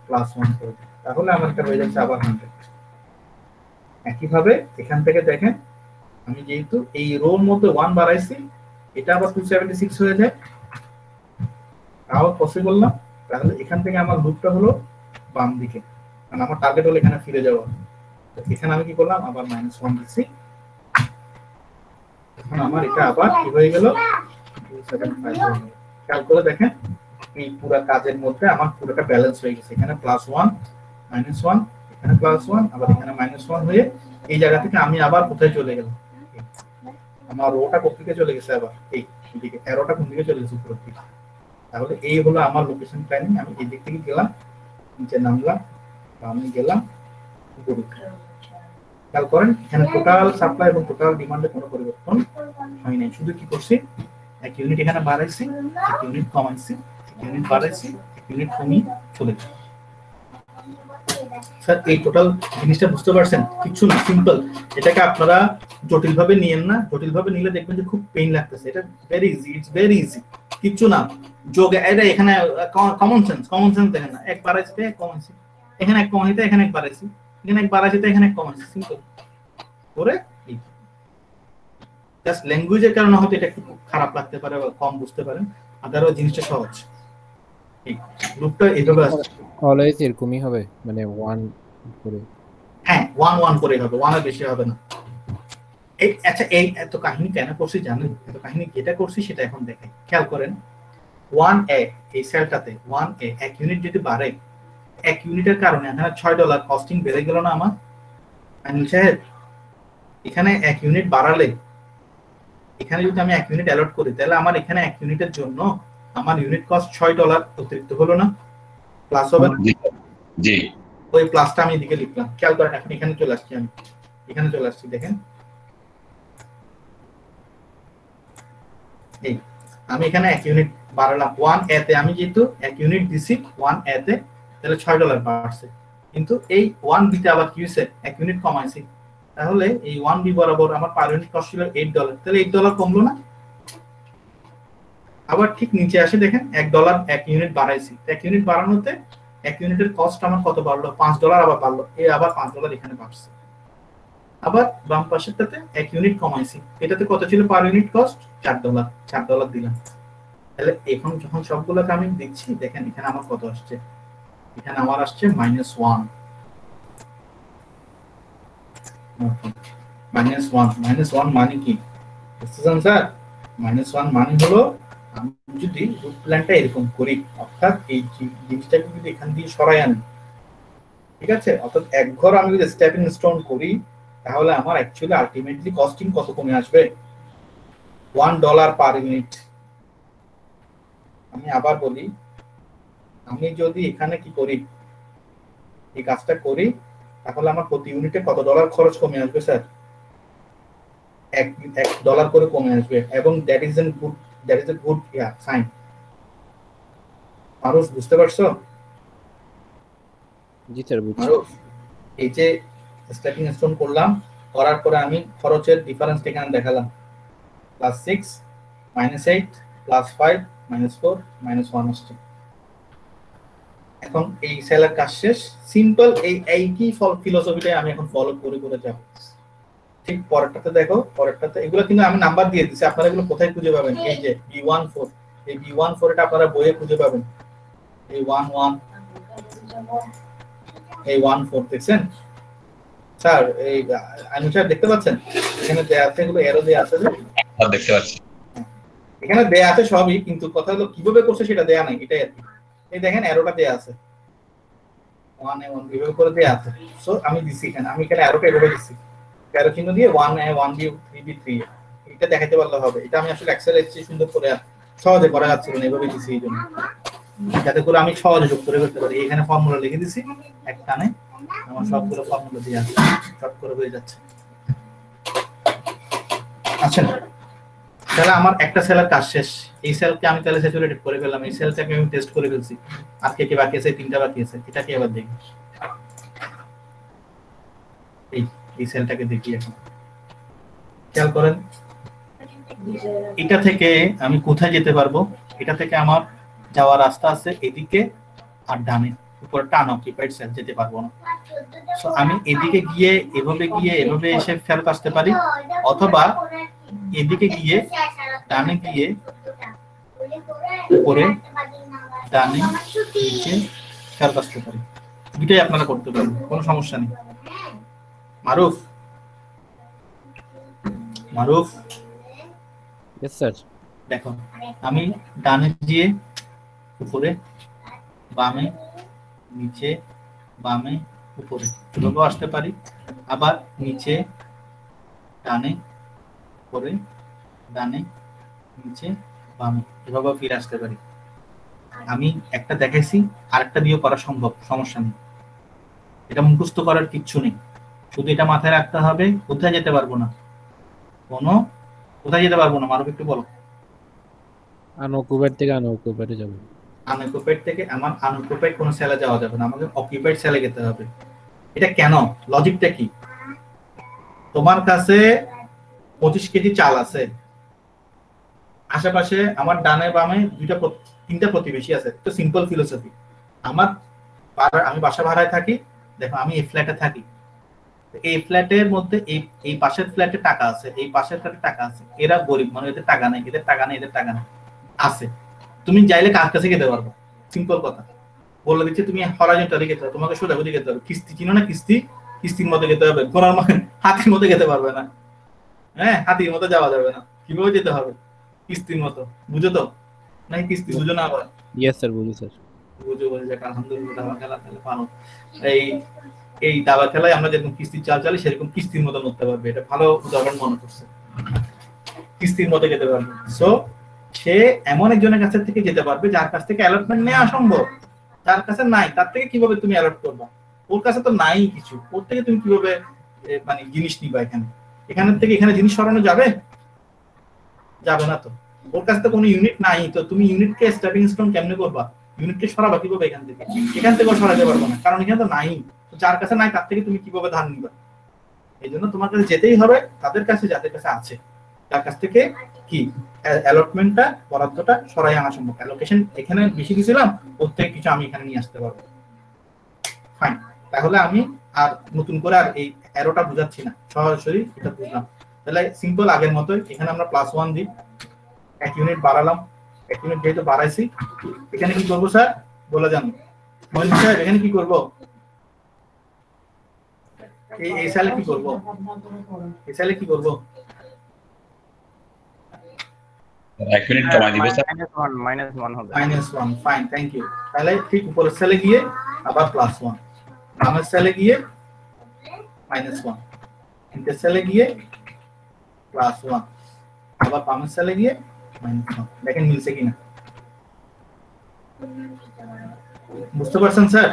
+1 করে দিই, তাহলে আমার এটা হয়ে যাচ্ছে আবার 100। একইভাবে এখান থেকে দেখেন আমি যেহেতু এই রোর মধ্যে 1 বাড়াইছি, এটা আবার 276 হয়ে যায়, তাও পসিবল না। তাহলে এখান থেকে আমার লুপটা হলো বাম দিকে, কারণ আমার টার্গেট হলো এখানে ফিরে যাওয়া। তো এখানে আমি কি করলাম, আবার -1 দিচ্ছি। এখন আমার এটা আবার কি হয়ে গেল, 275 হয়ে গেল। খেয়াল করে দেখেন এই পুরো কাজের মধ্যে আমার পুরোটা ব্যালেন্স হয়ে গেছে। এখানে +1 -1, এখানে +1, আবার এখানে -1 হয়ে এই জায়গা থেকে আমি আবার কোথায় চলে গেলাম, আমার রোটা কোন দিকে চলে গেছে, আবার এই দিকে অ্যারোটা কোন দিকে চলে গেছে উপরের দিকে। তাহলে এই হলো আমার লোকেশন প্ল্যানিং। আমি এই দিক থেকে গেলাম, নিচে নামলাম, আমি গেলাম উপরে। খেয়াল করেন এখানে টোটাল সাপ্লাই এবং টোটাল ডিমান্ডে কোনো পরিবর্তন হয় নাই। শুধু কি করছি, এক ইউনিট এখানে বাড়াইছি, এক ইউনিট কমাইছি, এক ইউনিট বাড়াইছি, এক ইউনিট কমিয়ে চলে গেছে। স্যার এই টোটাল জিনিসটা বুঝতে পারছেন? কিছু না, সিম্পল। এটাকে আপনারা জটিল ভাবে নিয়েন না, জটিল ভাবে নিলে দেখবেন যে খুব পেইন লাগতেছে। এটা very easy, it's very easy, কিছু না। যোগ এটা এখানে কমন সেন্স দেখেন না, এক বাড়াইছে এক কমাইছে, এখানে এক কমাইছে এখানে এক বাড়াইছে, এখানে এক বাড়াইছে এখানে এক কমাইছে, সিম্পল করে। জাস্ট ল্যাঙ্গুয়েজের কারণে হয়তো এটা একটু খারাপ লাগতে পারে বা কম বুঝতে পারেন, আদারওয়াইজ জিনিসটা সহজ। ঠিক লুপটা এইভাবে আসছে, অলওয়েজ এরকমই হবে, মানে 1 করে। হ্যাঁ 1 করে হবে, 1 এর বেশি হবে না। এই আচ্ছা, এই এত কাহিনী কেন করছি জানেন? এত কাহিনী যেটা করছি সেটা এখন দেখাই। খেয়াল করেন 1A এই সেলটাতে 1A এক ইউনিট যদি বাড়ে, এক ইউনিটের কারণে এখানে $6 কস্টিং বেড়ে গেল না আমার আনিল সাহেব? এখানে এক ইউনিট বাড়ালে, এখানে যদি আমি এক ইউনিট অ্যালট করি, তাহলে আমার এখানে এক ইউনিটের জন্য আমার ইউনিট কস্ট $6 অতিরিক্ত হলো না? প্লাস হবে না? জি, ওই প্লাসটা আমি এদিকে লিখলাম। খেয়াল করেন এখন এখানে চলে আসছি, আমি এখানে চলে আসছি, দেখেন এই আমি এখানে এক ইউনিট বাড়ালাম 1A তে। আমি যেহেতু এক ইউনিট দিছি 1A তে, তাহলে $6 বাড়ছে। কিন্তু এই 1B তে আবার কি হয়েছে, এক ইউনিট কমাইছি, তাহলে এই 1B বরাবর আমার পার ইউনিট কস্ট ছিল $8, তাহলে $8 কমলো না? আবার ঠিক নিচে আসে দেখেন $1 এক ইউনিট বাড়াইছি, এক ইউনিট বাড়ানোতে এক ইউনিটের কস্ট আমার কত বাড়লো, $5 আবার বাড়লো, এই আবার $5 এখানে বাড়ছে। আবার বাম পাশেরটাতে এক ইউনিট কমাইছি, এটাতে কত ছিল পার ইউনিট কস্ট, $4 দিলাম। তাহলে এখন যখন সবগুলোকে আমি দিচ্ছি, দেখেন এখানে আমার কত আসছে, এখানে আমার আসছে -1 মানে কি বুঝতেছেন স্যার? -1 মানে হলো আমি যদি রুট প্ল্যানটা এরকম করি, অর্থাৎ এই জিনিসটাকে যদি এখান দিয়ে সরাই আনি, ঠিক আছে, অর্থাৎ এক ঘর আমি যদি স্টেপিং স্টোন করি, তাহলে আমার অ্যাকচুয়ালি আলটিমেটলি কস্টিং কত কমে আসবে, $1 পার ইউনিট। আমি আবার বলি, আমি যদি এখানে কি করি, এই কাজটা করি, তাহলে আমার প্রতি ইউনিটে কত ডলার খরচ কমে আসবে স্যার? $1 করে কমে আসবে। এবং that is a good sign. মানুষ বুঝতে পারছো? জি স্যার, বুঝছি। এই যে স্টেপিং স্টোন করলাম, করার পরে আমি খরচের ডিফারেন্সটা এখানে দেখালাম, +6 -8 +5 -4 -1 আসছে। এখন এই সেলের কাজ শেষ, সিম্পল। এই কি ফিলোসফিটাই আমি এখন ফলো করে যাব। ঠিক পরেরটাতে দেখো, পরেরটাতে এগুলো কিন্তু আমি নাম্বার দিয়ে দিছি, আপনারা এগুলো কোথায় খুঁজে পাবেন? এই যে B14, এই B14 এটা আপনারা বইয়ে খুঁজে পাবেন। এই 11, এই 14 দেখছেন স্যার? এই আমি স্যার দেখতে পাচ্ছেন এখানে দেয়া আছে, এগুলো এরো দেয়া আছে, দেখতে পাচ্ছি এখানে দেয়া আছে সবই, কিন্তু কথা হলো কিভাবে করছে সেটা দেয়া নাই, এটাই আর কি। এই দেখেন এরোটা দেয়া আছে, 1A1 এভাবে করে দেয়া আছে। সো আমি দিছি এখানে, আমি এখানে এরোটা এভাবে দিছি, এরো চিহ্ন দিয়ে 1A 1B 3B 3A, এটা দেখাতে পারলে হবে। এটা আমি আসলে এক্সেল এসে সুন্দর করে সহজে করা যাচ্ছিল না, এভাবে দিছি এই জন্য, যাতে করে আমি সহজে যোগ করে করতে পারি। এখানে ফর্মুলা লিখে দিছি এক টানে, আমার সবগুলো ফর্মুলা দিয়ে আছে, শর্ট করে হয়ে যাচ্ছে। আচ্ছা, তাহলে আমার একটা সেলের কাজ শেষ। এই সেলকে আমি তাহলে স্যাচুরেটেড করে ফেললাম, এই সেলটাকে আমি টেস্ট করে ফেলছি। আর কে বাকি আছে? 3টা বাকি আছে। এটাকে এবার দেখি, এই সেলটাকে দেখি এখন। খেয়াল করেন এটা থেকে আমি কোথায় যেতে পারবো? এটা থেকে আমার যাওয়ার রাস্তা আছে এদিকে আর ডানে, উপরে টান অকুপাইড সেল যেতে পারবো না। সো আমি এদিকে গিয়ে এভাবে এসে ফেরত আসতে পারি, অথবা এদিকে গিয়ে ডানে গিয়ে উপরে ডানে নিচে ফেরত আসতে পারি। দুইটাই আপনারা করতে পারবেন, কোনো সমস্যা নেই। মারুফ, মারুফ यस স্যার। দেখো আমি ডানে দিয়ে উপরে, বামে নিচে, বামে উপরে এভাবে আসতে পারি, আবার নিচে ডানে উপরে ডানে নিচে বামে এভাবে ফিরে আসতে পারি। আমি একটা দেখাইছি, আরেকটা দিয়ে করা সম্ভব, সমস্যা নেই। এটা মুখস্থ করার কিচ্ছু নেই, শুধু এটা মাথায় রাখতে হবে। কোথায় যেতে পারবো না, কোথায় যেতে পারবো না মারুফ একটু বলো। আনঅকুপাইড থেকে আনঅকুপাইডে যাব। আনঅকুপাইড থেকে আমার আনঅকুপাইড কোনো সেলে যাওয়া যাবে না, আমাকে অকুপাইড সেলে যেতে হবে। এটা কেন, লজিকটা কি? তোমার কাছে 25 কেজি চাল আছে, আশেপাশে আমার ডানে বামে তিনটা প্রতিবেশী আছে, তো সিম্পল ফিলোসফি। আমি বাসা ভাড়ায় থাকি, দেখো আমি এই ফ্ল্যাটে থাকি, এই ফ্ল্যাটের মধ্যে এই পাশের ফ্ল্যাটে টাকা আছে, এই পাশের ফ্ল্যাটে টাকা আছে, এরা গরিব মানে এদের টাকা নেই, এদের টাকা নেই, এদের টাকা নেই আছে। তুমি চাইলে কার কাছে যেতে পারবো, সিম্পল কথা বলে দিচ্ছি। তুমি হরাইজন্টালি যেতে হবে, তোমাকে সোজাসুজি যেতে হবে। কিস্তি চিনো না, কিস্তির মতো যেতে হবে, ঘোড়ার হাতির মতো যেতে পারবে না। হ্যাঁ, হাতির মতো যাওয়া যাবে না, কিভাবে যেতে হবে, কিস্তির মতো। বুঝো তো নাকি কিস্তি বুঝো না? আবার यस স্যার, বুঝি স্যার। বুঝো, বলে যাক আলহামদুলিল্লাহ। দাবা খেলা তাহলে পারো। এই দাবা খেলায় আমরা যেরকম কিস্তির চাল চালি সেরকম কিস্তির মতো করতে পারবে। এটা ভালো উদাহরণ মনে করছে, কিস্তির মতো যেতে পারবে। সো সে এমন একজনের কাছ থেকে যেতে পারবে যার কাছ থেকে অ্যালটমেন্ট নেওয়া সম্ভব। যার কাছে নাই তার থেকে কিভাবে তুমি অ্যালট করবা? ওর কাছে তো নাই কিছু, ওর থেকে তুমি কিভাবে মানে জিনিস নিবা? এখানের থেকে এখানে জিনিস সরানো যাবে? যাবে না তো। ওর কাছে তো কোনো ইউনিট নাই, তো তুমি ইউনিটকে স্টেপিং স্টোন কেমনে করবা? ইউনিটকে সরাবা কিভাবে এখান থেকে? এখান থেকেও সরাতে পারবো না, কারণ এখানে তো নাই। তো যার কাছে নাই তার থেকে তুমি কিভাবে ধার নিবা? এই জন্য তোমার কাছে যেতেই হবে তাদের কাছে যাদের কাছে আছে, তার কাছ থেকে কি অ্যালটমেন্টটা, বরাদ্দটা সরাই আনা সম্ভব। অ্যালোকেশন এখানে বেশি দিয়েছিলাম, ওর থেকে কিছু আমি এখানে নিয়ে আসতে পারবো। ফাইন, তাহলে আমি আর নতুন করে আর এই অ্যারোটা বুঝাচ্ছি না, সরাসরি এটা বুঝলাম। তাহলে সিম্পল আগের মতোই এখানে আমরা +1 দিই, 1 ইউনিট বাড়ালাম। 1 ইউনিট যেহেতু বাড়াইছি, এখানে কি করবো স্যার বলে যান মহিন স্যার? এখানে কি করবো? এই সালে কি করবো? এই সালে কি করবো? 1 মিনিট কমাই দিবে স্যার। -1 হবে। -1, ফাইন, থ্যাংক ইউ। তাহলে ঠিক উপরের সেলে গিয়ে আবার +1, বামের সেলে গিয়ে -1, নিচের সেলে গিয়ে +1, আবার বামের সেলে গিয়ে -1। দেখেন মিলছে কিনা, বুঝতে পারছেন স্যার?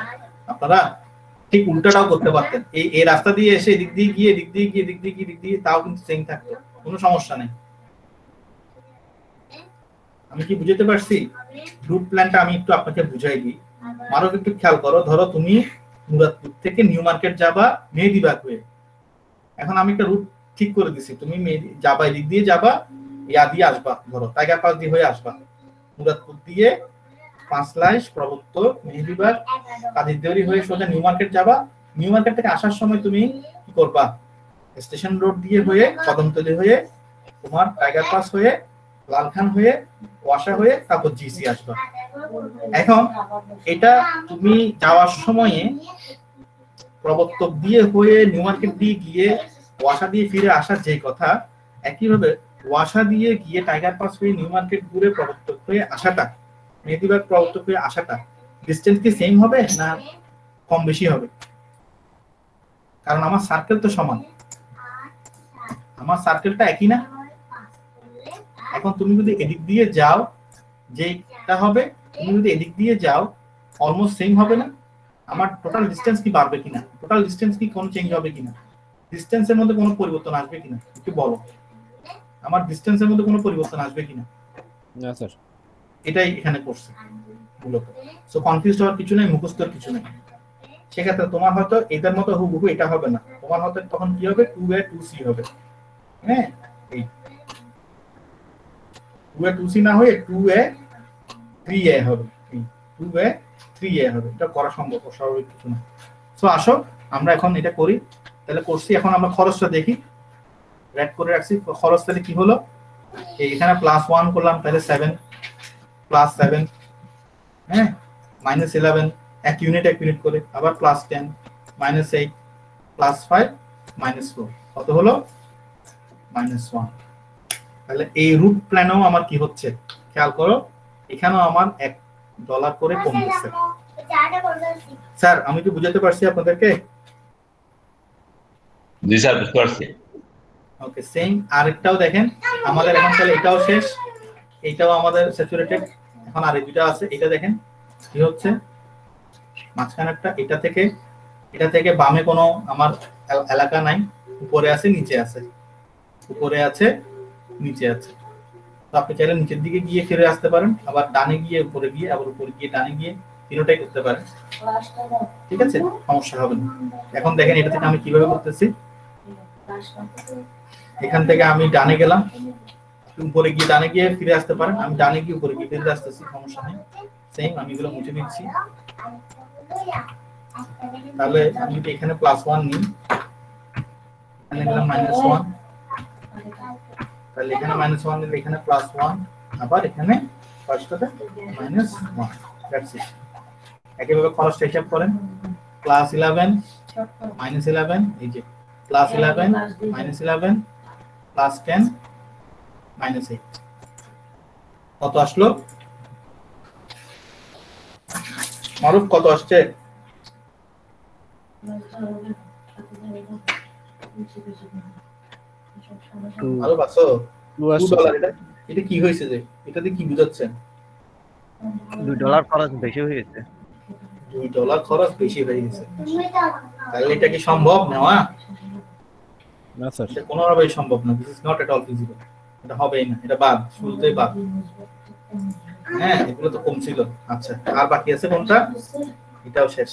আপনারা ঠিক উল্টাটাও করতে পারতেন, এই রাস্তা দিয়ে এসে এদিক দিয়ে গিয়ে এদিক দিয়ে গিয়ে এদিক দিয়ে গিয়ে এদিক দিয়ে, তাও কিন্তু সেম থাকতো, কোনো সমস্যা নেই। আমি কি বুঝাতে পারছি? রুট প্ল্যানটা আমি একটু আপনাকে বুঝাই দিই, আরো একটু খেয়াল করো। ধরো তুমি মুরাদপুর থেকে নিউ মার্কেট যাবা মেহেদিবাগ হয়ে, এখন আমি একটা রুট ঠিক করে দিছি, তুমি যাবা এদিক দিয়ে যাবা, ইয়া দিয়ে আসবা, ধরো টাইগার পাস দিয়ে হয়ে আসবা, মুরাদপুর দিয়ে পাঁচলাইশ, প্রবর্তক, মেহেদিবাগ, কাদিরদেউরি হয়ে সোজা নিউ মার্কেট যাবা। নিউ মার্কেট থেকে আসার সময় তুমি কি করবা? স্টেশন রোড দিয়ে হয়ে, কদমতলী হয়ে, তোমার টাইগার পাস হয়ে, লালখান হয়ে, ওয়াসা হয়ে, তারপর জিসি আসবা। এখন এটা তুমি যাওয়ার সময়ে প্রবর্তক দিয়ে হয়ে নিউ মার্কেট দিয়ে গিয়ে ওয়াসা দিয়ে ফিরে আসার যে কথা, একইভাবে ওয়াসা দিয়ে গিয়ে টাইগার পাস হয়ে নিউ মার্কেট ঘুরে প্রবর্তক হয়ে আসাটা, মেহেদিবাগ প্রবর্তক হয়ে আসাটা ডিসটেন্স কি সেম হবে না কম বেশি হবে? কারণ আমার সার্কেল তো সমান, আমার সার্কেলটা একই না। এখন তুমি যদি এদিক দিয়ে যাও যেটা হবে, তুমি যদি এদিক দিয়ে যাও অলমোস্ট সেম হবে না? আমার টোটাল ডিসটেন্স কি বাড়বে কিনা, টোটাল ডিসটেন্স কি কোনো চেঞ্জ হবে কিনা, ডিসটেন্সের মধ্যে কোনো পরিবর্তন আসবে কিনা একটু বলো। আমার ডিসটেন্সের মধ্যে কোনো পরিবর্তন আসবে কিনা? না স্যার। এটাই এখানে করছে মূলত। সো কনফিউজ হওয়ার কিছু নেই, মুখস্থর কিছু নেই। সেক্ষেত্রে তোমার হয়তো এদের মতো হুবহু এটা হবে না, তোমার হয়তো তখন কি হবে, 2A 2C হবে। হ্যাঁ, এই 2A 2C না হয়ে 2A 3A হবে, 2A 3A হবে। এটা করা সম্ভব, অস্বাভাবিক কিছু না। সো আসো আমরা এখন এটা করি। তাহলে করছি, এখন আমরা খরচটা দেখি, রেড করে রাখছি। খরচ তাহলে কি হলো, এখানে +1 করলাম, তাহলে 7 +7, হ্যাঁ, -11, এক ইউনিট করে, আবার +10 -8 +5 -4 কত হলো -1। তাহলে এই রুট প্ল্যানেও আমার কি হচ্ছে খেয়াল করো, এখানেও আমার $1 করে কমতেছে। স্যার আমি কি বুঝাতে পারছি আপনাদেরকে? জি স্যার, বুঝতে পারছি। ওকে, সেম আরেকটাও দেখেন, আমাদের এখন তাহলে এটাও শেষ, এইটাও আমাদের স্যাচুরেটেড, এখন আর এই দুটো আছে। এটা দেখেন কি হচ্ছে, মাঝখানেরটা, এটা থেকে বামে কোনো আমার এলাকা নাই, উপরে আছে নিচে আছে, উপরে আছে নিচে আছে। তো আপনি চাইলে নিচের দিকে গিয়ে ফিরে আসতে পারেন, আবার ডানে গিয়ে উপরে গিয়ে, আবার উপরে গিয়ে ডানে গিয়ে, তিনটাই করতে পারেন, ঠিক আছে, সমস্যা হবে না। এখন দেখেন এটা থেকে আমি কিভাবে করতেছি, এখান থেকে আমি ডানে গেলাম, উপরে গিয়ে ডানে গিয়ে ফিরে আসতে পারেন, আমি ডানে গিয়ে উপরে গিয়ে ফিরে আসতেছি, সমস্যা নেই। সেম আমি এগুলো মুছে দিচ্ছি। তাহলে আমি যদি এখানে +1 নিই, এখানে গেলাম -1, তাহলে এখানে -1 নিলে এখানে +1, আবার এখানে ফার্স্টটাতে -1, দ্যাটস ইট। একইভাবে খরচটা হিসাব করেন, +11 -11, এই যে +11 -11 +10 -8 কত আসলো? মারুফ কত আসছে? মারুফ আসো? $2। এটা কি হয়েছে যে এটাতে কি বুঝাচ্ছেন? $2 খরচ বেশি হয়ে গেছে। $2 খরচ বেশি হয়ে গেছে। তাহলে এটা কি সম্ভব নেওয়া? না স্যার, এটা কোনোভাবেই সম্ভব না। This is not at all feasible. এটা হবেই না, এটা বাদ, শুরুতেই বাদ। হ্যাঁ, এগুলো তো কম ছিল। আচ্ছা, আর বাকি আছে কোনটা? এটাও শেষ।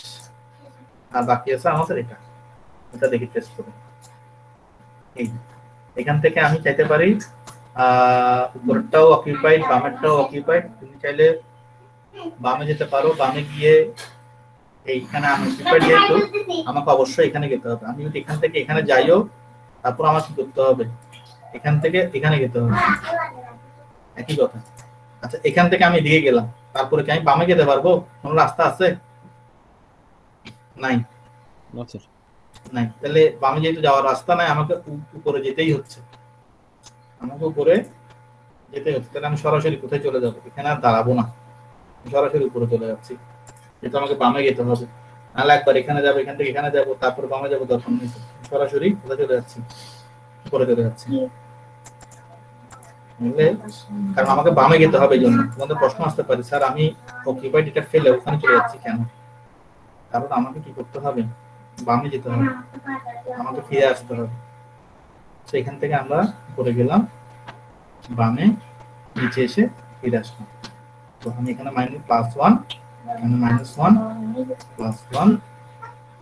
আর বাকি আছে আমাদের এটা দেখি টেস্ট করে। এই এখান থেকে আমি চাইতে পারি উপরটাও অকিউপাইড, বামেরটাও অকিউপাইড। তুমি চাইলে বামে যেতে পারো, বামে গিয়ে এইখানে আমি অকিউপাইড, যেহেতু আমাকে অবশ্যই এখানে যেতে হবে। আমি যদি এখান থেকে এখানে যাইও, তারপর আমার কি করতে হবে? এখান থেকে এখানে যেতে হবে, একই কথা। আচ্ছা, এখান থেকে আমি এদিকে গেলাম, তারপরে কি আমি বামে যেতে পারবো? কোনো রাস্তা আছে? নাই, না স্যার। নাই। তাহলে বামে যেহেতু যাওয়ার রাস্তা নাই, আমাকে উপরে যেতেই হচ্ছে, তাহলে আমি সরাসরি কোথায় চলে যাবো? এখানে আর দাঁড়াবো না, সরাসরি উপরে চলে যাচ্ছি, যেহেতু আমাকে বামে যেতে হবে। নাহলে একবার এখানে যাবো, এখান থেকে এখানে যাবো, তারপর বামে যাবো, দরকার নেই। সরাসরি কোথায় চলে যাচ্ছি? উপরে চলে যাচ্ছি। কারণ আমাকে বামে যেতে হবে। এই জন্য তোমাদের প্রশ্ন আসতে পারে, স্যার আমি অকিউপাইড এটা ফেলে ওখানে চলে যাচ্ছি কেন? কারণ আমাকে কি করতে হবে? বামে যেতে হবে, আমাকে ফিরে আসতে হবে। সেখান থেকে আমরা উপরে গেলাম, বামে, নিচে এসে ফিরে আসলাম। তো আমি এখানে +1, এখানে -1 +1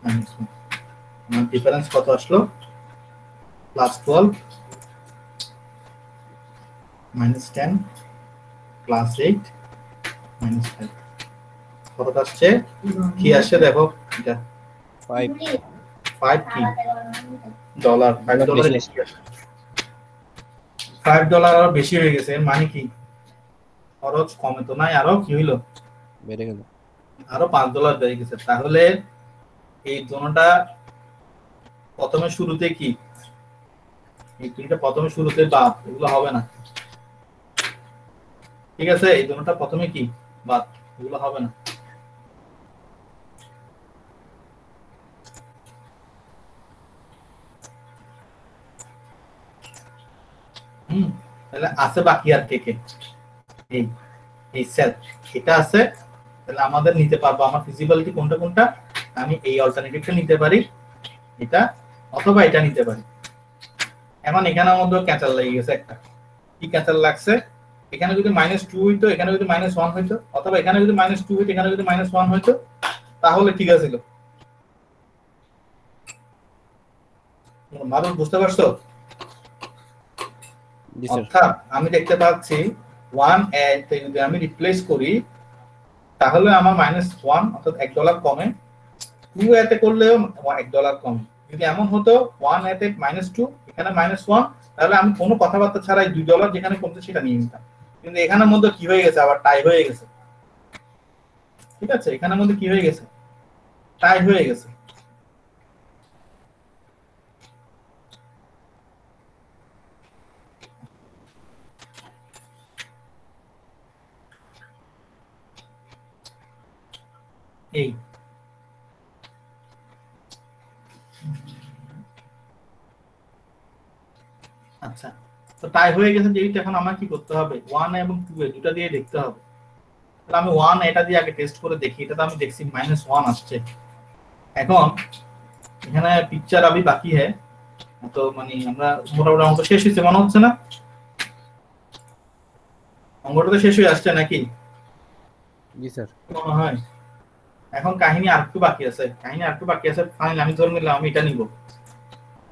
-1, আমার ডিফারেন্স কত আসলো? +12 -10 +8 -5 কত আসছে? কি আসছে দেখো, এটা 5 কি ডলার, $5 আর বেশি হয়ে গেছে। মানে কি খরচ কমে তো নাই, আরো কি হইলো? বেড়ে গেল, আরো $5 বেড়ে গেছে। তাহলে এই দোনোটা প্রথমে শুরুতে কি, এই তিনটা প্রথমে শুরুতে বাদ, এগুলো হবে না, ঠিক আছে? এই দোনোটা প্রথমে কি বাদ, এগুলো হবে না। তাহলে আছে বাকি আর কে? এই সেল, এটা আছে। তাহলে আমাদের নিতে পারবো, আমার ফিজিবিলিটি কোনটা? আমি এই অল্টারনেটিভটা নিতে পারি, এটা, অথবা এটা নিতে পারি। এখন এখানের মধ্যে ক্যাচাল লেগে গেছে একটা। কি ক্যাচাল লাগছে? এখানে যদি -2 হইতো, এখানে যদি -1 হইতো, অথবা এখানে যদি -2 হইতো, এখানে যদি -1 হইতো, তাহলে ঠিক আছিল। মারুফ বুঝতে পারছো? অর্থাৎ আমি দেখতে পাচ্ছি 1 তে যদি আমি রিপ্লেস করি, তাহলে আমার -1 অর্থাৎ $1 কমে, 2 এতে করলেও $1 কমে। যদি এমন হতো 1 এতে -2, এখানে -1, তাহলে আমি কোনো কথাবার্তা ছাড়াই $2 যেখানে কমছে সেটা নিয়ে নিতাম। কিন্তু এখানের মধ্যে কি হয়ে গেছে? আবার টাই হয়ে গেছে, ঠিক আছে? এখানের মধ্যে কি হয়ে গেছে? টাই হয়ে গেছে। এই আচ্ছা, তো টাই হয়ে গেছে যেহেতু এখন আমার কি করতে হবে 1 এবং 2 এ দুটো দিয়ে দেখতে হবে। তাহলে আমি 1 এটা দিয়ে আগে টেস্ট করে দেখি, এটা তো আমি দেখছি -1 আসছে। এখন এখানে পিকচার अभी বাকি है, তো মানে আমরা মোটামুটি অঙ্ক শেষ হয়েছে মনে হচ্ছে না? অঙ্কটা তো শেষ হয়ে আসছে নাকি? জি স্যার। মনে হয় এখন কাহিনী আরেকটু বাকি আছে, ফাইনাল আমি ধরে নিলাম আমি এটা নিব।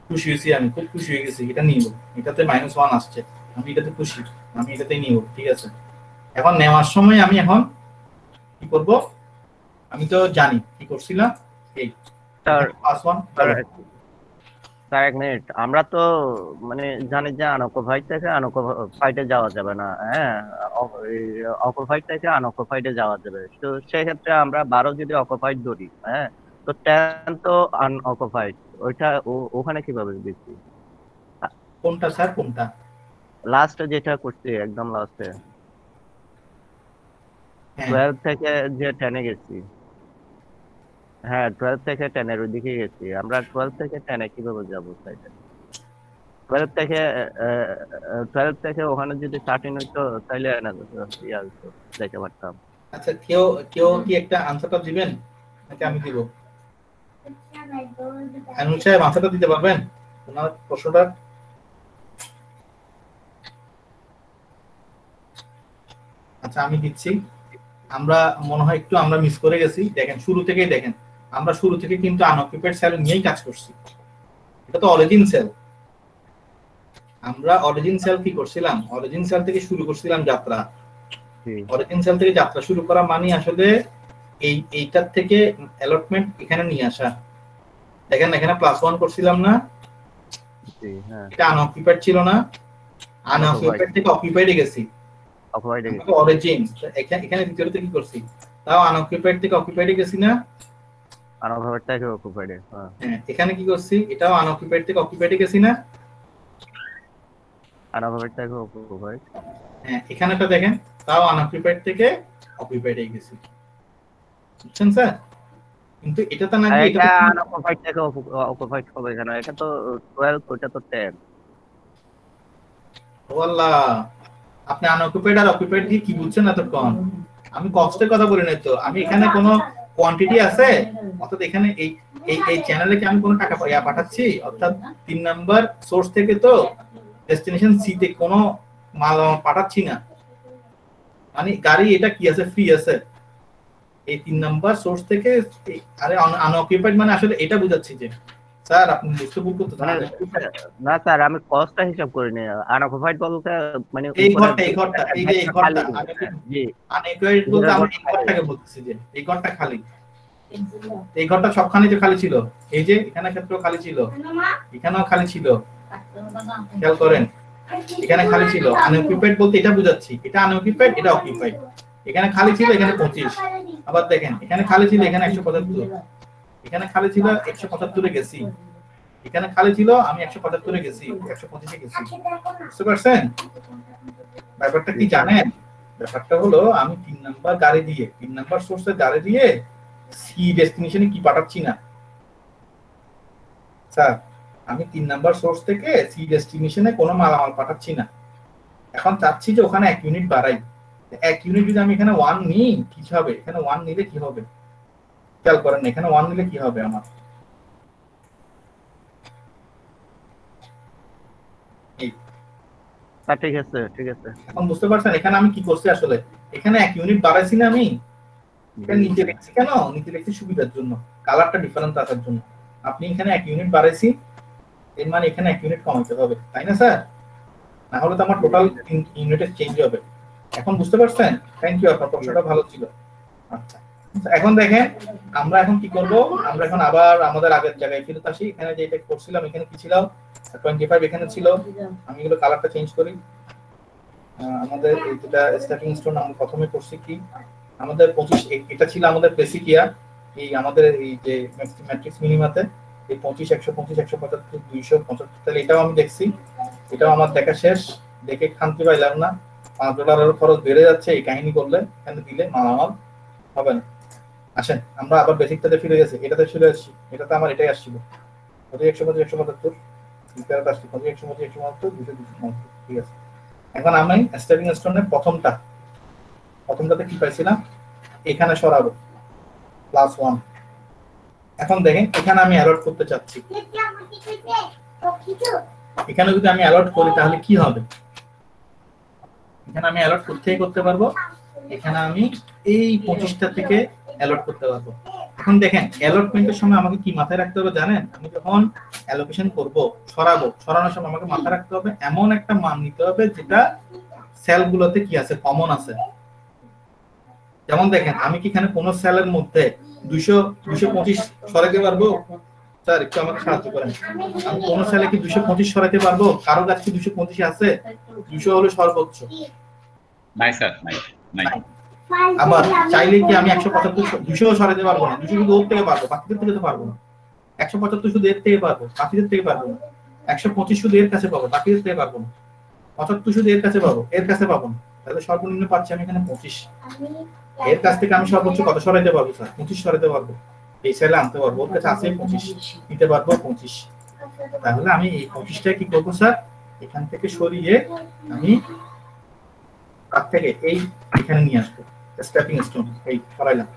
খুশি হয়েছি, আমি খুব খুশি হয়ে গেছি, এটা নিব। এটাতে -1 আসছে, আমি এটাতে খুশি, আমি এটাতেই নিব। ঠিক আছে, এখন নেওয়ার সময় আমি এখন কি করব? আমি তো জানি কি করছিলাম। এই স্যার +1 স্যার এক মিনিট, আমরা তো মানে জানি যে আনঅকুপাইড থেকে আনঅকুপাইডে যাওয়া যাবে না, হ্যাঁ, অকুপাইড থেকে আনঅকুপাইডে যাওয়া যাবে। তো সেক্ষেত্রে আমরা 12 যদি অকুপাইড ধরি, হ্যাঁ, তো 10 তো আনঅকুপাইড, ওইটা ওখানে কিভাবে দিচ্ছি? কোনটা স্যার, কোনটা? লাস্টে যেটা করছি, একদম লাস্টে 12 থেকে যে 10 এ গেছি, হ্যাঁ 12 থেকে 10 এর ওইদিকে গেছি আমরা। 12 থেকে 10 এ কিভাবে যাবো সাইডে? 12 থেকে 12 থেকে ওখানে যদি 13 হইতো তাইলে না যাইতে পারতাম। আচ্ছা, কেউ কেউ কি একটা আনসারটা দিবেন নাকি আমি দিব? আনুল সাহেব আনসারটা দিতে পারবেন ওনার প্রশ্নটা? আচ্ছা আমি দিচ্ছি। আমরা মনে হয় একটু আমরা মিস করে গেছি। দেখেন শুরু থেকেই দেখেন, আমরা শুরু থেকে কিন্তু আনঅকুপাইড সেল নিয়েই কাজ করছি। এটা তো অরিজিন সেল। আমরা অরিজিন সেল কি করছিলাম? অরিজিন সেল থেকে শুরু করছিলাম যাত্রা। অরিজিন সেল থেকে যাত্রা শুরু করা মানে আসলে এইটার থেকে অ্যালটমেন্ট এখানে নিয়ে আসা। দেখেন এখানে +1 করছিলাম না? এটা আনঅকুপাইড ছিল না? আনঅকুপাইড থেকে অকুপাইডে গেছি। অকুপাইডে গেছি অরিজিন। এখানে দ্বিতীয়তে কি করছি? তাও আনঅকুপাইড থেকে অকুপাইডে গেছি না? আনঅকুপাইড থেকে অকুপাইডে, হ্যাঁ। এখানে কি করছি? এটাও আনঅকুপাইড থেকে অকুপাইডে গেছি না? আনঅকুপাইড থেকে অকুপাইড, হ্যাঁ। এখানে তো দেখেন তাও আনঅকুপাইড থেকে অকুপাইডে গেছি। বুঝছেন স্যার? কিন্তু এটা তো না, এটা আনঅকুপাইড থেকে অকুপাইড হবে কেন? এটা তো 12, ওটা তো 10। ও আল্লাহ, আপনি আনঅকুপাইড আর অকুপাইড কি কি বুঝছেন এতক্ষণ? আমি কস্টের কথা বলি নাই তো। আমি এখানে কোনো কোয়ান্টিটি আছে? অর্থাৎ এখানে এই এই এই চ্যানেলে কি আমি কোনো টাকা পাঠাচ্ছি? অর্থাৎ 3 নাম্বার সোর্স থেকে তো ডেস্টিনেশন সি তে কোনো মাল পাঠাচ্ছি না। মানে গাড়ি এটা কি আছে? ফ্রি আছে। এই 3 নাম্বার সোর্স থেকে। আরে আনঅকুপাইড মানে আসলে এটা বুঝাচ্ছি যে স্যার আপনি বুঝতে ভুল করতেছেন। না স্যার, আমি কস্টটা হিসাব করিনি। আনঅকুপাইড বলতে মানে এই ঘরটা এই যে এই ঘরটা জি আনঅকুপাইড বলতে আমরা এই ঘরটাকে বলতেছি যে এই ঘরটা খালি। এই ঘরটা সবখানে যে খালি ছিল, এই যে এখানে ক্ষেত্রেও খালি ছিল, এখানেও খালি ছিল, খেয়াল করেন এখানে খালি ছিল। আনঅকুপাইড বলতে এটা বুঝাচ্ছি, এটা আনঅকুপাইড এটা অকুপাইড। এখানে খালি ছিল, এখানে 25। আবার দেখেন এখানে খালি ছিল, এখানে 175। এখানে খালি ছিল 175 এ গেছি। এখানে খালি ছিল, আমি 175 এ গেছি, 125 এ গেছি। বুঝতে পারছেন ব্যাপারটা কি জানেন? ব্যাপারটা হলো আমি 3 নাম্বার গাড়ি দিয়ে 3 নাম্বার সোর্সের গাড়ি দিয়ে সি ডেস্টিনেশনে কি পাঠাচ্ছি না স্যার। আমি 3 নাম্বার সোর্স থেকে সি ডেস্টিনেশনে কোনো মালামাল পাঠাচ্ছি না। এখন চাচ্ছি যে ওখানে 1 ইউনিট বাড়াই। 1 ইউনিট যদি আমি এখানে 1 নিই কি হবে? এখানে 1 নিলে কি হবে? খেয়াল করেন এখানে 1 নিলে কি হবে আমার? ঠিক আছে ঠিক আছে। এখন বুঝতে পারছেন এখানে আমি কি করছি আসলে? এখানে 1 ইউনিট বাড়াইছি না আমি? এটা নিচে লিখছি কেন? নিচে লিখছি সুবিধার জন্য, কালারটা ডিফারেন্ট আসার জন্য। আপনি এখানে 1 ইউনিট বাড়াইছি, এর মানে এখানে 1 ইউনিট কমাইতে হবে, তাই না স্যার? না হলে তো আমার টোটাল ইউনিটের চেঞ্জ হবে। এখন বুঝতে পারছেন? থ্যাংক ইউ, আপনার প্রশ্নটা ভালো ছিল। আচ্ছা এখন দেখেন আমরা এখন কি করব? আমরা এখন আবার আমাদের আগের জায়গায় ফিরে আসি। এখানে যেটা করছিলাম এখানে কি ছিল? 25 এখানে ছিল। আমি এগুলো কালারটা চেঞ্জ করি। আমাদের এটা স্টার্টিং স্টোন আমরা প্রথমে করছি কি আমাদের 25, এটা ছিল আমাদের বেসিক ইয়ার। এই আমাদের এই যে ম্যাট্রিক্স মিনিমাতে এই 25 125 175 275, তাহলে এটাও আমি দেখছি, এটাও আমার দেখা শেষ। দেখে শান্তি পাইলাম না, $5 খরচ বেড়ে যাচ্ছে এই কাহিনী করলে, এখানে দিলে মালামাল হবে না। আসেন আমরা আবার বেসিকটাতে ফিরে গেছি, এটাতে ফিরে আসছি, এটাতে আমার এটাই আসছিল 125 175, ইকুয়াল আসছে 125 175 275, ঠিক আছে। এখন আমি স্টেপিং স্টোনের প্রথমটাতে কি পাইছিলাম, এখানে সরাবো +1। এখন দেখেন এখানে আমি অ্যালট করতে চাচ্ছি, এখানে যদি আমি অ্যালট করি তাহলে কি হবে, এখানে আমি অ্যালট করতে পারবো, এখানে আমি এই 25টা থেকে অ্যালট করতে পারবো। এখন দেখেন অ্যালটমেন্টের সময় আমাকে কি মাথায় রাখতে হবে জানেন, আমি যখন অ্যালোকেশন করব, সরানোর সময় আমাকে মাথায় রাখতে হবে এমন একটা মান নিতে হবে যেটা সেলগুলোতে কি আছে, কমন আছে। যেমন দেখেন আমি কি এখানে কোন সেলের মধ্যে 200 225 সরাতে পারবো? স্যার একটু আমাকে সাহায্য করেন, আমি কোন সেলে কি 225 সরাতে পারবো? কারো কাছে কি 225 আছে? 200 হলো সর্বোচ্চ। নাই স্যার, নাই নাই। আবার চাইলে কি আমি 175 200 সরাতে পারবো না? 200 শুধু ওর থেকে পারবো, বাকিদের থেকে তো পারবো না। 175 শুধু এর থেকে পারবো, বাকিদের থেকে পারবো না। 125 শুধু এর কাছে পাবো, বাকিদের থেকে পারবো না। 75 শুধু এর কাছে পাবো, এর কাছে পাবো না। তাহলে সর্বনিম্ন পাচ্ছি আমি এখানে 25। এর কাছ থেকে আমি সর্বোচ্চ কত সরাইতে পারবো স্যার? 25 সরাইতে পারবো, এই সেলে আনতে পারবো, ওর কাছে আছে 25, নিতে পারবো 25। তাহলে আমি এই 25টা কি করবো স্যার, এখান থেকে সরিয়ে আমি তার থেকে এই এখানে নিয়ে আসবো, স্টেপিং স্টোন এই সরাইলাম।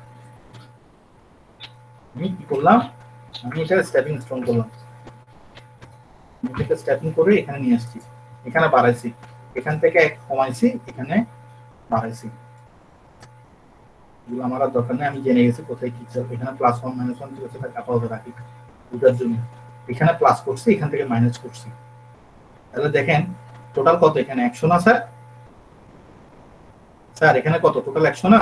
আমি কি করলাম, আমি এটা স্টেপিং স্টোন করলাম, এটাকে স্টেপিং করে এখানে নিয়ে আসছি, এখানে বাড়াইছি, এখান থেকে এক কমাইছি, এখানে বাড়াইছি। এগুলো আমার আর দরকার নেই, আমি জেনে গেছি কোথায় কি চলবে। এখানে +1 -1 ঠিক আছে, তাকে আপাতত রাখি বুঝার জন্য। এখানে প্লাস করছি, এখান থেকে মাইনাস করছি। তাহলে দেখেন টোটাল কত, এখানে 100 না স্যার? স্যার এখানে কত টোটাল 100 না?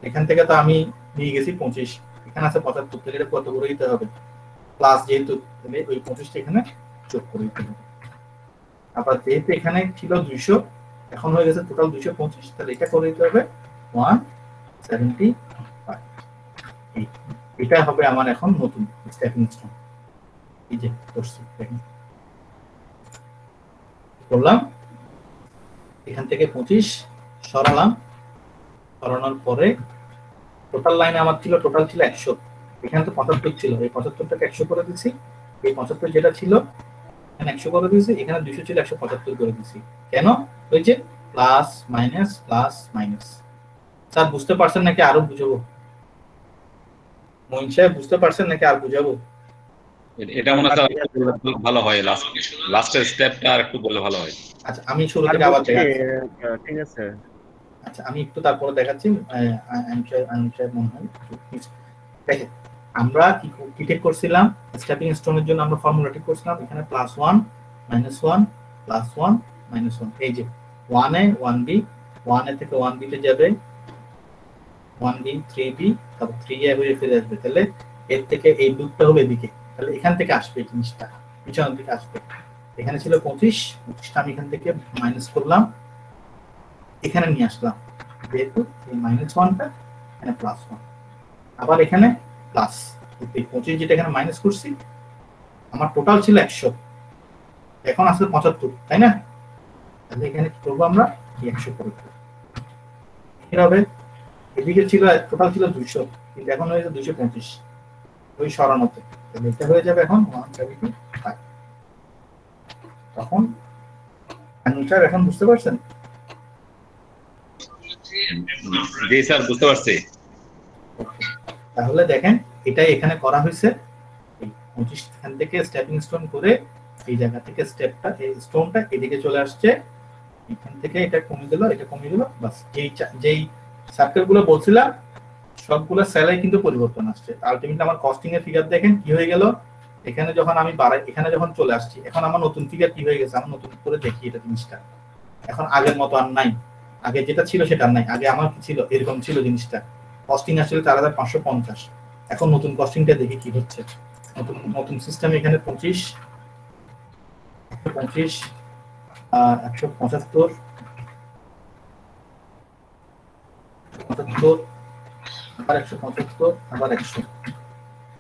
এখান থেকে তো আমি নিয়ে গেছি 25, এখানে আছে 75, তাহলে এটা কত করে দিতে হবে প্লাস, যেহেতু তাহলে ওই 25টা এখানে যোগ করে দিতে হবে। আবার যেহেতু এখানে ছিল 200, এখন হয়ে গেছে টোটাল 225, তাহলে এটা করে দিতে হবে 175। এটা হবে আমার এখন নতুন স্টেপিং স্টোন। এই যে করছি, করলাম, এখান থেকে 25 সরালাম, সরানোর পরে টোটাল লাইনে আমার টোটাল ছিল 100, এখানে তো 75 ছিল, এই 75টাকে 100 করে দিচ্ছি, এই 75 যেটা ছিল এখানে 100 করে দিয়েছি, এখানে 200 ছিল 175 করে দিয়েছি। কেন? ওই যে plus minus plus minus. Sir বুঝতে পারছেন নাকি আরো বুঝাবো? মইন সাহেব বুঝতে পারছেন নাকি আর বুঝাবো? এটা মনে হয় ভালো হয়, লাস্টের স্টেপটা আর একটু বললে ভালো হয়। আচ্ছা আমি শুরু থেকে আবার দেখাচ্ছি, ঠিক আছে। আচ্ছা আমি একটু তারপরে দেখাচ্ছি। মনে হয় দেখেন আমরা কি ঠিক করছিলাম, স্টেপিং স্টোনের জন্য আমরা ফর্মুলা ঠিক করছিলাম, এখানে +1 -1 +1 -1, এই যে 1 এ 1b, 1 এ থেকে 1b তে যাবে 1b 3b, তারপর 3 এ হয়ে ফিরে আসবে, তাহলে এর থেকে এই লুপটা হবে এদিকে, তাহলে এখান থেকে আসবে এই জিনিসটা, পিছনের দিকে আসবে। এখানে ছিল 25টা আমি এখান থেকে মাইনাস করলাম, এখানে নিয়ে আসলাম, যেহেতু এই -1টা এখানে +1, আবার এখানে প্লাস, এই 25 যেটা এখানে মাইনাস করছি, আমার টোটাল ছিল 100, এখন আসলে 75, তাই না? তাহলে এখানে কি করবো আমরা, 100 করে দেবো। এভাবে এদিকে ছিল টোটাল ছিল 200, কিন্তু এখন হয়েছে 225 ওই সরানোতে, তাহলে এটা হয়ে যাবে এখন 175। তখন স্যার এখন বুঝতে পারছেন? জি স্যার বুঝতে পারছি। তাহলে দেখেন এটাই এখানে করা হয়েছে, এই 25 এখান থেকে স্টেপিং স্টোন করে এই জায়গা থেকে স্টেপটা, এই স্টোনটা এদিকে চলে আসছে, এখান থেকে এটা কমে গেল, এটা কমে গেল, বাস যেই সার্কেল গুলো বলছিলাম সবগুলো সেলাই কিন্তু পরিবর্তন আসছে। আলটিমেটলি আমার কস্টিং এর ফিগার দেখেন কি হয়ে গেল, এখানে যখন আমি বাড়াই, এখানে যখন চলে আসছি, এখন আমার নতুন ফিগার কি হয়ে গেছে, আমার নতুন করে দেখি এটা জিনিসটা এখন আগের মতো আর নাই, আগে যেটা ছিল সেটা আর নাই। আগে আমার কি ছিল, এরকম ছিল জিনিসটা, কস্টিং আসলে 4550, এখন নতুন কস্টিংটা দেখি কি হচ্ছে। নতুন সিস্টেম এখানে 25 175 175 আবার 175 আবার 100।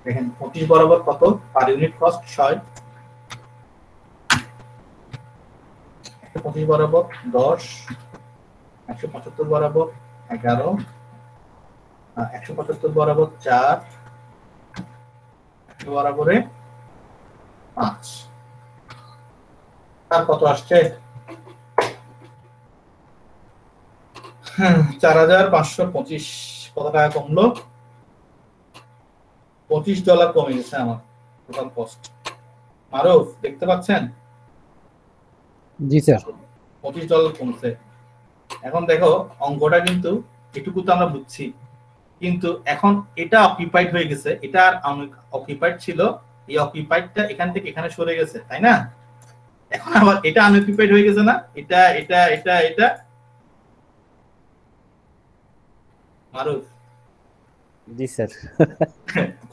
দেখেন 25 বরাবর কত পার ইউনিট কস্ট 6, 125 বরাবর 10, 175 বরাবর 11, 175 বরাবর 4, 100 বরাবরে 5। তার কত আসছে? 4525। কত টাকা কমলো? $25 কমে গেছে আমার টোটাল কস্ট। মারুফ দেখতে পাচ্ছেন? জি স্যার। $25 কমছে। এখন দেখো অঙ্কটা কিন্তু এটুকু তো আমরা বুঝছি, কিন্তু এখন এটা অকুপাইড হয়ে গেছে, এটা আর অকুপাইড ছিল, এই অকুপাইডটা এখান থেকে এখানে সরে গেছে, তাই না? এখন আবার এটা আনঅকুপাইড হয়ে গেছে না? এটা এটা এটা এটা মারুফ জি স্যার।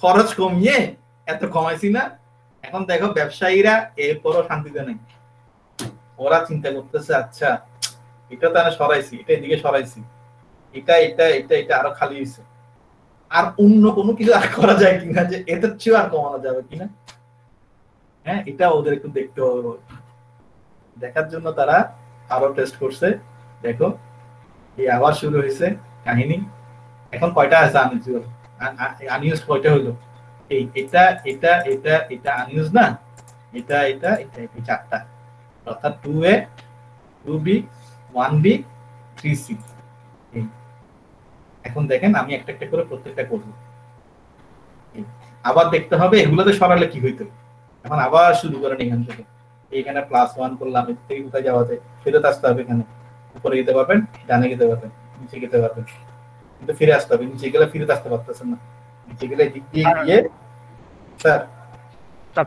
খরচ কমিয়ে এত কমাইছি না? এখন দেখো ব্যবসায়ীরা এরপরও শান্তিতে নেই, ওরা চিন্তা করতেছে আচ্ছা এটা তো আমি সরাইছি, এটা এদিকে সরাইছি, এটা এটা এটা এটা আরো খালি হয়েছে, আর অন্য কোনো কিছু আর করা যায় কিনা, যে এটার চেয়েও আর কমানো যাবে কিনা। হ্যাঁ, এটা ওদের একটু দেখতে হবে, দেখার জন্য তারা আরো টেস্ট করছে। দেখো এই আবার শুরু হয়েছে কাহিনী। এখন কয়টা আছে আনইউজ কয়টা হইলো? এই এটা এটা এটা এটা আনইউজ না, এটা এটা এটা এটা 4টা, অর্থাৎ 2A 2B 1B 3C। এখন দেখেন আমি একটা একটা করে প্রত্যেকটা করবো, আবার দেখতে হবে এগুলোতে সরালে কি হইতো। এখন আবার শুরু করেন এখান থেকে, এইখানে +1 করলাম, এর থেকে কোথায় যাওয়া যায়? ফেরত আসতে হবে, এখানে উপরে যেতে পারবেন, ডানে যেতে পারবেন, নিচে যেতে পারবেন, কিন্তু ফিরে আসতে হবে। নিচে গেলে ফিরত আসতে পারতেছেন না, নিচে গেলে দিক দিয়ে গিয়ে। স্যার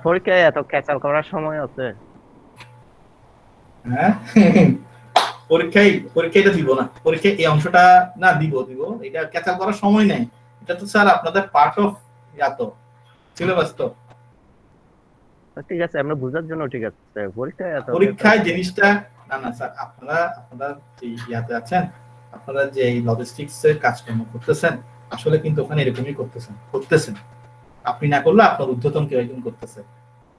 পরীক্ষায় এত ক্যাচাল করার সময় আছে? হ্যাঁ পরীক্ষায় এটা দিব না, পরীক্ষায় এই অংশটা না দিব এটা ক্যাচাল করার সময় নেই। এটা তো স্যার আপনাদের পার্ট অফ সিলেবাস। তো ঠিক আছে, আমরা বোঝার জন্য ঠিক আছে, পরীক্ষায় জিনিসটা না না স্যার, আপনারা যে ইয়াতে আছেন, আপনারা যে লজিস্টিক্স এর কাজকর্ম করতেছেন, আসলে কিন্তু ওখানে এরকমই করতেছেন। আপনি না করলে আপনার ঊর্ধ্বতন কেউ একজন করতেছে,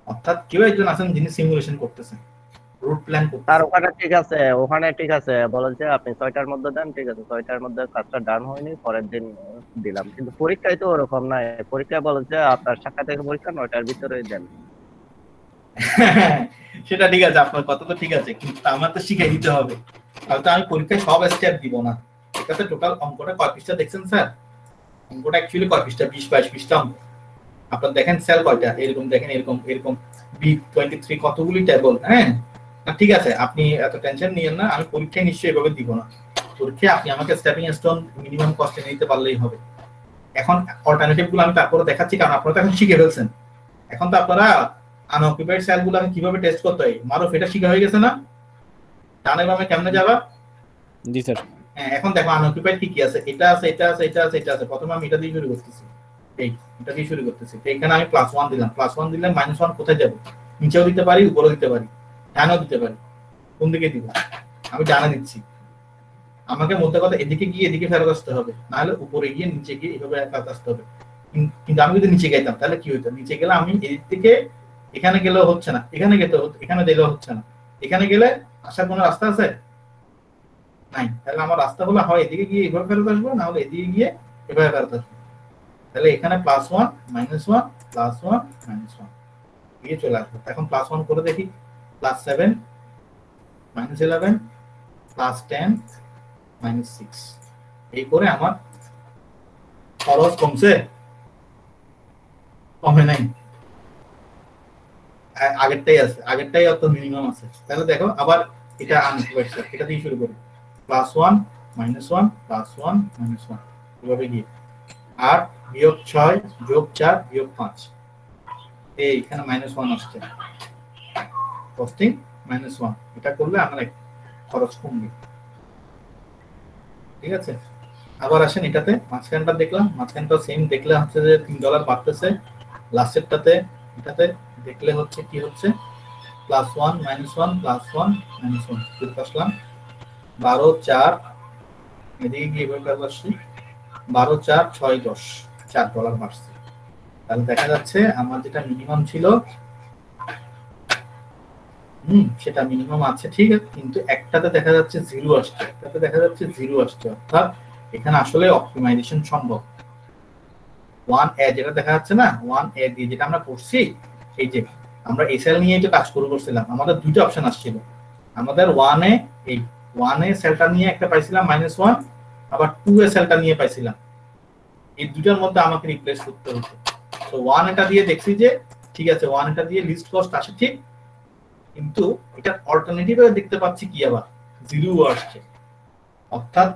অর্থাৎ কেউ একজন আছেন যিনি সিমুলেশন করতেছেন, রুট প্ল্যান করতেছেন। তার ওখানে ঠিক আছে বলেন যে আপনি 6টার মধ্যে দেন, ঠিক আছে 6টার মধ্যে কাজটা ডান হয়নি, পরের দিন দিলাম। কিন্তু পরীক্ষায় তো ওরকম নাই, পরীক্ষায় বলেন যে আপনার শাখা থেকে পরীক্ষা 9টার ভিতরে দেন। সেটা ঠিক আছে, আপনার কথা তো ঠিক আছে, কিন্তু আমার তো শিখাই দিতে হবে। তাহলে আমি পরীক্ষায় সব স্টেপ দিব না। এটাতে টোটাল অঙ্কটা কয় পৃষ্ঠা দেখছেন স্যার? অঙ্কটা অ্যাকচুয়ালি কয় পৃষ্ঠা? 20-22 পৃষ্ঠা অঙ্ক। আপনারা দেখেন সেল কয়টা, এরকম দেখেন, এরকম এরকম B23 কতগুলি টেবল। হ্যাঁ ঠিক আছে, আপনি এত টেনশন নিয়েন না, আমি পরীক্ষায় নিশ্চয়ই এভাবে দিব না। পরীক্ষায় আপনি আমাকে স্টেপিং স্টোন মিনিমাম কস্টে নিতে পারলেই হবে। এখন অল্টারনেটিভ গুলো আমি তারপরে দেখাচ্ছি, কারণ আপনারা তো এখন শিখে ফেলছেন। এখন তো আপনারা আনঅকুপাইড সেল গুলো কিভাবে টেস্ট করতে হয়, মারুফ এটা শিখা হয়ে গেছে না? জানেন আমি কেমনে যাবা? জি স্যার। হ্যাঁ, এখন দেখো আনঅকুপাইড কি কি আছে, এটা আছে, এটা আছে, এটা আছে, এটা আছে। প্রথমে আমি এটা দিয়ে শুরু করতেছি, এটা দিয়ে শুরু করতেছি। এখানে আমি +1 দিলাম, +1 দিলে -1 কোথায় যাবে? নিচেও দিতে পারি, উপরেও দিতে পারি, ডানেও দিতে পারি। কোন দিকে দিব? আমি ডানে দিচ্ছি। আমাকে মধ্যে কথা এদিকে গিয়ে এদিকে ফেরত আসতে হবে, না হলে উপরে গিয়ে নিচে গিয়ে এভাবে ফেরত আসতে হবে। কিন্তু আমি যদি নিচে গাইতাম তাহলে কি হইতো? নিচে গেলে আমি এদিক থেকে এখানে গেলেও হচ্ছে না, এখানে এখানে গেলেও হচ্ছে না, এখানে গেলে আসার কোনো রাস্তা আছে? নাই। তাহলে আমার রাস্তা হলো হয় এদিকে গিয়ে এভাবে ফেরত আসবো, না হলে এদিকে গিয়ে এভাবে ফেরত আসবো। তাহলে এখানে +1 -1 +1 -1 দিয়ে চলে আসবো। এখন +1 করে দেখি, +7 -11 +10 -6। এই করে আমার খরচ কমছে? কমে নাই, আগেরটাই আছে, আগেরটাই অত মিনিমাম আছে। তাহলে দেখো আবার এটা আনঅকুপাইড, এটা দিয়ে শুরু করি, +1 -1 +1 -1 এভাবে গিয়ে 8 - 6 + 4 - 5, এইখানে -1 আসছে, কস্টিং -1। এটা করলে আমার খরচ কমবে। ঠিক আছে, আবার আসেন এটাতে, মাঝখানটা দেখলাম, মাঝখানটা সেম দেখলে হচ্ছে যে $3 বাড়তেছে। লাস্টেরটাতে এটাতে দেখলে হচ্ছে কি হচ্ছে, +1 -1 +1 -1 ফিরত আসলাম, 12 4 এদিকে গিয়ে এভাবে আসছি, 12 4 6 10 $4 বাড়ছে। তাহলে দেখা যাচ্ছে আমার যেটা মিনিমাম ছিল সেটা মিনিমাম আছে ঠিক আছে, কিন্তু একটাতে দেখা যাচ্ছে 0 আসছে, একটাতে দেখা যাচ্ছে 0 আসছে, অর্থাৎ এখানে আসলে অপটিমাইজেশন সম্ভব। 1A যেটা দেখা যাচ্ছে না, 1A দিয়ে যেটা আমরা করছি, এই যে আমরা এসএল নিয়ে যে কাজ শুরু করছিলাম, আমাদের দুটো অপশন আসছিল। আমাদের 1A, এই 1A সেলটা নিয়ে একটা পাইছিলাম -1, আবার 2A সেলটা নিয়ে পাইছিলাম। এই দুটার মধ্যে আমাকে রিপ্লেস করতে হতো। তো 1 এটা দিয়ে দেখছি যে ঠিক আছে, 1 এটা দিয়ে লিস্ট কস্ট আসে ঠিক, কিন্তু এটা অল্টারনেটিভে দেখতে পাচ্ছি কি আবার 0 আসছে, অর্থাৎ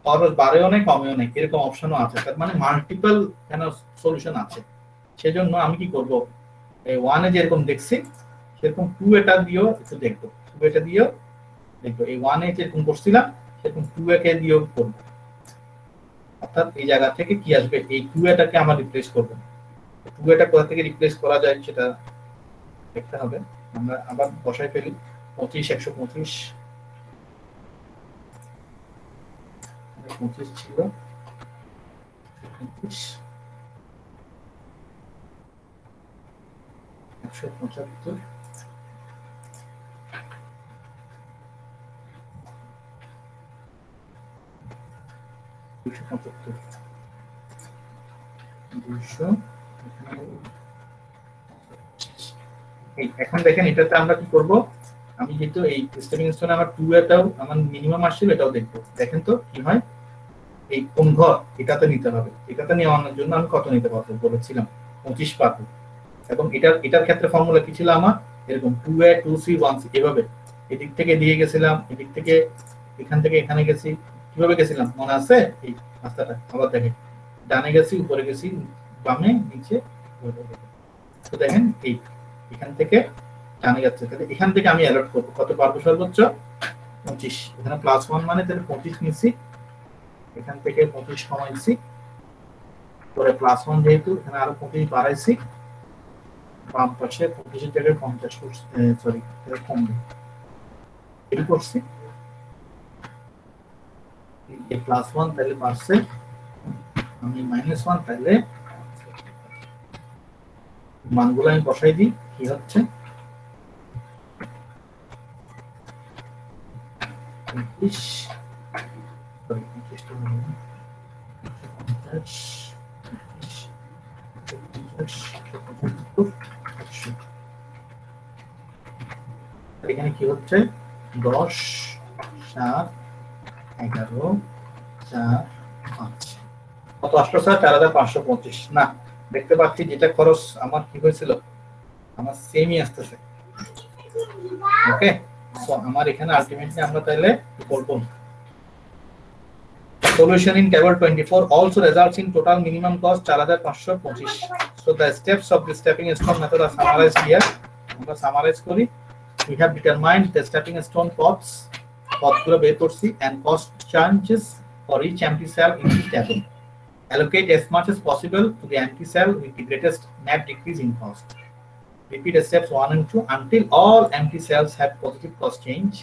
খরচ বাড়েও নেই কমেও নেই, এরকম অপশনও আছে। তার মানে মাল্টিপল কেন সলিউশন আছে। সেজন্য আমি কি করব, এই 1 এ যেরকম দেখছি সেরকম 2 এটা দিয়েও একটু দেখবো, 2 এটা দিয়েও দেখবো। এই 1 এ যেরকম করছিলাম সেরকম 2 একে দিয়েও করবো, অর্থাৎ এই জায়গা থেকে কি আসবে, এই 2 এটাকে আমরা রিপ্লেস করব। 2 এটা কোথা থেকে রিপ্লেস করা যায় সেটা দেখতে হবে। আমরা আবার বসাই ফেলি 25 125 25 ছিল 175 275 এখন দেখেন এটাতে আমরা কি করব, আমি যেহেতু এই স্টেপিং স্টোনে আমার 2 এটাও আমার মিনিমাম আসছিল, এটাও দেখবো। দেখেন তো কি হয়, এই কোন ঘর এটাতে নিতে হবে, এটাতে নেওয়ার জন্য আমি কত নিতে পারবো বলেছিলাম 25 পাবো। এবং এটার ক্ষেত্রে ফর্মুলা কি ছিল আমার, এরকম 2A 2C 1C এভাবে এদিক থেকে দিয়ে গেছিলাম, এদিক থেকে এখান থেকে এখানে গেছি, কিভাবে গেছিলাম মনে আছে এই রাস্তাটা। আবার দেখেন ডানে গেছি, উপরে গেছি, বামে নিচে। তো দেখেন এই এখান থেকে ডানে যাচ্ছে, তাহলে এখান থেকে আমি অ্যালার্ট করবো কত পারবো সর্বোচ্চ 25। এখানে +1 মানে তাহলে 25 নিচ্ছি, এখান থেকে 25 কমাইছি, পরে +1 যেহেতু এখানে আরো 25 বাড়াইছি, বাম পাশে 25 এর জায়গায় 50 করছি, সরি কমবে এই করছি। এই +1 তাহলে বাড়ছে, আমি -1 তাহলে মানগুলো আমি বসাই দিই কি হচ্ছে, 25 সরি 25 টা হলো না, 50 এখানে কি হচ্ছে 10 7 11 4 5 কত আসলো স্যার 4525। না, দেখতে পাচ্ছি যেটা খরচ আমার কি হয়েছিল, আমার সেমই আসতেছে। ওকে, সো আমার এখানে আলটিমেটলি আমরা তাহলে কি করব, solution in table 24 also results in total minimum cost 4525. So the steps of the stepping stone method are summarized here. আমরা সামারাইজ করি, we have determined the stepping stone costs, কতগুলো বের করছি, and cost changes for each empty cell in each table. Allocate as much as possible to the empty cell with the greatest net decrease in cost. Repeat steps 1 and 2 until all empty cells have positive cost change.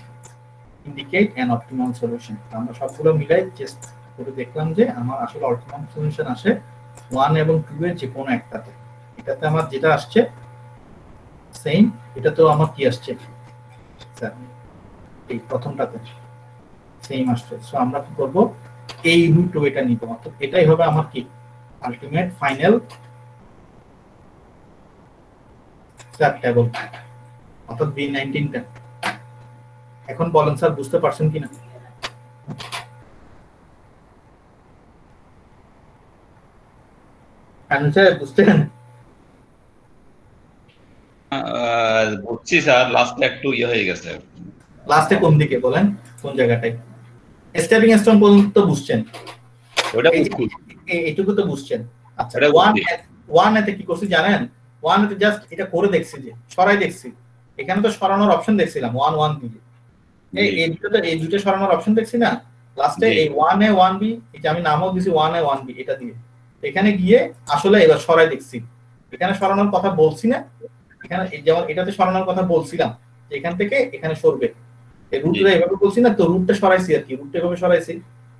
Indicate an optimum solution. আমরা সবগুলো মিলাই টেস্ট করে দেখলাম যে আমার আসলে অপটিমাম সলিউশন আসে 1 এবং 2 এর যে কোনো একটাতে। এটাতে আমার যেটা আসছে সেম, এটা তো আমার কি আসছে স্যার এই প্রথমটাতে সেম আসছে। সো আমরা কি করব, এই রুট এটা নিব, অর্থাৎ এটাই হবে আমার কি আলটিমেট ফাইনাল স্যার টেবল, অর্থাৎ B19 টা। এখন বলেন স্যার বুঝতে পারছেন কিনা? আনসার বুঝছেন? বুঝছি স্যার, লাস্টে একটু ইয়ে হয়ে গেছে। লাস্টে কোন দিকে বলেন, কোন জায়গাটায়? স্টেপিং স্টোন পর্যন্ত বুঝছেন? ওটা বুঝছি, এইটুকু তো বুঝছেন। আচ্ছা, ওটা বুঝছি। 1 এতে কি করছি জানেন? 1 এতে জাস্ট এটা করে দেখছি, যে সরাই দেখছি। এখানে তো সরানোর অপশন দেখছিলাম 1 1 দিয়ে। এই দুটো সরানোর অপশন দেখছি না লাস্টে, এই 1A 1B, এটা আমি নামও দিছি 1A 1B এটা দিয়ে। এখানে গিয়ে আসলে এবার সরাই দেখছি, এখানে সরানোর কথা বলছি না, এখানে যেমন এটাতে সরানোর কথা বলছিলাম যে এখান থেকে এখানে সরবে, এই রুটটা এভাবে বলছি না, তো রুটটা সরাইছি আর কি, রুটটা এভাবে সরাইছি,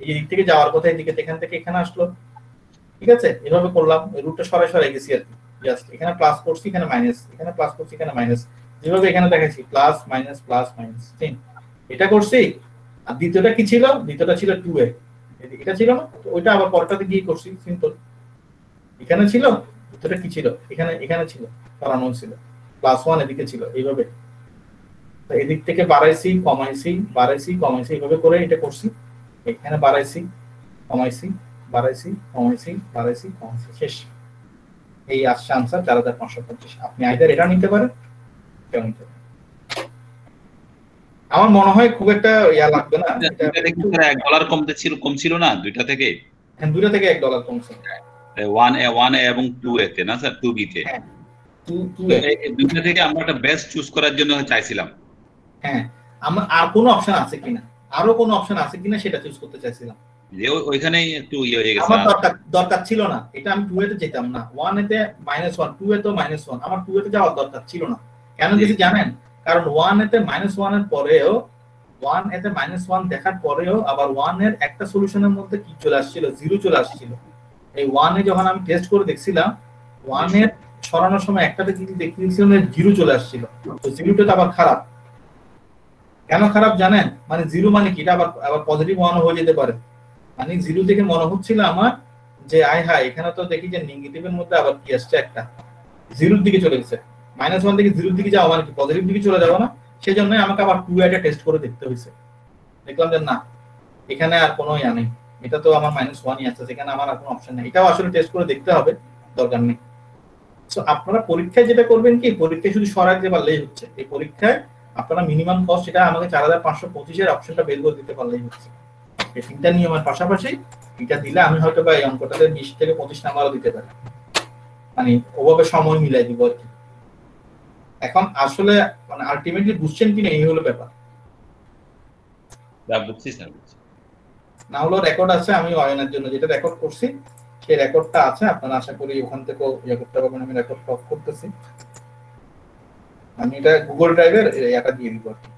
এই দিক থেকে যাওয়ার কথা এদিকে এখান থেকে এখানে আসলো, ঠিক আছে, এভাবে করলাম, রুটটা সরাই সরাই গেছি আর কি, জাস্ট এখানে প্লাস করছি এখানে মাইনাস, এখানে প্লাস করছি এখানে মাইনাস, যেভাবে এখানে দেখাচ্ছি প্লাস মাইনাস ঠিক এটা করছি। আর দ্বিতীয়টা কি ছিল, দ্বিতীয়টা ছিল 2a, এটা ছিল না, তো ওইটা আবার পরটাতে গিয়ে করছি সিম্পল। এখানে ছিল দ্বিতীয়টা কি ছিল, এখানে ছিল সরানো ছিল, +1 এদিকে ছিল, এইভাবে এদিক থেকে বাড়াইছি কমাইছি এইভাবে করে এটা করছি, এখানে বাড়াইছি কমাইছি শেষ। এই আসছে আনসার 4525। আপনি আইদার এটা নিতে পারেন, এটা নিতে পারেন। আমার মনে হয় খুব একটা ইয়া লাগবে না, এটা দেখি $1 কম ছিল না দুইটা থেকে? হ্যাঁ, দুইটা থেকে $1 কমছে, 1A এবং 2A তে না স্যার, 2B তে। হ্যাঁ 2 এই দুইটা থেকে আমরা একটা বেস্ট চুজ করার জন্য চাইছিলাম। হ্যাঁ, আমরা আর কোনো অপশন আছে কিনা, আরো কোনো অপশন আছে কিনা সেটা চুজ করতে চাইছিলাম। যে ওইখানেই একটু ইয়ে হয়ে গেছে। আমার দরকার ছিল না, এটা আমি 2 এতে যেতাম না, 1 এতে -1, 2 এতে -1, আমার 2 এতে যাওয়ার দরকার ছিল না। কেন গেছি জানেন? কারণ 1 এতে -1 এর পরেও, 1 এতে -1 দেখার পরেও আবার 1 এর একটা সলিউশনের মধ্যে কি চলে আসছিল, 0 চলে আসছিল। এই 1 এ যখন আমি টেস্ট করে দেখছিলাম, 1 এর সরানোর সময় একটাতে কি দেখিয়েছিল 0 চলে আসছিল, তো 0টা তো আবার খারাপ। কেন খারাপ জানেন? মানে 0 মানে কি, এটা আবার পজিটিভ 1 হয়ে যেতে পারে। মানে 0 দেখে মনে হচ্ছিল আমার যে আয় হায়, এখানে তো দেখি যে নেগেটিভের মধ্যে আবার কি আসছে, একটা 0 দিকে চলে গেছে। -1 থেকে 0 দিকে যাওয়া মানে কি পজিটিভ দিকে চলে যাবো না? সেই জন্য আমাকে আবার 2 এটা টেস্ট করে দেখতে হয়েছে। দেখলাম যে না, এখানে আর কোনো ইয়া নেই, এটা তো আমার -1ই আছে, সেখানে আমার আর কোনো অপশন নেই, এটাও আসলে টেস্ট করে দেখতে হবে, দরকার নেই। সো আপনারা পরীক্ষায় যেটা করবেন কি, পরীক্ষায় শুধু সরাইতে পারলেই হচ্ছে। এই পরীক্ষায় আপনারা মিনিমাম কস্ট এটা আমাকে 4525 এর অপশনটা বের করে দিতে পারলেই হচ্ছে। এই তিনটা নিয়মের পাশাপাশি এটা দিলে আমি হয়তো বা এই অঙ্কটাতে 20 থেকে 25 নাম্বারও দিতে পারি, মানে ওভাবে সময় মিলাই দিব আর কি। এখন আসলে মানে আলটিমেটলি বুঝছেন কিনা এই হলো ব্যাপার। বুঝছি স্যার, না হলো রেকর্ড আছে, আমি অয়নের জন্য যেটা রেকর্ড করছি সেই রেকর্ডটা আছে, আপনারা আশা করি ওখান থেকেও ইয়ে করতে পারবেন। আমি রেকর্ড অফ করতেছি, আমি এটা গুগল ড্রাইভের এটা দিয়ে দিব আর কি।